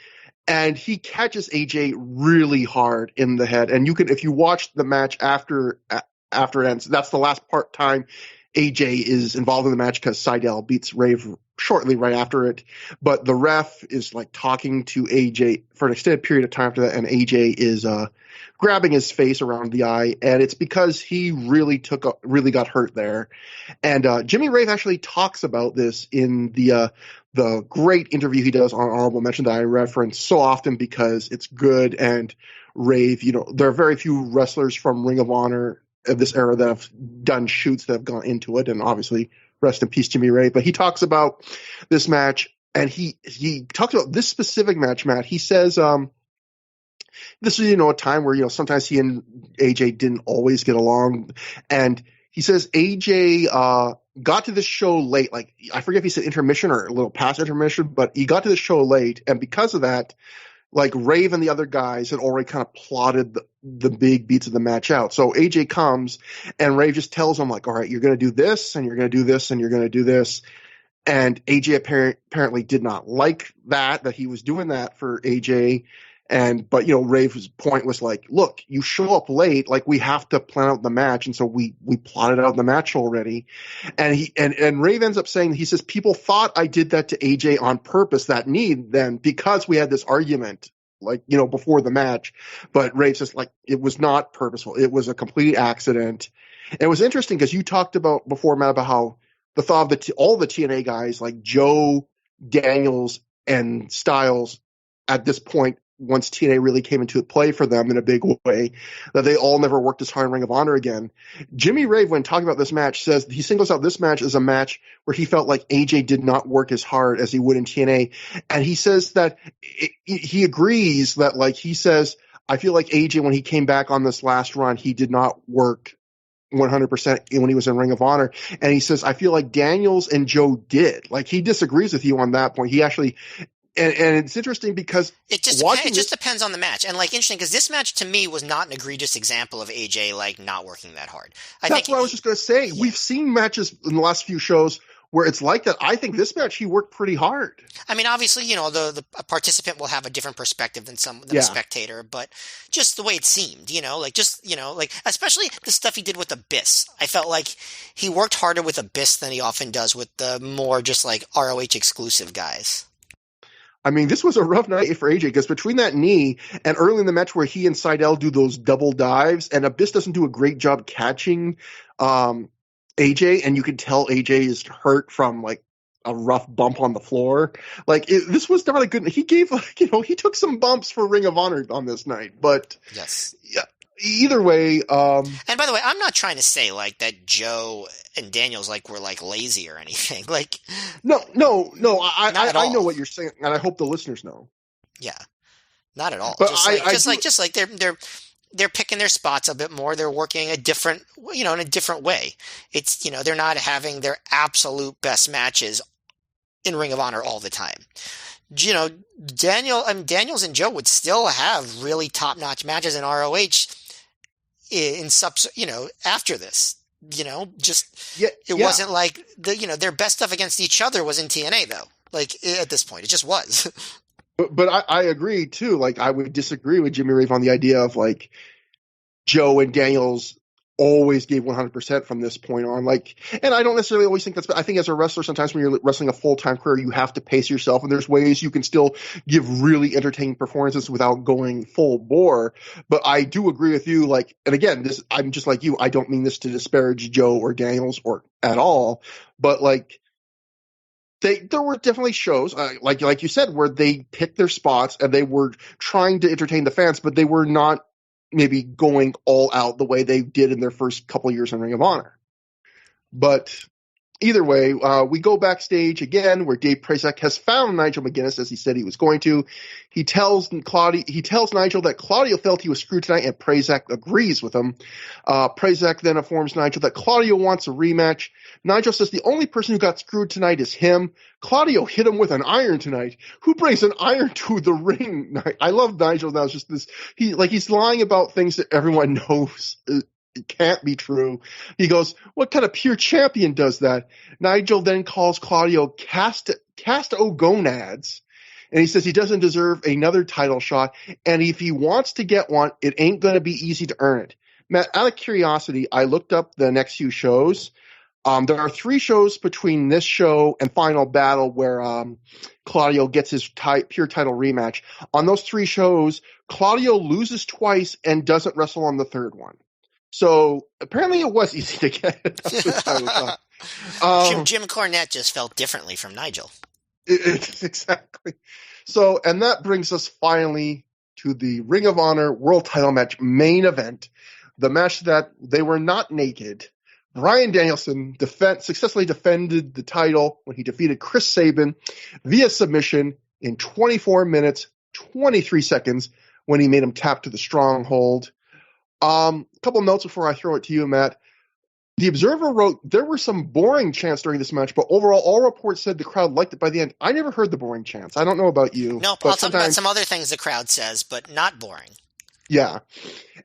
And he catches AJ really hard in the head. And if you watch the match after it ends, that's the last time AJ is involved in the match, because Seidel beats Rave shortly right after it. But the ref is talking to AJ for an extended period of time after that, and AJ is grabbing his face around the eye, and it's because he really got hurt there. And Jimmy Rave actually talks about this in the great interview he does on Honorable Mention that I reference so often because it's good. And Rave, there are very few wrestlers from Ring of Honor of this era that have done shoots that have gone into it, and obviously rest in peace Jimmy Rave. But he talks about this match, and he talks about this specific match, Matt. He says this is a time where sometimes he and AJ didn't always get along, and he says AJ got to this show late. I forget if he said intermission or a little past intermission, but he got to the show late, and because of that, Rave and the other guys had already kind of plotted the big beats of the match out. So AJ comes, and Rave just tells him, all right, you're going to do this, and you're going to do this, and you're going to do this. And AJ apparently did not like that he was doing that for AJ. But Rave's point was look, you show up late, we have to plan out the match. And so we plotted out the match already. And Rave ends up saying, he says, people thought I did that to AJ on purpose, that knee, then, because we had this argument, before the match. But Rave says, it was not purposeful. It was a complete accident. And it was interesting because you talked about before, Matt, about how the thought of all the TNA guys, Joe, Daniels, and Styles, at this point, once TNA really came into play for them in a big way, that they all never worked as hard in Ring of Honor again. Jimmy Rave, when talking about this match, says he singles out this match as a match where he felt like AJ did not work as hard as he would in TNA. And he says that he agrees that, he says, I feel like AJ, when he came back on this last run, he did not work 100% when he was in Ring of Honor. And he says, I feel like Daniels and Joe did. He disagrees with you on that point. He actually... And it's interesting because it just depends on the match. And interesting because this match to me was not an egregious example of AJ not working that hard. That's what I was just going to say. Yeah. We've seen matches in the last few shows where it's like that. I think this match he worked pretty hard. I mean, obviously, the participant will have a different perspective than a spectator, but just the way it seemed, especially the stuff he did with Abyss. I felt like he worked harder with Abyss than he often does with the more just ROH exclusive guys. I mean, this was a rough night for AJ because between that knee and early in the match where he and Seidel do those double dives, and Abyss doesn't do a great job catching AJ, and you can tell AJ is hurt from a rough bump on the floor. This was not a good. He gave he took some bumps for Ring of Honor on this night, but yes, yeah. Either way, and by the way, I'm not trying to say that Joe and Daniels were lazy or anything. No. I know what you're saying, and I hope the listeners know. Yeah, not at all. But they're picking their spots a bit more. They're working in a different way. It's they're not having their absolute best matches in Ring of Honor all the time. Daniels and Joe would still have really top-notch matches in ROH after this. It wasn't their best stuff against each other was in TNA though. At this point, it just was. But I agree too. I would disagree with Jimmy Rave on the idea of Joe and Daniels always gave 100% from this point on. And I don't necessarily always think I think as a wrestler, sometimes when you're wrestling a full-time career, you have to pace yourself, and there's ways you can still give really entertaining performances without going full bore. But I do agree with you. And again, I'm just like you. I don't mean this to disparage Joe or Daniels or at all, but there were definitely shows, like you said, where they picked their spots and they were trying to entertain the fans, but they were not maybe going all out the way they did in their first couple years in Ring of Honor. But either way, we go backstage again where Dave Prazak has found Nigel McGuinness as he said he was going to. He tells Nigel that Claudio felt he was screwed tonight, and Prazak agrees with him. Prazak then informs Nigel that Claudio wants a rematch. Nigel says the only person who got screwed tonight is him. Claudio hit him with an iron tonight. Who brings an iron to the ring? I love Nigel now. It's just this, he's lying about things that everyone knows it can't be true. He goes, what kind of pure champion does that? Nigel then calls Claudio cast o gonads, and he says he doesn't deserve another title shot, and if he wants to get one, it ain't going to be easy to earn it. Matt, out of curiosity, I looked up the next few shows. There are 3 shows between this show and Final Battle where Claudio gets his pure title rematch. On those 3 shows, Claudio loses twice and doesn't wrestle on the 3rd one. So apparently it was easy to get it. Jim Cornette just felt differently from Nigel. Exactly. So, and that brings us finally to the Ring of Honor World Title match main event, the match that they were not naked. Bryan Danielson successfully defended the title when he defeated Chris Sabin via submission in 24 minutes, 23 seconds when he made him tap to the stronghold. A couple notes before I throw it to you, Matt. The Observer wrote, there were some boring chants during this match, but overall, all reports said the crowd liked it by the end. I never heard the boring chants. I don't know about you. Nope, I'll talk about some other things the crowd says, but not boring. Yeah.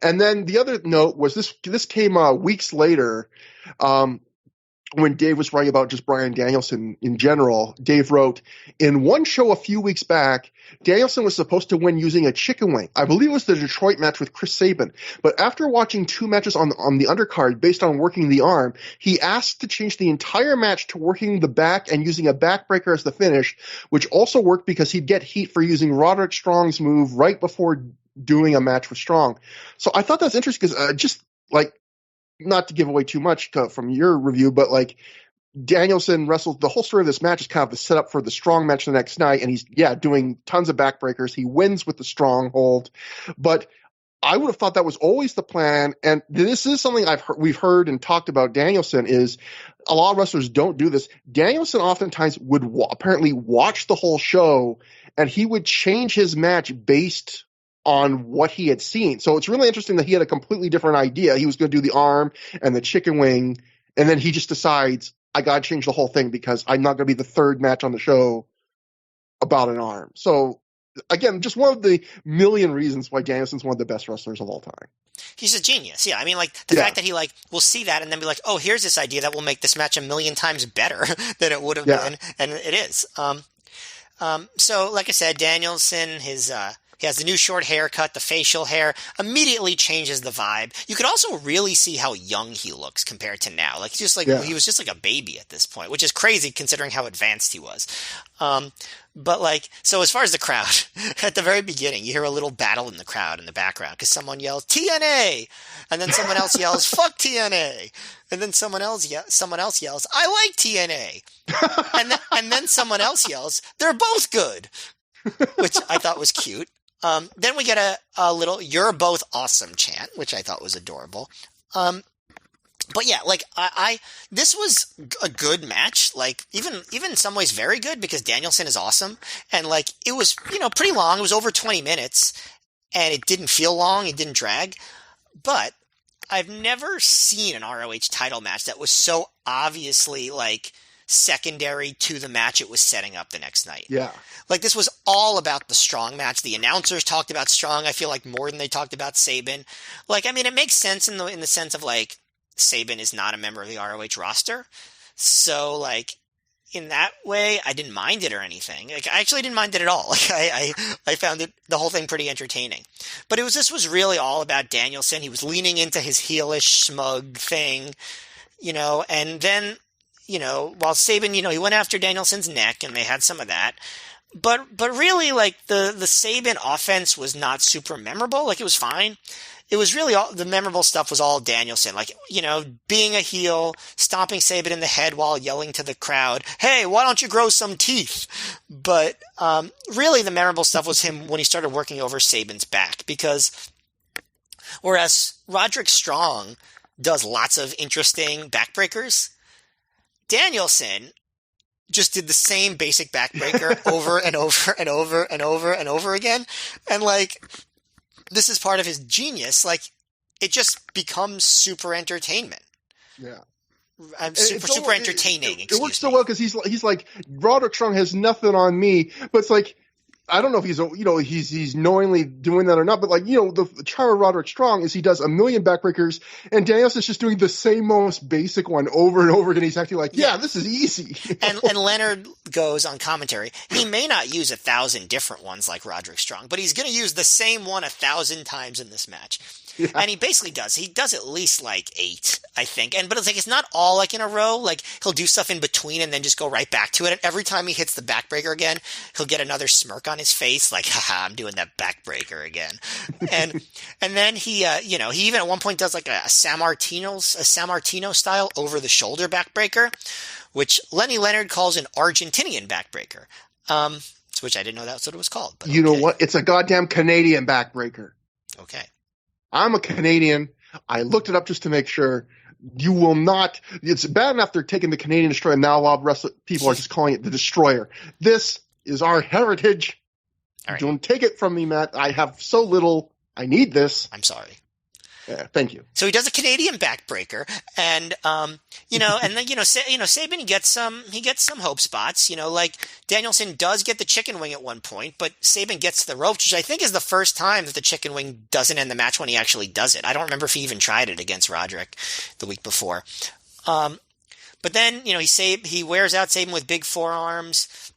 And then the other note was this came weeks later when Dave was writing about just Bryan Danielson in general. Dave wrote, in one show a few weeks back, Danielson was supposed to win using a chicken wing. I believe it was the Detroit match with Chris Sabin. But after watching 2 matches on the undercard based on working the arm, he asked to change the entire match to working the back and using a backbreaker as the finish, which also worked because he'd get heat for using Roderick Strong's move right before doing a match with Strong. So I thought that's interesting because just like, not to give away too much from your review, but like Danielson wrestled the whole story of this match is kind of the setup for the Strong match the next night. And he's doing tons of backbreakers. He wins with the stronghold, but I would have thought that was always the plan. And this is something we've heard and talked about Danielson is a lot of wrestlers don't do this. Danielson oftentimes would apparently watch the whole show and he would change his match based on what he had seen. So it's really interesting that he had a completely different idea. He was going to do the arm and the chicken wing, and then he just decides, I got to change the whole thing because I'm not going to be the 3rd match on the show about an arm. So again, just one of the million reasons why Danielson's one of the best wrestlers of all time. He's a genius. Yeah. I mean, like the fact that he will see that and then be like, oh, here's this idea that will make this match a million times better than it would have been. And it is. So like I said, Danielson, he has the new short haircut, the facial hair, immediately changes the vibe. You could also really see how young he looks compared to now. Like, he was just like a baby at this point, which is crazy considering how advanced he was. But like, so as far as the crowd, at the very beginning, you hear a little battle in the crowd in the background because someone yells TNA, and then someone else yells fuck TNA, and then someone else yells I like TNA, and then someone else yells they're both good, which I thought was cute. Then we get a little "You're both awesome" chant, which I thought was adorable. But yeah, like this was a good match. Like even in some ways very good because Danielson is awesome, and like it was pretty long. It was over 20 minutes, and it didn't feel long. It didn't drag. But I've never seen an ROH title match that was so obviously like secondary to the match it was setting up the next night. Yeah. Like this was all about the Strong match. The announcers talked about Strong, I feel like, more than they talked about Sabin. Like, I mean, it makes sense in the sense of like Sabin is not a member of the ROH roster. So like in that way, I didn't mind it or anything. Like I actually didn't mind it at all. Like I found the whole thing pretty entertaining. But this was really all about Danielson. He was leaning into his heelish smug thing, and then while Sabin, he went after Danielson's neck and they had some of that. But really, like, the Sabin offense was not super memorable. Like, it was fine. It was really all, the memorable stuff was all Danielson. Like, being a heel, stomping Sabin in the head while yelling to the crowd, hey, why don't you grow some teeth? But really the memorable stuff was him when he started working over Sabin's back. Because whereas Roderick Strong does lots of interesting backbreakers, Danielson just did the same basic backbreaker over and over and over and over and over again. And like, this is part of his genius. Like, it just becomes super entertainment. Yeah. Super entertaining. It works so well because he's like, Roderick Strong has nothing on me, but it's like, I don't know if he's knowingly doing that or not, but like, the charm of Roderick Strong is he does a million backbreakers, and Danielson's just doing the same most basic one over and over again. He's actually like, yeah, this is easy. And Leonard goes on commentary, he may not use 1,000 different ones like Roderick Strong, but he's going to use the same one 1,000 times in this match. Yeah. And he basically does. He does at least like 8, I think. But it's like, it's not all like in a row. Like, he'll do stuff in between and then just go right back to it. And every time he hits the backbreaker again, he'll get another smirk on his face. Like, haha, I'm doing that backbreaker again. And then he even at one point does like a San Martino style over the shoulder backbreaker, which Lenny Leonard calls an Argentinian backbreaker. Which I didn't know that's what it was called. But you know what? It's a goddamn Canadian backbreaker. Okay. I'm a Canadian. I looked it up just to make sure. You will not. It's bad enough they're taking the Canadian Destroyer, and now a lot of people are just calling it the Destroyer. This is our heritage. Right. Don't take it from me, Matt. I have so little. I need this. I'm sorry. Yeah, thank you. So he does a Canadian backbreaker, and and then Sabin he gets some hope spots. Like Danielson does get the chicken wing at one point, but Sabin gets the ropes, which I think is the first time that the chicken wing doesn't end the match when he actually does it. I don't remember if he even tried it against Roderick the week before. But then he wears out Sabin with big forearms.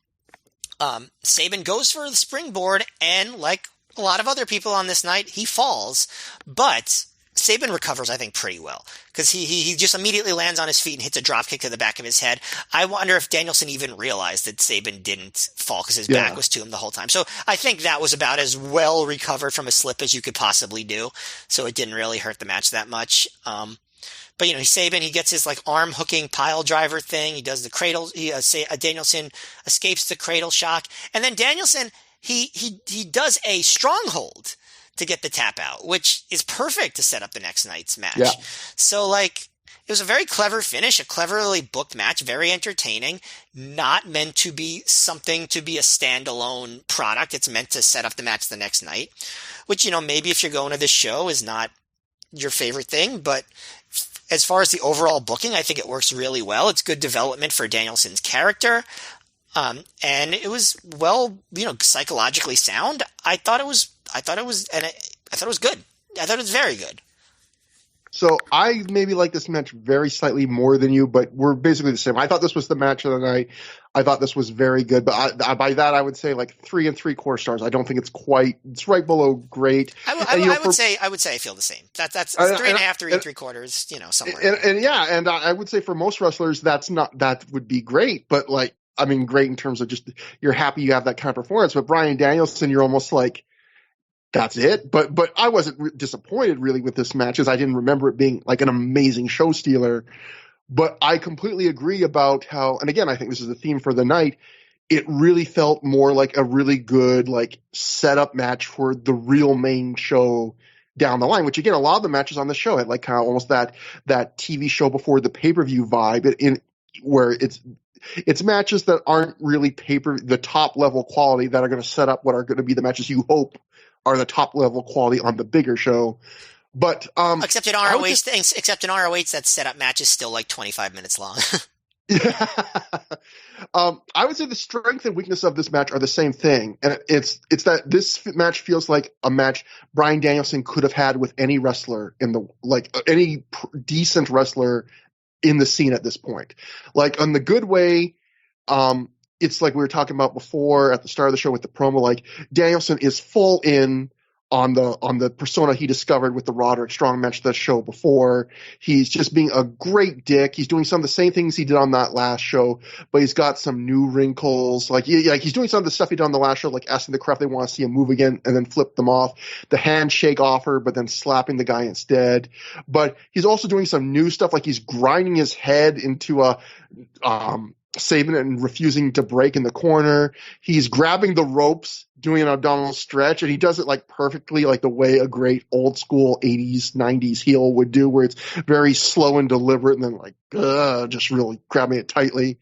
Sabin goes for the springboard, and like a lot of other people on this night, he falls, but Sabin recovers, I think, pretty well because he just immediately lands on his feet and hits a drop kick to the back of his head. I wonder if Danielson even realized that Sabin didn't fall because his back was to him the whole time. So I think that was about as well recovered from a slip as you could possibly do. So it didn't really hurt the match that much. But Sabin, he gets his like arm hooking pile driver thing. He does the cradle. Danielson escapes the cradle shock, and then Danielson he does a stronghold to get the tap out, which is perfect to set up the next night's match. Yeah. So like, it was a very clever finish, a cleverly booked match, very entertaining, not meant to be something to be a standalone product. It's meant to set up the match the next night, which, maybe if you're going to this show is not your favorite thing, but as far as the overall booking, I think it works really well. It's good development for Danielson's character. And it was psychologically sound. I thought it was good. I thought it was very good. So I maybe like this match very slightly more than you, but we're basically the same. I thought this was the match of the night. I thought this was very good, but by that I would say like 3 3/4 stars. I don't think it's right below great. I would say I feel the same. That's 3.5, 3 3/4. Somewhere. And I would say for most wrestlers that would be great, but like, I mean, great in terms of just you're happy you have that kind of performance. But Bryan Danielson, you're almost like, that's it. But I wasn't disappointed really with this match, as I didn't remember it being like an amazing show stealer. But I completely agree about how, and again, I think this is the theme for the night. It really felt more like a really good like setup match for the real main show down the line. Which again, a lot of the matches on the show had like kind of almost that TV show before the pay-per-view vibe, where it's matches that aren't really the top level quality that are going to set up what are going to be the matches you hope are the top level quality on the bigger show. But except in ROH, that setup match is still like 25 minutes long. Yeah. I would say the strength and weakness of this match are the same thing, and it's that this match feels like a match Bryan Danielson could have had with any wrestler any decent wrestler in the scene at this point. Like, on the good way, it's like we were talking about before at the start of the show with the promo, like Danielson is full in on the persona he discovered with the Roderick Strong match the show before. He's just being a great dick. He's doing some of the same things he did on that last show, but he's got some new wrinkles. Like he's doing some of the stuff he did on the last show, like asking the crowd if they want to see him move again and then flip them off. The handshake offer, but then slapping the guy instead. But he's also doing some new stuff, like he's grinding his head into Saban and refusing to break in the corner. He's grabbing the ropes, doing an abdominal stretch, and he does it like perfectly, like the way a great old school 80s, 90s heel would do, where it's very slow and deliberate and then like, just really grabbing it tightly.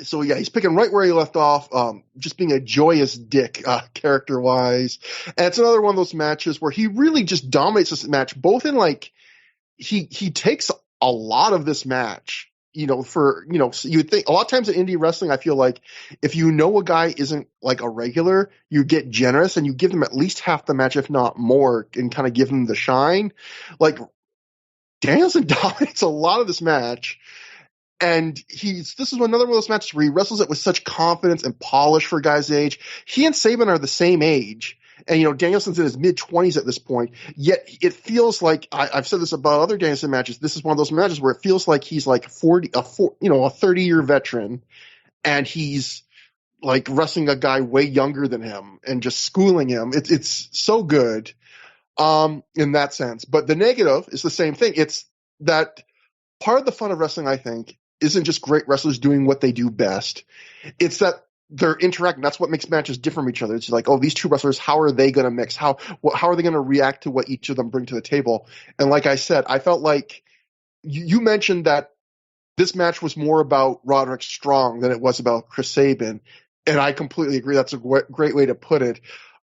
So yeah, he's picking right where he left off, just being a joyous dick, character-wise. And it's another one of those matches where he really just dominates this match, both in like, he takes a lot of this match. You know, you would think a lot of times in indie wrestling, I feel like if you know a guy isn't like a regular, you get generous and you give them at least half the match, if not more, and kind of give them the shine. Like Danielson dominates a lot of this match, and this is another one of those matches where he wrestles it with such confidence and polish for a guy's age. He and Saban are the same age. And, Danielson's in his mid-20s at this point, yet it feels like, I've said this about other Danielson matches, this is one of those matches where it feels like he's like a 30-year veteran, and he's like wrestling a guy way younger than him and just schooling him. It's so good in that sense. But the negative is the same thing. It's that part of the fun of wrestling, I think, isn't just great wrestlers doing what they do best. It's that they're interacting. That's what makes matches different from each other. It's like, oh, these two wrestlers, how are they going to mix? How are they going to react to what each of them bring to the table? And like I said, I felt like you mentioned that this match was more about Roderick Strong than it was about Chris Sabin. And I completely agree. That's a great way to put it.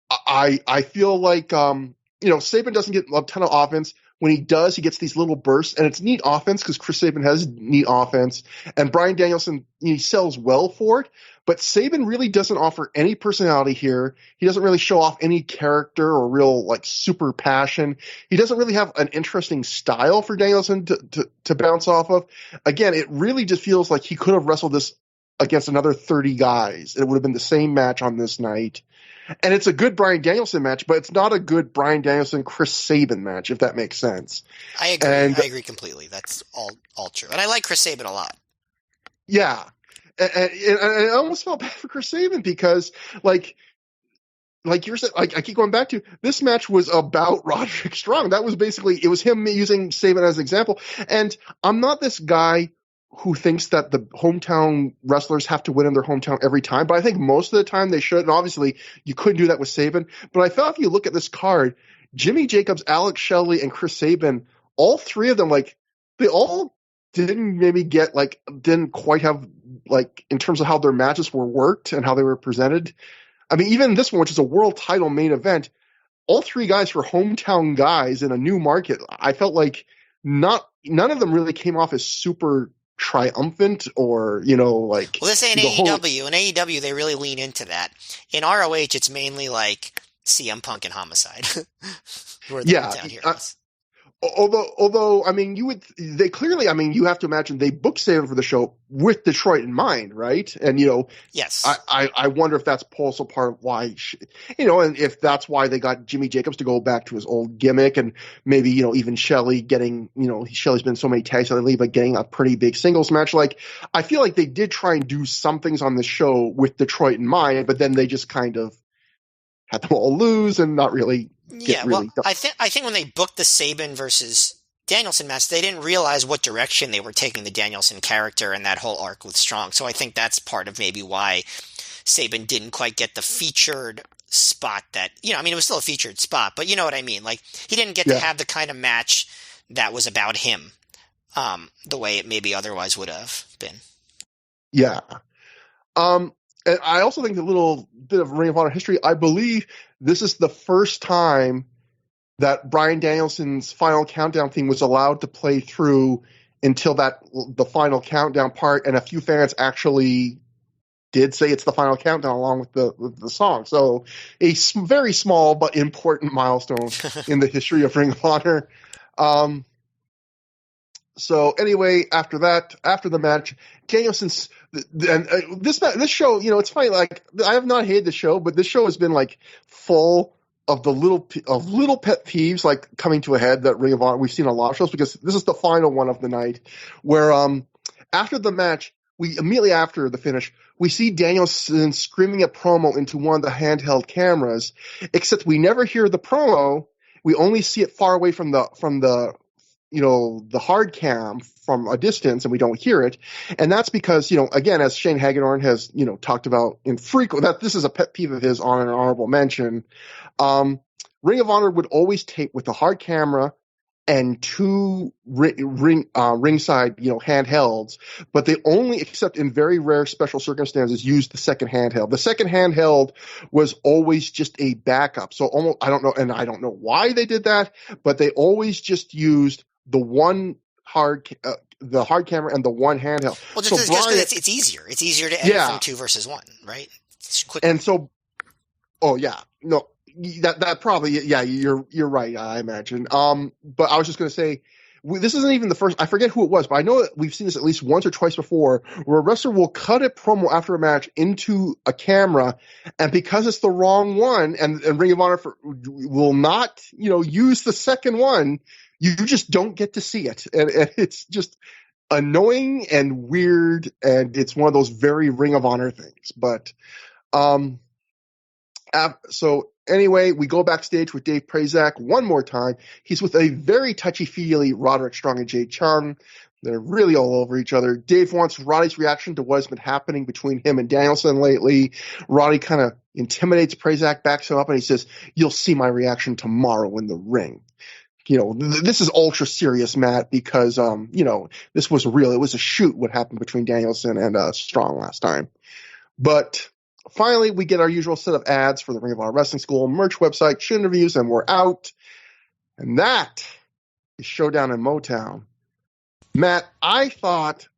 I feel like, Sabin doesn't get a ton of offense. When he does, he gets these little bursts, and it's neat offense because Chris Sabin has neat offense, and Bryan Danielson, he sells well for it. But Sabin really doesn't offer any personality here. He doesn't really show off any character or real like super passion. He doesn't really have an interesting style for Danielson to bounce off of. Again, it really just feels like he could have wrestled this against another 30 guys. It would have been the same match on this night. And it's a good Bryan Danielson match, but it's not a good Bryan Danielson-Chris Sabin match, if that makes sense. I agree. I agree completely. That's all true. And I like Chris Sabin a lot. Yeah. And I almost felt bad for Chris Sabin because, like you're saying, like I keep going back to, this match was about Roderick Strong. That was basically, it was him using Sabin as an example. And I'm not this guy who thinks that the hometown wrestlers have to win in their hometown every time, but I think most of the time they should. And obviously you couldn't do that with Sabin. But I thought if you look at this card, Jimmy Jacobs, Alex Shelley, and Chris Sabin, all three of them, like, they all didn't quite have, like, in terms of how their matches were worked and how they were presented. I mean, even this one, which is a world title main event, all three guys were hometown guys in a new market. I felt like none of them really came off as super triumphant or, like... Well, this ain't AEW. In AEW, they really lean into that. In ROH, it's mainly like CM Punk and Homicide. Who are the hometown heroes. Although, I mean, you have to imagine they booked Sabin for the show with Detroit in mind, right? And, yes. I wonder if that's also part of why, and if that's why they got Jimmy Jacobs to go back to his old gimmick, and maybe, even Shelley getting, Shelley's been so many tags out of the league, but getting a pretty big singles match. Like, I feel like they did try and do some things on the show with Detroit in mind, but then they just kind of had them all lose and not really. I think when they booked the Sabin versus Danielson match, they didn't realize what direction they were taking the Danielson character and that whole arc with Strong. So I think that's part of maybe why Sabin didn't quite get the featured spot that, it was still a featured spot, but you know what I mean? Like, he didn't get to have the kind of match that was about him, the way it maybe otherwise would have been. Yeah. And I also think a little bit of Ring of Honor history, I believe this is the first time that Bryan Danielson's Final Countdown theme was allowed to play through until the Final Countdown part, and a few fans actually did say it's the Final Countdown along with the song. So a very small but important milestone in the history of Ring of Honor. So anyway, after the match, Danielson's and this show, it's funny. Like, I have not hated the show, but this show has been like full of little pet peeves, like, coming to a head that Ring of Honor. We've seen a lot of shows because this is the final one of the night, where after the match, immediately after the finish, we see Danielson screaming a promo into one of the handheld cameras, except we never hear the promo. We only see it far away from the the hard cam from a distance and we don't hear it. And that's because, again, as Shane Hagedorn has, talked about that this is a pet peeve of his on an honorable mention. Ring of Honor would always tape with the hard camera and two ringside, handhelds, but they only, except in very rare special circumstances, use the second handheld. The second handheld was always just a backup. So almost, I don't know why they did that, but they always just used the hard camera and the one handheld. Well, just because it's easier. It's easier to edit from 2 versus 1, right? It's quicker. And so, that probably, you're right, I imagine. But I was just going to say, this isn't even the first, I forget who it was, but I know that we've seen this at least once or twice before, where a wrestler will cut a promo after a match into a camera, and because it's the wrong one, and Ring of Honor will not, use the second one, you just don't get to see it. And it's just annoying and weird, and it's one of those very Ring of Honor things. But, so anyway, we go backstage with Dave Prazak one more time. He's with a very touchy-feely Roderick Strong and Jay Chung. They're really all over each other. Dave wants Roddy's reaction to what has been happening between him and Danielson lately. Roddy kind of intimidates Prazak, backs him up, and he says, "You'll see my reaction tomorrow in the ring." This is ultra serious, Matt, because, this was real. It was a shoot what happened between Danielson and Strong last time. But finally, we get our usual set of ads for the Ring of Honor Wrestling School merch website, show interviews, and we're out. And that is Showdown in Motown. Matt, I thought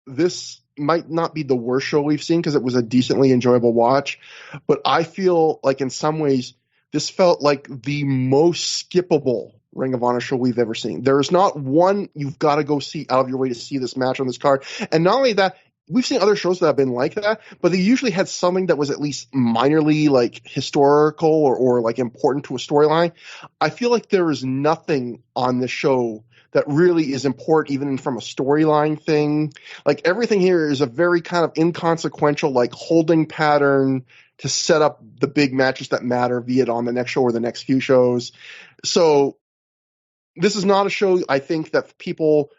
this might not be the worst show we've seen because it was a decently enjoyable watch, but I feel like in some ways this felt like the most skippable Ring of Honor show we've ever seen. There is not one you've got to go see out of your way to see this match on this card. And not only that, we've seen other shows that have been like that, but they usually had something that was at least minorly like historical or like important to a storyline. I feel like there is nothing on the show that really is important, even from a storyline thing. Like everything here is a very kind of inconsequential, like holding pattern to set up the big matches that matter, be it on the next show or the next few shows. So this is not a show I think that people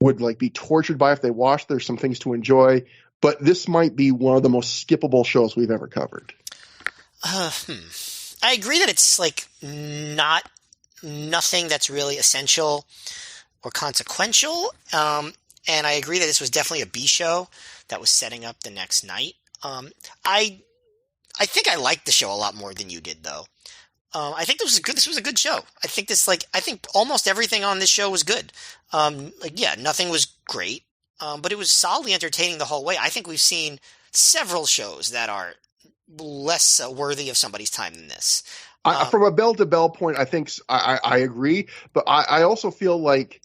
would like be tortured by if they watched. There's some things to enjoy, but this might be one of the most skippable shows we've ever covered. I agree that it's like nothing that's really essential or consequential. And I agree that this was definitely a B show that was setting up the next night. I think I liked the show a lot more than you did, though. I think this was a good show. I think almost everything on this show was good. Nothing was great, but it was solidly entertaining the whole way. I think we've seen several shows that are less worthy of somebody's time than this. From a bell-to-bell point, I think I agree, but I also feel like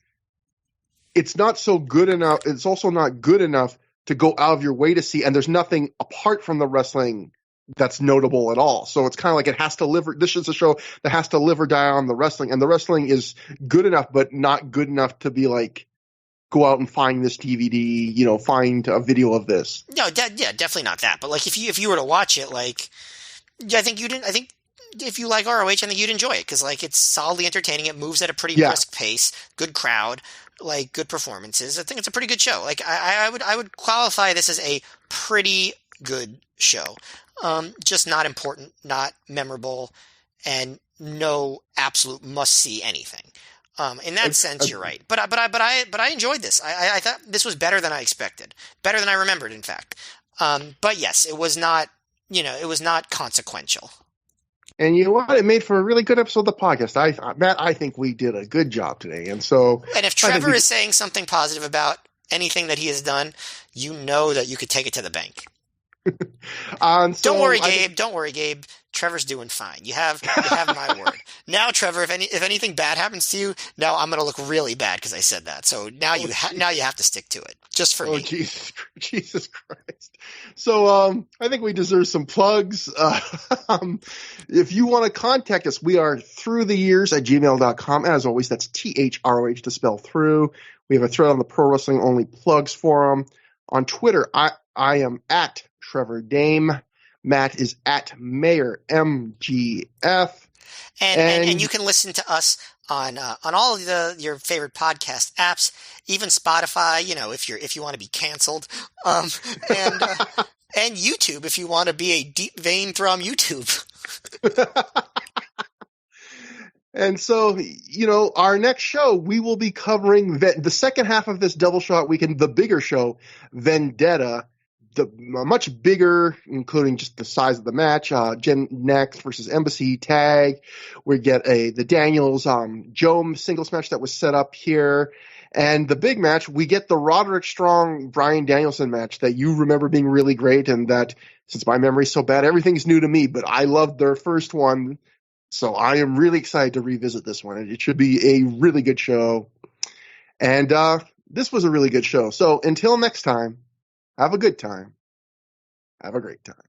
it's not so good enough. It's also not good enough to go out of your way to see, and there's nothing apart from the wrestling that's notable at all. So it's kind of like it has to live. This is a show that has to live or die on the wrestling, and the wrestling is good enough, but not good enough to be like, go out and find this DVD, find a video of this. No, definitely not that. But like if you were to watch it, like, I think if you like ROH, I think you'd enjoy it because like it's solidly entertaining. It moves at a pretty brisk pace, good crowd, like good performances. I think it's a pretty good show. Like I would qualify this as a pretty good show. Just not important, not memorable, and no absolute must-see anything. In that sense, you're right. But I enjoyed this. I thought this was better than I expected, better than I remembered, in fact. But yes, it was not consequential. And you know what? It made for a really good episode of the podcast. Matt, I think we did a good job today. And if Trevor is saying something positive about anything that he has done, you know that you could take it to the bank. Don't worry, Gabe. Trevor's doing fine. You have my word. Now, Trevor, if anything bad happens to you, now I'm going to look really bad because I said that. So now you have to stick to it, just for me. Jesus Christ. So I think we deserve some plugs. If you want to contact us, we are ThROH@gmail.com. As always, that's THROH to spell through. We have a thread on the Pro Wrestling Only Plugs forum. On Twitter, I am at Trevor Dame. Matt is at Mayor MGF. And you can listen to us on all of your favorite podcast apps, even Spotify. If you want to be canceled, and and YouTube if you want to be a deep vein from YouTube. And so, our next show, we will be covering the second half of this double shot weekend, the bigger show, Vendetta, the much bigger, including just the size of the match, Gen Next versus Embassy tag. We get the Daniels Joe singles match that was set up here. And the big match, we get the Roderick Strong, Bryan Danielson match that you remember being really great, and that, since my memory's so bad, everything's new to me, but I loved their first one. So I am really excited to revisit this one. It should be a really good show. And this was a really good show. So until next time, have a good time. Have a great time.